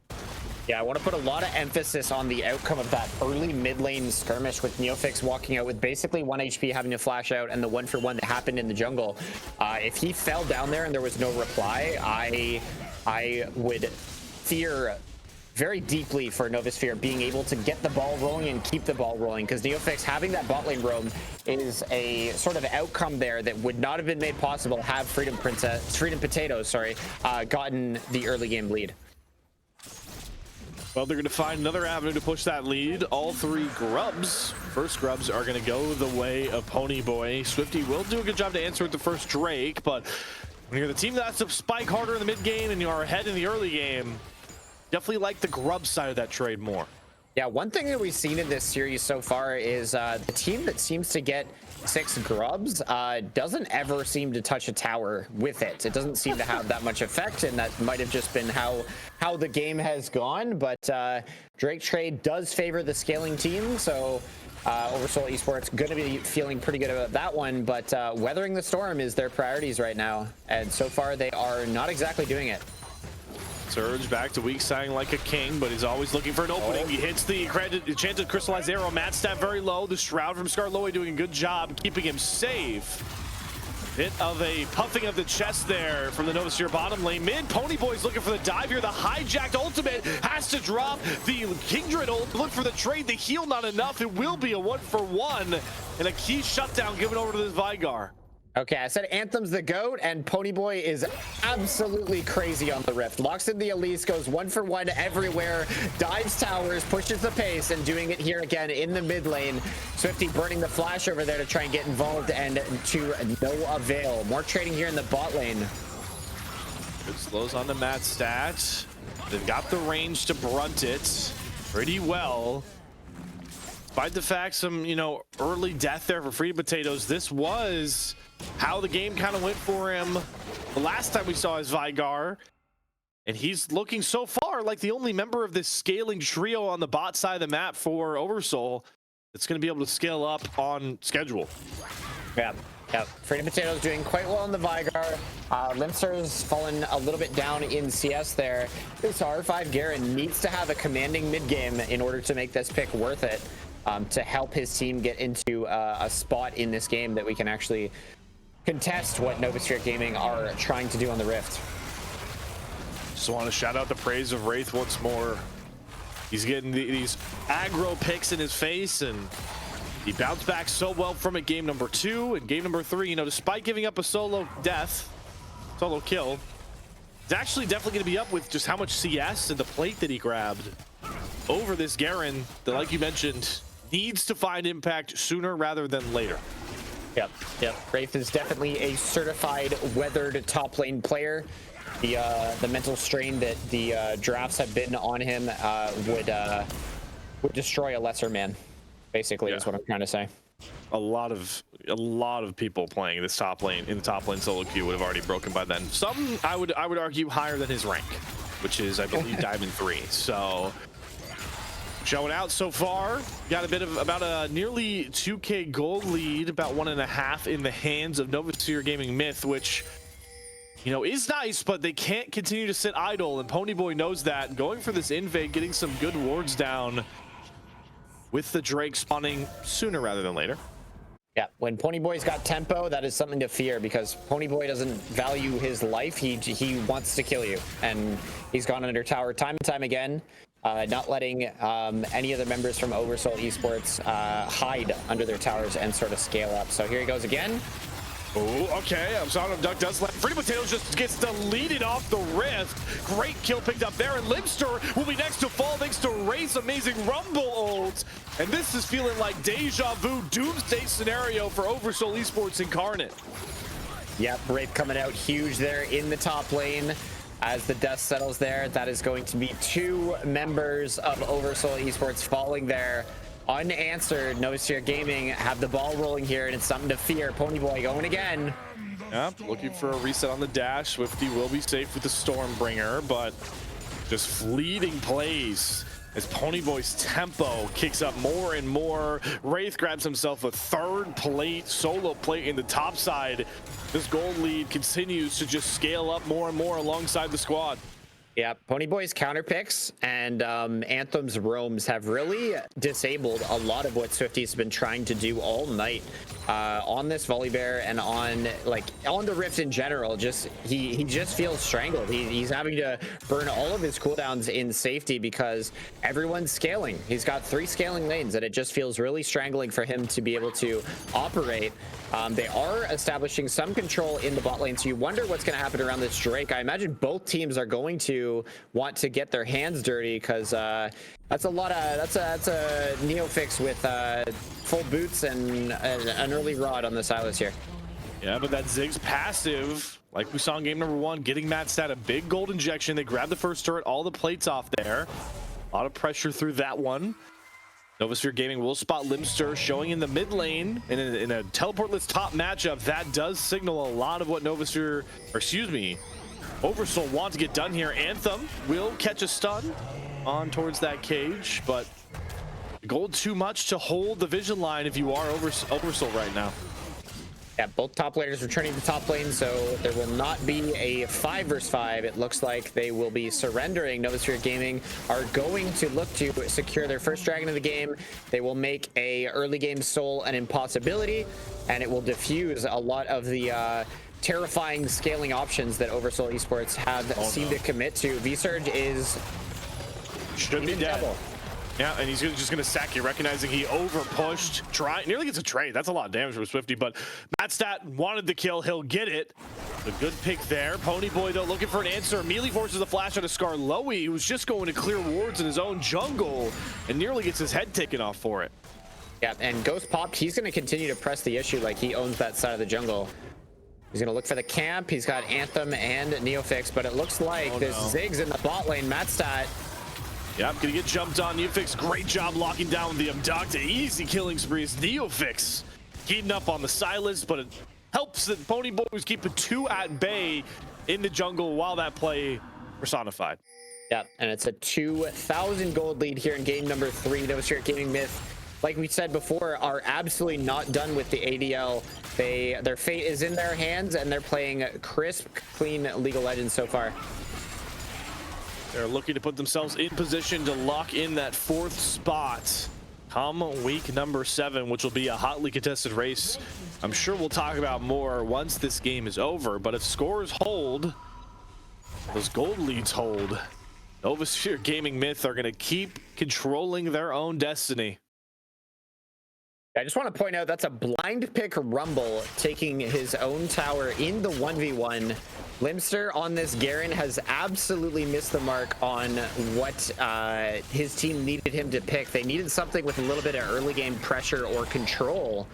Yeah, I want to put a lot of emphasis on the outcome of that early mid lane skirmish with Neofix walking out with basically 1 HP having to flash out, and the 1-for-1 that happened in the jungle. If he fell down there and there was no reply, I would fear very deeply for Novasphere being able to get the ball rolling and keep the ball rolling, because Neofix having that bot lane roam is a sort of outcome there that would not have been made possible had Freedom Potatoes, gotten the early game lead. Well, they're going to find another avenue to push that lead. All three grubs, first grubs, are going to go the way of Ponyboy. Swifty will do a good job to answer with the first Drake, but when you're the team that has to spike harder in the mid game and you are ahead in the early game, definitely like the grub side of that trade more. Yeah, one thing that we've seen in this series so far is the team that seems to get 6 grubs doesn't ever seem to touch a tower with it. It doesn't seem to have that much effect, and that might have just been how the game has gone. But Drake trade does favor the scaling team, so OverSoul Esports going to be feeling pretty good about that one. But weathering the storm is their priorities right now, and so far they are not exactly doing it. Surge back to weak siding like a king, but he's always looking for an opening. He hits the enchanted crystallized arrow. Matstat very low. The shroud from Skarloey doing a good job keeping him safe. Bit of a puffing of the chest there from the Novasphere bottom lane. Mid, Ponyboy's looking for the dive here. The hijacked ultimate has to drop. The Kindred ult, look for the trade. The heal not enough. It will be a 1-for-1 and a key shutdown given over to this Vigar. Okay, I said Anthem's the GOAT, and Ponyboy is absolutely crazy on the Rift. Locks in the Elise, goes 1-for-1 everywhere, dives towers, pushes the pace, and doing it here again in the mid lane. Swifty burning the flash over there to try and get involved, and to no avail. More trading here in the bot lane. Good slows on the Matstat. They've got the range to brunt it pretty well. Despite the fact some, early death there for Freedom Potatoes, this was how the game kind of went for him the last time we saw his Vigar, and he's looking so far like the only member of this scaling trio on the bot side of the map for OverSoul that's going to be able to scale up on schedule. Yeah. Freedom Potatoes doing quite well on the Vigar. Limster's fallen a little bit down in CS there. This R5 Garen needs to have a commanding mid game in order to make this pick worth it, to help his team get into a spot in this game that we can actually contest what Novasphere Gaming are trying to do on the Rift. Just want to shout out the praise of Wraith once more. He's getting these aggro picks in his face, and he bounced back so well from it game number 2 and game number 3. Despite giving up a solo kill, it's actually definitely going to be up with just how much CS and the plate that he grabbed over this Garen that, like you mentioned, needs to find impact sooner rather than later. Yep. Wraith is definitely a certified weathered top lane player. The mental strain that the drafts have been on him would destroy a lesser man, basically, is what I'm trying to say. A lot of people playing this top lane in the top lane solo queue would have already broken by then. Some I would argue higher than his rank, which is I believe Diamond 3. So showing out so far. Got a bit of about a nearly 2K gold lead, about 1.5 in the hands of Novasphere Gaming Myth, which, you know, is nice, but they can't continue to sit idle, and Ponyboy knows that. Going for this invade, getting some good wards down with the Drake spawning sooner rather than later. Yeah, when Ponyboy's got tempo, that is something to fear, because Ponyboy doesn't value his life. He wants to kill you, and he's gone under tower time and time again, not letting any of the members from OverSoul Esports hide under their towers and sort of scale up. So here he goes again. Oh, okay. I'm sorry, Duck does let Pretty Potatoes just gets deleted off the rift. Great kill picked up there, and Limster will be next to fall thanks to Wraith's amazing Rumble ult. And this is feeling like deja vu doomsday scenario for OverSoul Esports Incarnate. Yep, Wraith coming out huge there in the top lane. As the dust settles there, that is going to be 2 members of OverSoul Esports falling there unanswered. Novasphere Gaming have the ball rolling here, and it's something to fear. Ponyboy going again. Yeah, looking for a reset on the dash. Swifty will be safe with the Stormbringer, but just fleeting plays as Ponyboy's tempo kicks up more and more. Wraith grabs himself a 3rd plate, solo plate in the top side. This gold lead continues to just scale up more and more alongside the squad. Yeah, Ponyboy's counter picks and Anthem's roams have really disabled a lot of what Swifty's been trying to do all night on this Volibear and on the Rift in general. Just he just feels strangled. He's having to burn all of his cooldowns in safety because everyone's scaling. He's got 3 scaling lanes, and it just feels really strangling for him to be able to operate. They are establishing some control in the bot lane, so you wonder what's going to happen around this Drake. I imagine both teams are going to want to get their hands dirty, because that's a Neofix with full boots and an early rod on the Silas here. Yeah, but that Ziggs passive, like we saw in game number 1, getting Matstat a big gold injection. They grab the first turret, all the plates off there. A lot of pressure through that one. Novasphere Gaming will spot Limster showing in the mid lane in a teleportless top matchup. That does signal a lot of what Novasphere, or excuse me, OverSoul want to get done here. Anthem will catch a stun on towards that cage, but gold too much to hold the vision line if you are OverSoul right now. Yeah, both top laners returning to top lane, so there will not be a 5 versus 5. It looks like they will be surrendering. Novasphere Gaming are going to look to secure their first dragon of the game. They will make a early game soul an impossibility, and it will diffuse a lot of the terrifying scaling options that OverSoul Esports have seemed to commit to. V-Surge should be dead. Trouble. Yeah, and he's just going to sack you, recognizing he over-pushed. Nearly gets a trade. That's a lot of damage from Swifty, but Matstat wanted the kill. He'll get it. A good pick there. Ponyboy, though, looking for an answer. Immediately forces a flash out of Skarloey, who's just going to clear wards in his own jungle, and nearly gets his head taken off for it. Yeah, and Ghost popped. He's going to continue to press the issue like he owns that side of the jungle. He's going to look for the camp. He's got Anthem and Neofix, but it looks like there's Ziggs in the bot lane. Matstat. Yep, gonna get jumped on. Neofix, great job locking down the Abduct. Easy killing spree. Neofix heating up on the Silas, but it helps that Ponyboy was keeping 2 at bay in the jungle while that play personified. Yeah, and it's a 2,000 gold lead here in game number 3. Novasphere Gaming Myth, like we said before, are absolutely not done with the ADL. Their fate is in their hands, and they're playing crisp, clean League of Legends so far. They're looking to put themselves in position to lock in that 4th spot come week number 7, which will be a hotly contested race. I'm sure we'll talk about more once this game is over, but if scores hold, those gold leads hold, Novasphere Gaming Myth are going to keep controlling their own destiny. I just want to point out that's a blind pick Rumble taking his own tower in the 1v1. Limster on this Garen has absolutely missed the mark on what his team needed him to pick. They needed something with a little bit of early game pressure or control,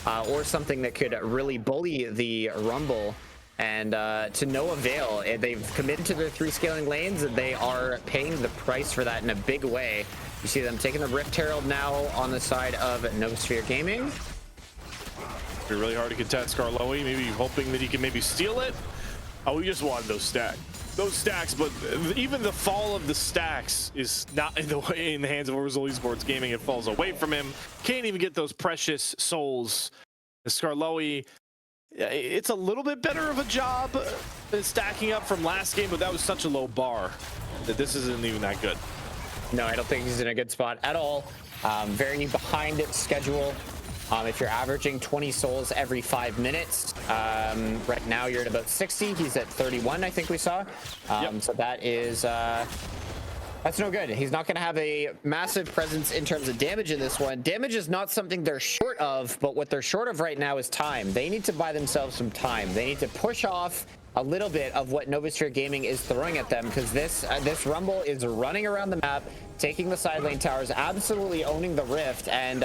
or something that could really bully the Rumble. And to no avail. They've committed to their 3 scaling lanes, and they are paying the price for that in a big way. You see them taking the Rift Herald now on the side of Novasphere Gaming. It'll be really hard to contest Skarloey, maybe hoping that he can maybe steal it. Oh, we just wanted those stack. those stacks, but even the fall of the stacks is not in the way in the hands of OverSoul Esports Gaming. It falls away from him. Can't even get those precious souls. Skarloey, it's a little bit better of a job stacking up from last game, but that was such a low bar that this isn't even that good. No, I don't think he's in a good spot at all. Very behind schedule. If you're averaging 20 souls every 5 minutes, right now you're at about 60. He's at 31, I think we saw. So that is that's no good. He's not going to have a massive presence in terms of damage in this one. Damage is not something they're short of, but what they're short of right now is time. They need to buy themselves some time. They need to push off a little bit of what Novasphere Gaming is throwing at them, because this Rumble is running around the map, taking the side lane towers, absolutely owning the Rift, and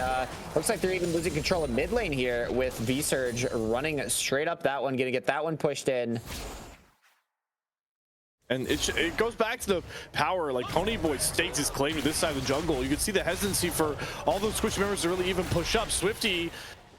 looks like they're even losing control of mid lane here with V-Surge running straight up that one, gonna get that one pushed in. And it goes back to the power. Like, Ponyboy stakes his claim to this side of the jungle. You can see the hesitancy for all those Squish members to really even push up. Swifty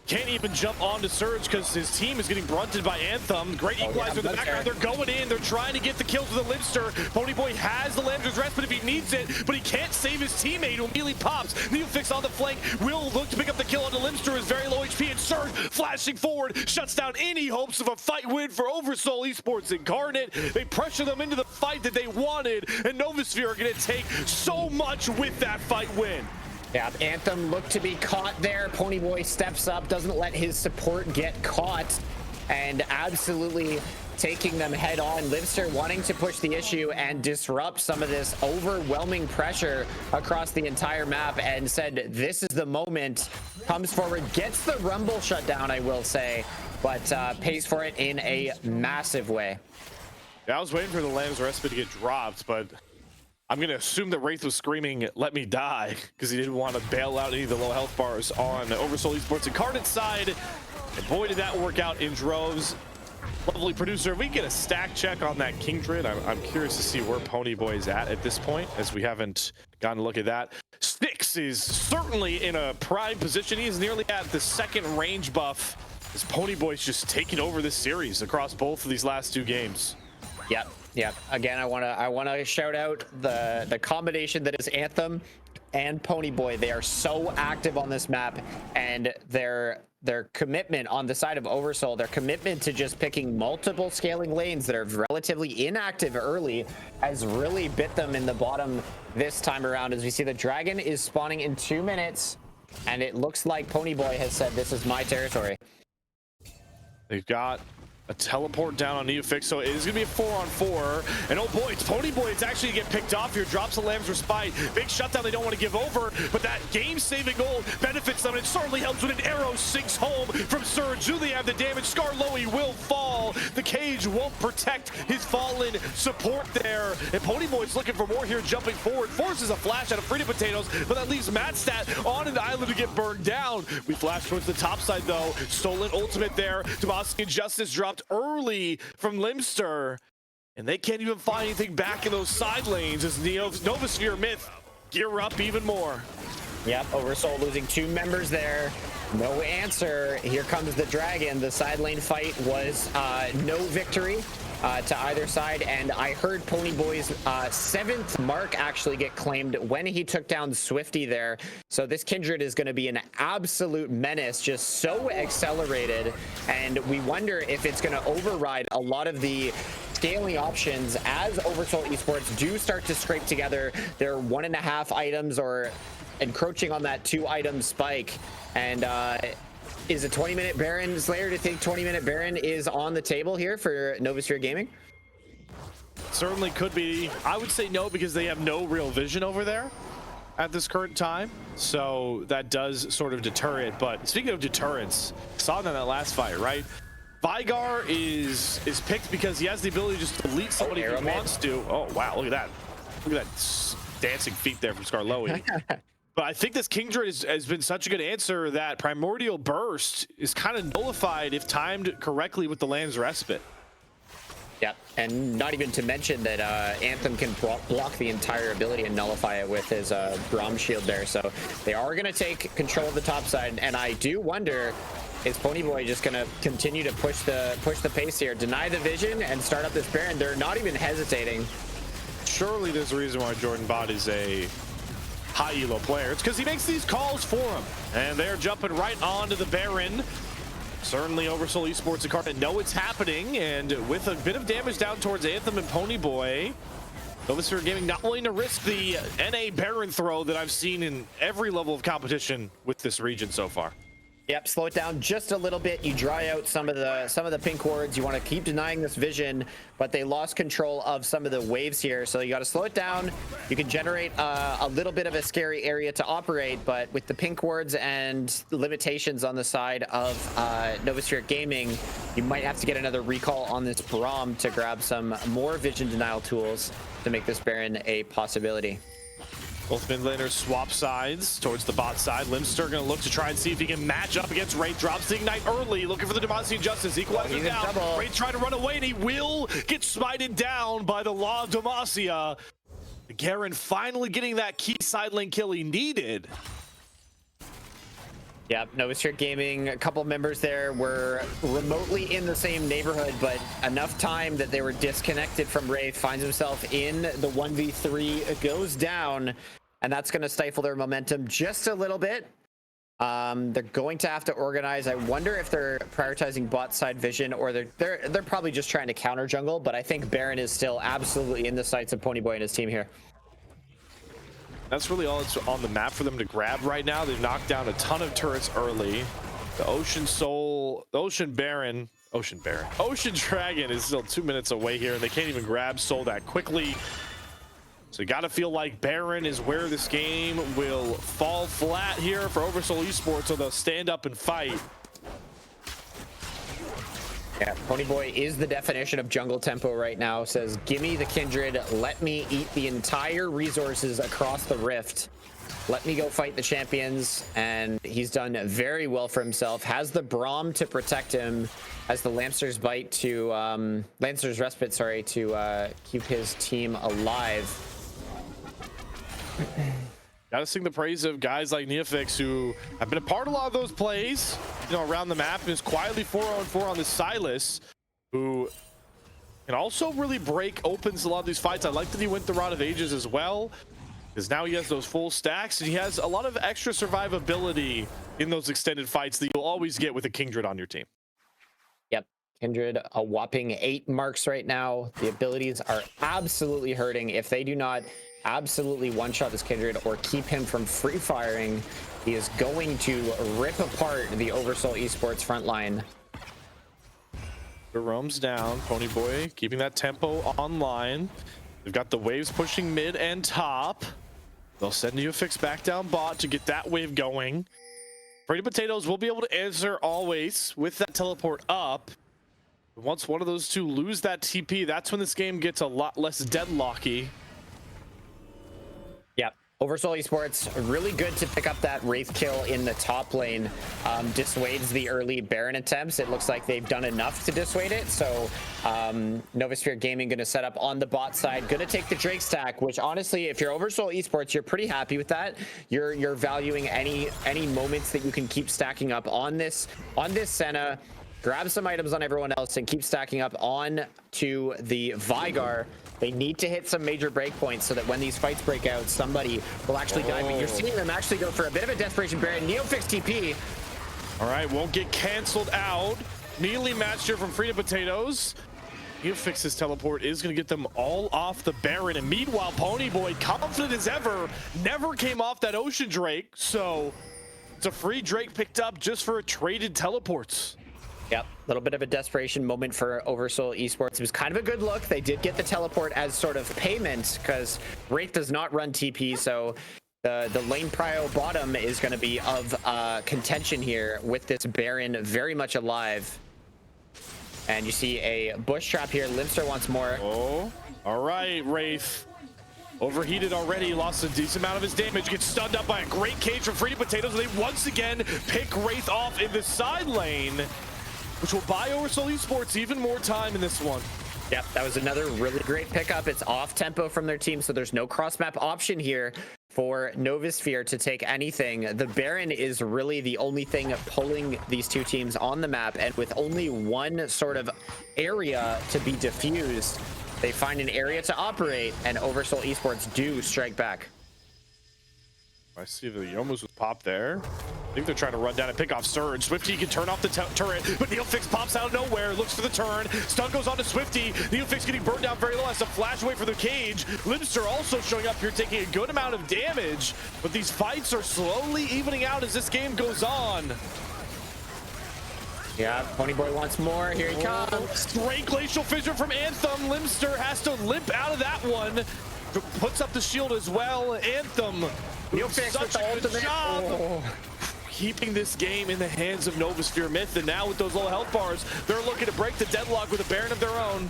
can't even jump onto Surge because his team is getting brunted by Anthem. Great equalizer in the background. They're going in. They're trying to get the kills with the Limster. Ponyboy has the Lamb's Rest, but if he needs it, but he can't save his teammate who immediately pops. Neofix on the flank will look to pick up the kill on the Limster. Is very low HP, and Surge flashing forward shuts down any hopes of a fight win for OverSoul Esports Incarnate. They pressure them into the fight that they wanted, and Novasphere are going to take so much with that fight win. Yeah, Anthem looked to be caught there. Ponyboy steps up, doesn't let his support get caught, and absolutely taking them head on. Livster wanting to push the issue and disrupt some of this overwhelming pressure across the entire map, and said this is the moment. Comes forward, gets the Rumble shut down, I will say, but pays for it in a massive way. Yeah, I was waiting for the Lamb's Respite to get dropped, but I'm going to assume that Wraith was screaming, "Let me die," because he didn't want to bail out any of the low health bars on OverSoul Esports Incarnate side. And boy, did that work out in droves. Lovely producer. If we get a stack check on that Kindred, I'm curious to see where Ponyboy is at this point, as we haven't gotten a look at that. Styx is certainly in a prime position. He is nearly at the second range buff, as Ponyboy's just taking over this series across both of these last 2 games. Yep. Again, I wanna shout out the combination that is Anthem and Ponyboy. They are so active on this map, and their commitment on the side of OverSoul, their commitment to just picking multiple scaling lanes that are relatively inactive early, has really bit them in the bottom this time around. As we see, the Dragon is spawning in 2 minutes, and it looks like Ponyboy has said, "This is my territory." They've got a teleport down on Neofix, so it is going to be a 4-on-4. And oh boy, it's Ponyboy. It's actually going to get picked off here. Drops the Lamb's Respite. Big shutdown they don't want to give over, but that game-saving goal benefits them. It certainly helps when an arrow sinks home from Surge. Do they have the damage? Skarloey will fall. The cage won't protect his fallen support there. And Ponyboy's looking for more here, jumping forward. Forces a flash out of Frida Potatoes, but that leaves Mattstat on an island to get burned down. We flash towards the top side, though. Stolen ultimate there. Tomasi and Justice dropped early from Limster, and they can't even find anything back in those side lanes as Novasphere Myth gear up even more. Yep, OverSoul losing 2 members there. No answer. Here comes the Dragon. The side lane fight was no victory to either side, and I heard Ponyboy's 7th mark actually get claimed when he took down Swifty there. So this Kindred is going to be an absolute menace, just so accelerated, and we wonder if it's going to override a lot of the scaling options as OverSoul Esports do start to scrape together their 1.5 items, or encroaching on that 2-item spike. And is a 20-minute Baron Slayer to think 20-minute Baron is on the table here for Novasphere Gaming? Certainly could be. I would say no, because they have no real vision over there at this current time, so that does sort of deter it. But speaking of deterrence, saw that in that last fight, right? Vigar is picked because he has the ability to just delete somebody if he wants to. Oh wow, look at that. Look at that dancing feet there from Skarloey. But I think this Kindred has been such a good answer that Primordial Burst is kind of nullified if timed correctly with the Lamb's Respite. Yep, and not even to mention that Anthem can block the entire ability and nullify it with his Braum shield there. So they are going to take control of the top side, and I do wonder, is Ponyboy just going to continue to push the pace here, deny the vision, and start up this Baron? They're not even hesitating. Surely there's a reason why Jordan Bot is a high elo player. It's because he makes these calls for him, and they're jumping right onto the Baron. Certainly OverSoul Esports Incarnate know it's happening, and with a bit of damage down towards Anthem and Ponyboy, Novasphere Gaming not willing to risk the NA Baron throw that I've seen in every level of competition with this region so far. Yep, slow it down just a little bit. You dry out some of the pink wards. You want to keep denying this vision, but they lost control of some of the waves here, so you got to slow it down. You can generate a little bit of a scary area to operate, but with the pink wards and limitations on the side of Novasphere Gaming, you might have to get another recall on this Braum to grab some more vision denial tools to make this Baron a possibility. Both mid laners swap sides towards the bot side. Limster gonna look to try and see if he can match up against Wraith. Drops the Ignite early, looking for the Demacia Justice. Equalizer down. Wraith trying to run away, and he will get smited down by the Law of Demacia. Garen finally getting that key side lane kill he needed. Yep, Novasphere Gaming, a couple members there were remotely in the same neighborhood, but enough time that they were disconnected from Wraith. Finds himself in the 1v3, goes down, and that's going to stifle their momentum just a little bit. They're going to have to organize. I wonder if they're prioritizing bot side vision, or they're probably just trying to counter jungle, but I think Baron is still absolutely in the sights of Ponyboy and his team here. That's really all that's on the map for them to grab right now. They've knocked down a ton of turrets early. The Ocean Dragon is still 2 minutes away here, and they can't even grab Soul that quickly. So you got to feel like Baron is where this game will fall flat here for OverSoul Esports, so they'll stand up and fight. Yeah, Ponyboy is the definition of jungle tempo right now. Says, gimme the Kindred, let me eat the entire resources across the rift. Let me go fight the champions, and he's done very well for himself. Has the Braum to protect him, has the Lancer's Respite, sorry, to keep his team alive. Gotta sing the praise of guys like Neofix, who have been a part of a lot of those plays, you know, around the map, and is quietly 4-on-4 on the Silas, who can also really opens a lot of these fights. I like that he went the route of Aegis as well, because now he has those full stacks, and he has a lot of extra survivability in those extended fights that you'll always get with a Kindred on your team. Yep, Kindred, a whopping 8 marks right now. The abilities are absolutely hurting. If they do not absolutely one-shot this Kindred or keep him from free firing, he is going to rip apart the OverSoul Esports front line. Roams down, Ponyboy keeping that tempo online. They've got the waves pushing mid and top. They'll send Neofix back down bot to get that wave going. Fredy Potatoes will be able to answer always with that teleport up. Once one of those two lose that TP, that's when this game gets a lot less deadlocky. Yep, OverSoul Esports, really good to pick up that Wraith kill in the top lane. Dissuades the early Baron attempts. It looks like they've done enough to dissuade it. So Novasphere Gaming going to set up on the bot side. Going to take the Drake stack, which honestly, if you're OverSoul Esports, you're pretty happy with that. You're valuing any moments that you can keep stacking up on this Senna. Grab some items on everyone else and keep stacking up on to the Vigar. They need to hit some major breakpoints so that when these fights break out, somebody will actually die. But you're seeing them actually go for a bit of a desperation Baron. Neofix TP. All right, won't get canceled out. Melee match here from Fredy Potatoes. Neofix's teleport is going to get them all off the Baron. And meanwhile, Ponyboy, confident as ever, never came off that Ocean Drake. So it's a free Drake picked up just for a traded teleports. Yep, a little bit of a desperation moment for OverSoul Esports. It was kind of a good look. They did get the teleport as sort of payment because Wraith does not run TP, so the lane prio bottom is going to be of contention here with this Baron very much alive. And you see a bush trap here. Limster wants more. Oh, all right, Wraith. Overheated already, lost a decent amount of his damage, gets stunned up by a great cage from Fredy Potatoes. They once again pick Wraith off in the side lane, which will buy OverSoul Esports even more time in this one. Yep, that was another really great pickup. It's off tempo from their team, so there's no cross map option here for Novasphere to take anything. The Baron is really the only thing pulling these two teams on the map, and with only one sort of area to be diffused, they find an area to operate, and OverSoul Esports do strike back. I see the Yomus was popped there. I think they're trying to run down and pick off Surge. Swifty can turn off the turret, but Neofix pops out of nowhere, looks for the turn. Stun goes on to Swifty. Neofix getting burned down very low, has to flash away from the cage. Limster also showing up here, taking a good amount of damage, but these fights are slowly evening out as this game goes on. Yeah, Ponyboy wants more. Here he comes. Great Glacial Fissure from Anthem. Limster has to limp out of that one. Puts up the shield as well. Anthem, Neofix with such the a good ultimate. job. Keeping this game in the hands of Novasphere Myth, and now with those low health bars, they're looking to break the deadlock with a Baron of their own.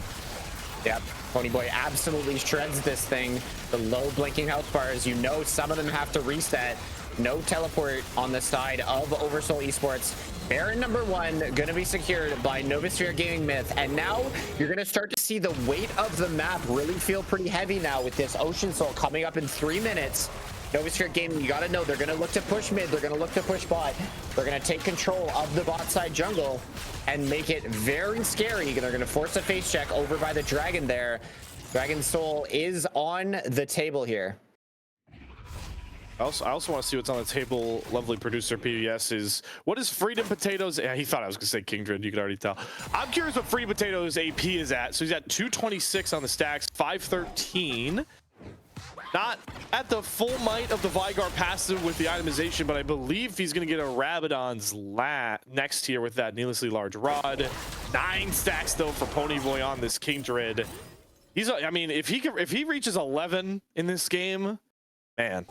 Yep, Ponyboy absolutely shreds this thing. The low blinking health bars, you know some of them have to reset. No teleport on the side of OverSoul Esports. Baron number 1 gonna be secured by Novasphere Gaming Myth, and now you're gonna start to see the weight of the map really feel pretty heavy now with this Ocean Soul coming up in 3 minutes. Novasphere Gaming, you gotta know they're gonna look to push mid, they're gonna look to push bot, they're gonna take control of the bot side jungle and make it very scary. They're gonna force a face check over by the dragon there. Dragon Soul is on the table here. I also want to see what's on the table. Lovely producer PBS is, what is Freedom Potatoes? Yeah, he thought I was gonna say Kingdred, you could already tell. I'm curious what Freedom Potatoes AP is at. So he's at 226 on the stacks, 513. Not at the full might of the Vigar passive with the itemization, but I believe he's going to get a Rabadon's next here with that needlessly large rod. 9 stacks though for Ponyboy on this Kingdred. He's, I mean, if he reaches 11 in this game, man.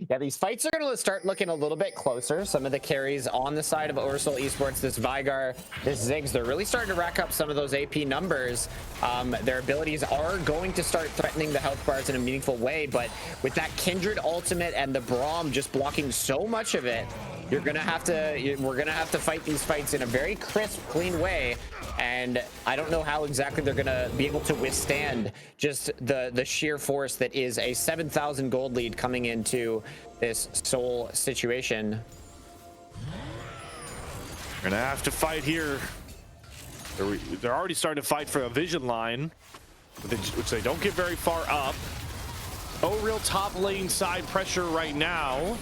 Yeah, these fights are going to start looking a little bit closer. Some of the carries on the side of OverSoul Esports, this Vigar, this Ziggs, they're really starting to rack up some of those AP numbers. Their abilities are going to start threatening the health bars in a meaningful way, but with that Kindred ultimate and the Braum just blocking so much of it, we're gonna have to fight these fights in a very crisp, clean way. And I don't know how exactly they're gonna be able to withstand just the sheer force that is a 7,000 gold lead coming into this Soul situation. We're gonna have to fight here. They're already starting to fight for a vision line, which they don't get very far up. No real top lane side pressure right now.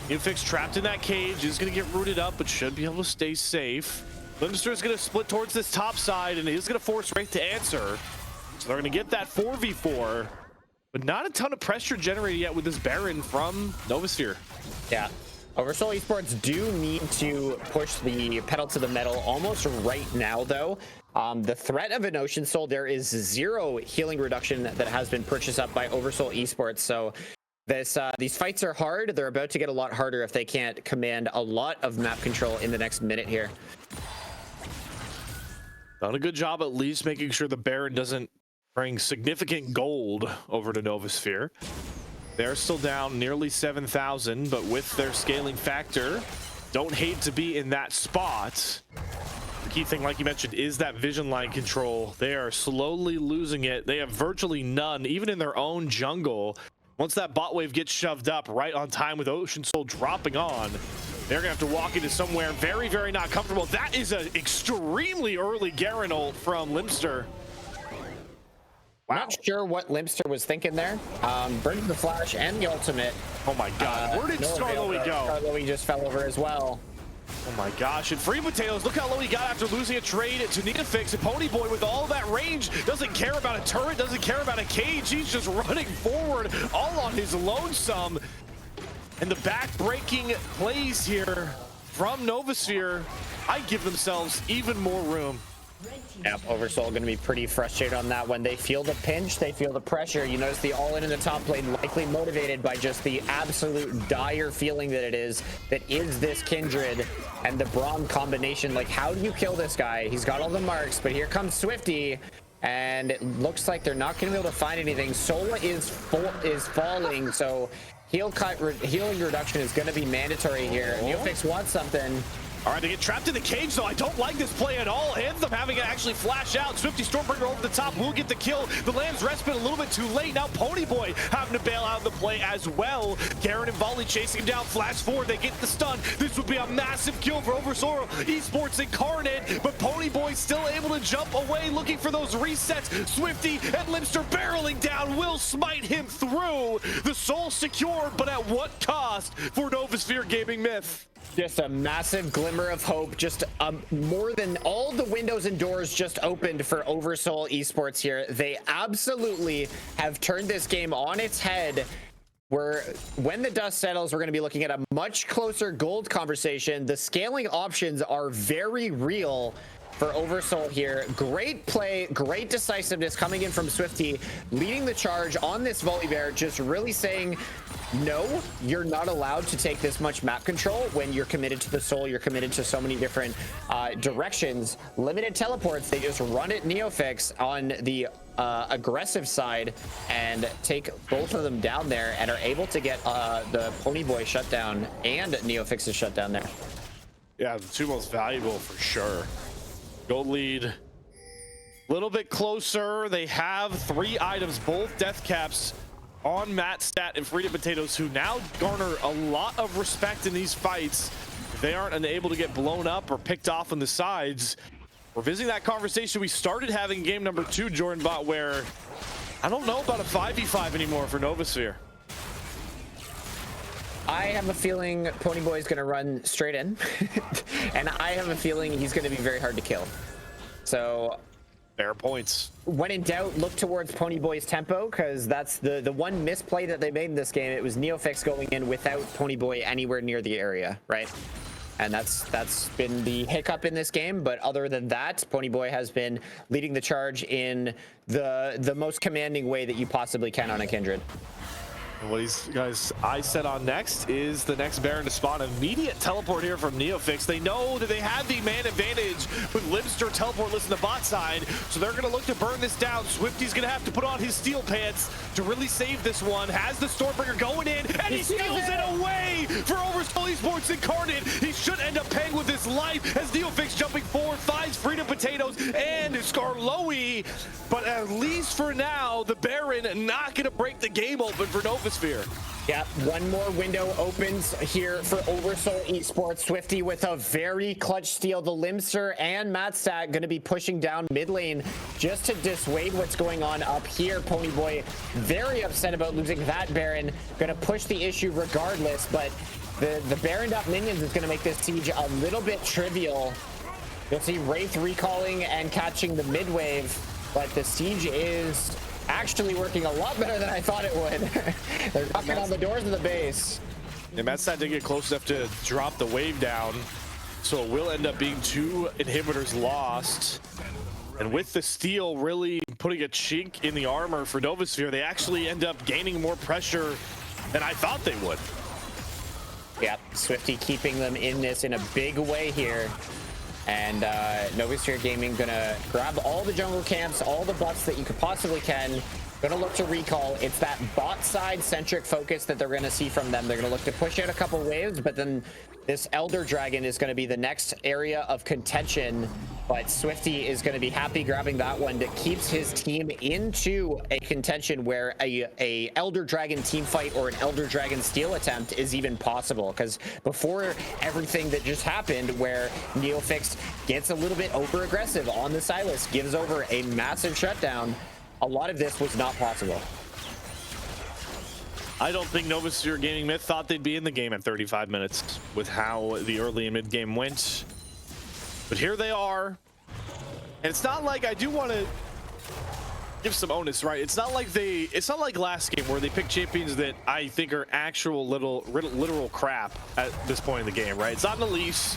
Neofix trapped in that cage, is going to get rooted up, but should be able to stay safe. Limster is going to split towards this top side, and he's going to force Wraith to answer. So they're going to get that 4v4, but not a ton of pressure generated yet with this Baron from Novasphere. Yeah. OverSoul Esports do need to push the pedal to the metal almost right now, though. The threat of an Ocean Soul, there is 0 healing reduction that has been purchased up by OverSoul Esports, so these fights are hard. They're about to get a lot harder if they can't command a lot of map control in the next minute here. Done a good job at least making sure the Baron doesn't bring significant gold over to Novasphere. They're still down nearly 7,000, but with their scaling factor, don't hate to be in that spot. The key thing, like you mentioned, is that vision line control. They are slowly losing it. They have virtually none, even in their own jungle. Once that bot wave gets shoved up right on time with Ocean Soul dropping on, they're gonna have to walk into somewhere very, very not comfortable. That is an extremely early Garen ult from Limster. Wow. Not sure what Limster was thinking there. Burns the flash and the ultimate. Oh my god, where did Skarloey go? Skarloey just fell over as well. Oh my gosh, and Free Potatoes, look how low he got after losing a trade to Neofix. And Ponyboy with all that range doesn't care about a turret, doesn't care about a cage. He's just running forward all on his lonesome. And the back-breaking plays here from Novasphere, I give themselves even more room. Yep, OverSoul going to be pretty frustrated on that one. They feel the pinch, they feel the pressure. You notice the all-in the top lane likely motivated by just the absolute dire feeling that is this Kindred and the Braum combination. Like, how do you kill this guy? He's got all the marks, but here comes Swifty, and it looks like they're not going to be able to find anything. Sola is falling, so healing reduction is going to be mandatory here. Neofix wants something. All right, they get trapped in the cage, though. I don't like this play at all. Anthem having to actually flash out. Swifty Stormbringer over the top will get the kill. The Lamb's respite a little bit too late. Now Ponyboy having to bail out of the play as well. Garen and Volley chasing him down. Flash forward, they get the stun. This would be a massive kill for OverSoul Esports Incarnate, but Ponyboy still able to jump away, looking for those resets. Swifty and Limster barreling down will smite him through. The soul secured, but at what cost for Novasphere Gaming Myth? Just a massive glimmer of hope. Just more than all the windows and doors just opened for OverSoul Esports here. They absolutely have turned this game on its head. When the dust settles, we're going to be looking at a much closer gold conversation. The scaling options are very real for OverSoul here. Great play, great decisiveness coming in from Swifty, leading the charge on this Volibear, just really saying, no, you're not allowed to take this much map control when you're committed to the soul. You're committed to so many different directions. Limited teleports, they just run it Neofix on the aggressive side and take both of them down there and are able to get the Ponyboy shut down and Neofix's shut down there. Yeah, the two most valuable for sure. Gold lead a little bit closer. They have 3 items, both death caps on Matt Stat and Freedom Potatoes, who now garner a lot of respect in these fights. If they aren't unable to get blown up or picked off on the sides. We're visiting that conversation we started having in game number 2, Jordan Bot, where I don't know about a 5v5 anymore for Novasphere. I have a feeling Ponyboy is going to run straight in, and I have a feeling he's going to be very hard to kill. So, fair points. When in doubt, look towards Ponyboy's tempo, because that's the one misplay that they made in this game. It was Neofix going in without Ponyboy anywhere near the area, right? And that's been the hiccup in this game. But other than that, Ponyboy has been leading the charge in the most commanding way that you possibly can on a Kindred. What these guys I set on next is the next Baron to spawn. Immediate teleport here from Neofix. They know that they have the man advantage with Limster teleportless in the bot side, so they're going to look to burn this down. Swifty's going to have to put on his steel pants to really save this one. Has the Stormbringer going in, and he steals it away for OverSoul Esports Incarnate. He should end up paying with his life as Neofix jumping forward, finds Freedom Potatoes and Skarloey. But at least for now, the Baron not going to break the game open for Novasphere. Yeah, one more window opens here for OverSoul Esports. Swifty with a very clutch steal. The Limster and Matstat going to be pushing down mid lane just to dissuade what's going on up here. Ponyboy very upset about losing that Baron. Going to push the issue regardless, but the Baroned up minions is going to make this siege a little bit trivial. You'll see Wraith recalling and catching the mid wave, but the siege is actually working a lot better than I thought it would. They're knocking on the doors of the base. And Matstat did get close enough to drop the wave down, so it will end up being 2 inhibitors lost. And with the steal really putting a chink in the armor for Novasphere, they actually end up gaining more pressure than I thought they would. Yeah, Swifty keeping them in this in a big way here. And Novasphere Gaming gonna grab all the jungle camps, all the buffs that you could possibly can. Gonna look to recall. It's that bot side centric focus that they're gonna see from them. They're gonna look to push out a couple waves, but then this Elder Dragon is gonna be the next area of contention. But Swifty is gonna be happy grabbing that one that keeps his team into a contention where a Elder Dragon team fight or an Elder Dragon steal attempt is even possible. Because before everything that just happened, where Neofix gets a little bit over aggressive on the Silas, gives over a massive shutdown, a lot of this was not possible. I don't think Novasphere Gaming Myth thought they'd be in the game at 35 minutes with how the early and mid game went. But here they are. And it's not like, I do want to give some onus, right? It's not like last game where they pick champions that I think are actual literal crap at this point in the game, right? It's not an Elise,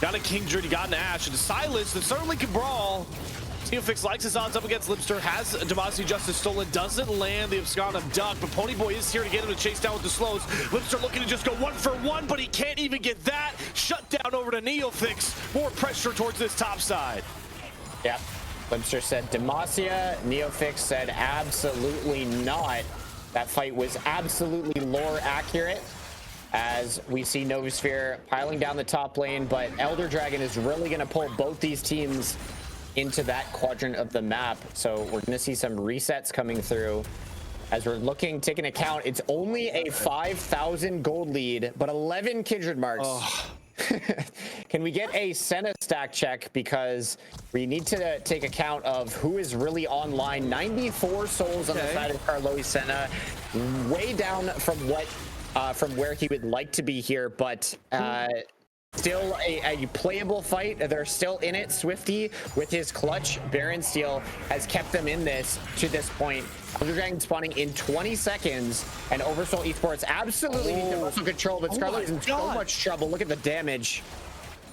got a Kindred, you got an Ashe, and a Silas that certainly can brawl. Neofix likes his odds up against Limster, has Demacia Justice stolen, doesn't land the Abscond of Duck, but Ponyboy is here to get him to chase down with the slows. Limster looking to just go 1 for 1, but he can't even get that. Shut down over to Neofix. More pressure towards this top side. Yeah, Limster said Demacia, Neofix said absolutely not. That fight was absolutely lore accurate. as we see Novasphere piling down the top lane, but Elder Dragon is really going to pull both these teams into that quadrant of the map. So we're going to see some resets coming through as we're taking account. It's only a 5,000 gold lead, but 11 kindred marks. Oh. Can we get a Senna stack check, because we need to take account of who is really online. 94 souls on the side of Carlos Senna, way down from what from where he would like to be here, but still a playable fight. They're still in it. Swifty with his clutch Baron Steel has kept them in this to this point. Elder Dragon spawning in 20 seconds, and OverSoul Esports absolutely need to muscle control, but Scarlet is in so much trouble. Look at the damage.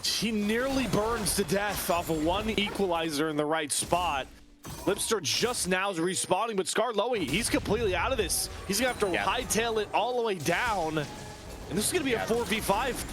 He nearly burns to death off of one equalizer in the right spot. Lipster just now is respawning, but Scarlowy, he's completely out of this. He's gonna have to hightail it all the way down, and this is gonna be a 4v5.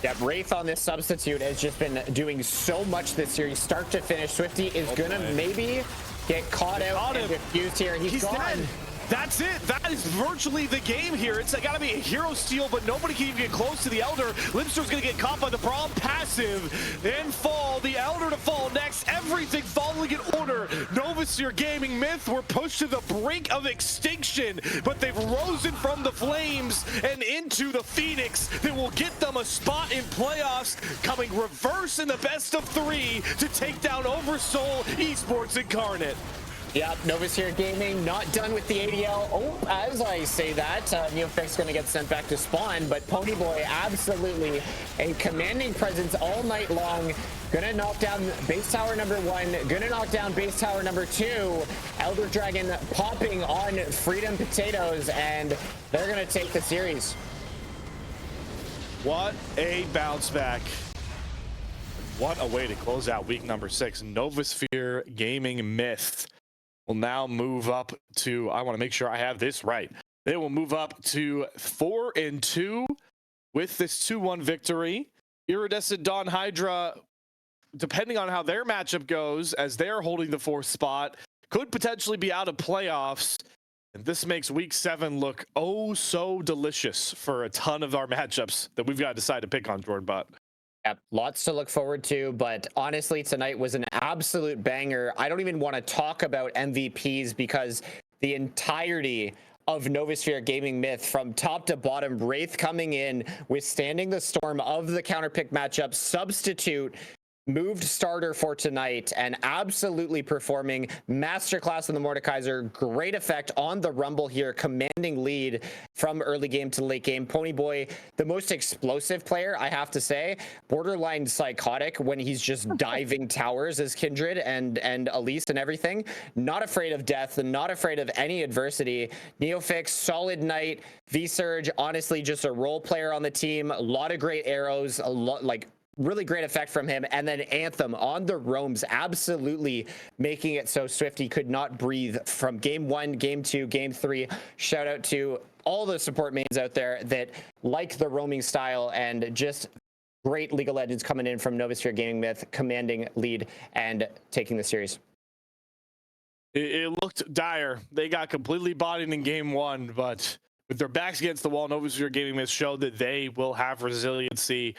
Yeah, Wraith on this substitute has just been doing so much this series, start to finish. Swifty is gonna maybe get caught out and defused here. He's gone. Dead. That's it. That is virtually the game here. It's gotta be a hero steal, but nobody can even get close to the Elder. Lipster's gonna get caught by the Braum passive and fall. The Elder to fall next. Everything falling in order. Novasphere Gaming Myth were pushed to the brink of extinction, but they've risen from the flames and into the Phoenix that will get them a spot in playoffs, coming reverse in the best of 3 to take down OverSoul Esports Incarnate. Yeah, Novasphere Gaming not done with the ADL. Oh, as I say that, Neofix going to get sent back to spawn, but Ponyboy absolutely a commanding presence all night long. Gonna knock down base tower number 1, gonna knock down base tower number 2. Elder Dragon popping on Freedom Potatoes, and they're gonna take the series. What a bounce back. What a way to close out week number 6. Novasphere Gaming Myth will now move up to, I want to make sure I have this right. They will move up to 4-2 with this 2-1 victory. Iridescent Dawn Hydra, depending on how their matchup goes, as they're holding the 4th spot, could potentially be out of playoffs. And this makes week 7 look oh so delicious for a ton of our matchups that we've got to decide to pick on, Jordan Bot. Yep, lots to look forward to, but honestly, tonight was an absolute banger. I don't even want to talk about MVPs, because the entirety of Novasphere Gaming Myth, from top to bottom, Wraith coming in, withstanding the storm of the counterpick matchup, substitute, moved starter for tonight, and absolutely performing. Masterclass in the Mordekaiser, great effect on the Rumble here, commanding lead from early game to late game. Ponyboy, the most explosive player, I have to say, borderline psychotic when he's just diving towers as Kindred and Elise and everything. Not afraid of death, and not afraid of any adversity. Neofix, solid night. V-Surge, honestly, just a role player on the team. A lot of great arrows, a lot, like, really great effect from him. And then Anthem on the roams, absolutely making it so Swifty could not breathe from game 1, game 2, game 3. Shout out to all the support mains out there that like the roaming style, and just great League of Legends coming in from Novasphere Gaming Myth, commanding lead and taking the series. It looked dire. They got completely bodied in game 1, but with their backs against the wall, Novasphere Gaming Myth showed that they will have resiliency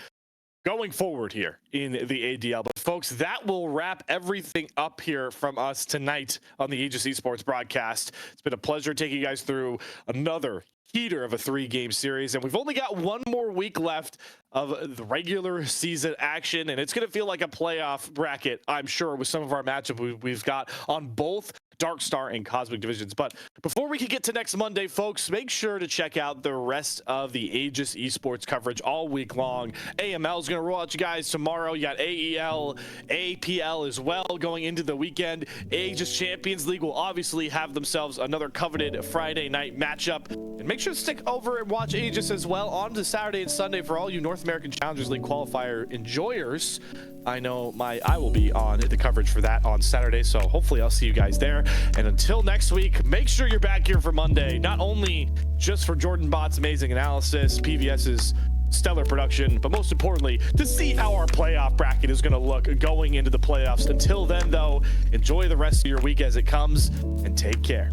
going forward here in the ADL. But folks, that will wrap everything up here from us tonight on the Aegis Esports broadcast. It's been a pleasure taking you guys through another heater of a 3-game series, and we've only got one more week left of the regular season action, and it's going to feel like a playoff bracket, I'm sure, with some of our matchup we've got on both Dark Star and Cosmic divisions. But before we can get to next Monday, folks, make sure to check out the rest of the Aegis Esports coverage all week long. AML is going to roll out you guys tomorrow. You got AEL, APL as well going into the weekend. Aegis Champions League will obviously have themselves another coveted Friday night matchup. And make sure to stick over and watch Aegis as well on to Saturday and Sunday for all you North American Challengers League qualifier enjoyers. I know I will be on the coverage for that on Saturday, so hopefully I'll see you guys there. And until next week, make sure you're back here for Monday, not only just for Jordan Bot's amazing analysis, PVS's stellar production, but most importantly, to see how our playoff bracket is going to look going into the playoffs. Until then, though, enjoy the rest of your week as it comes, and take care.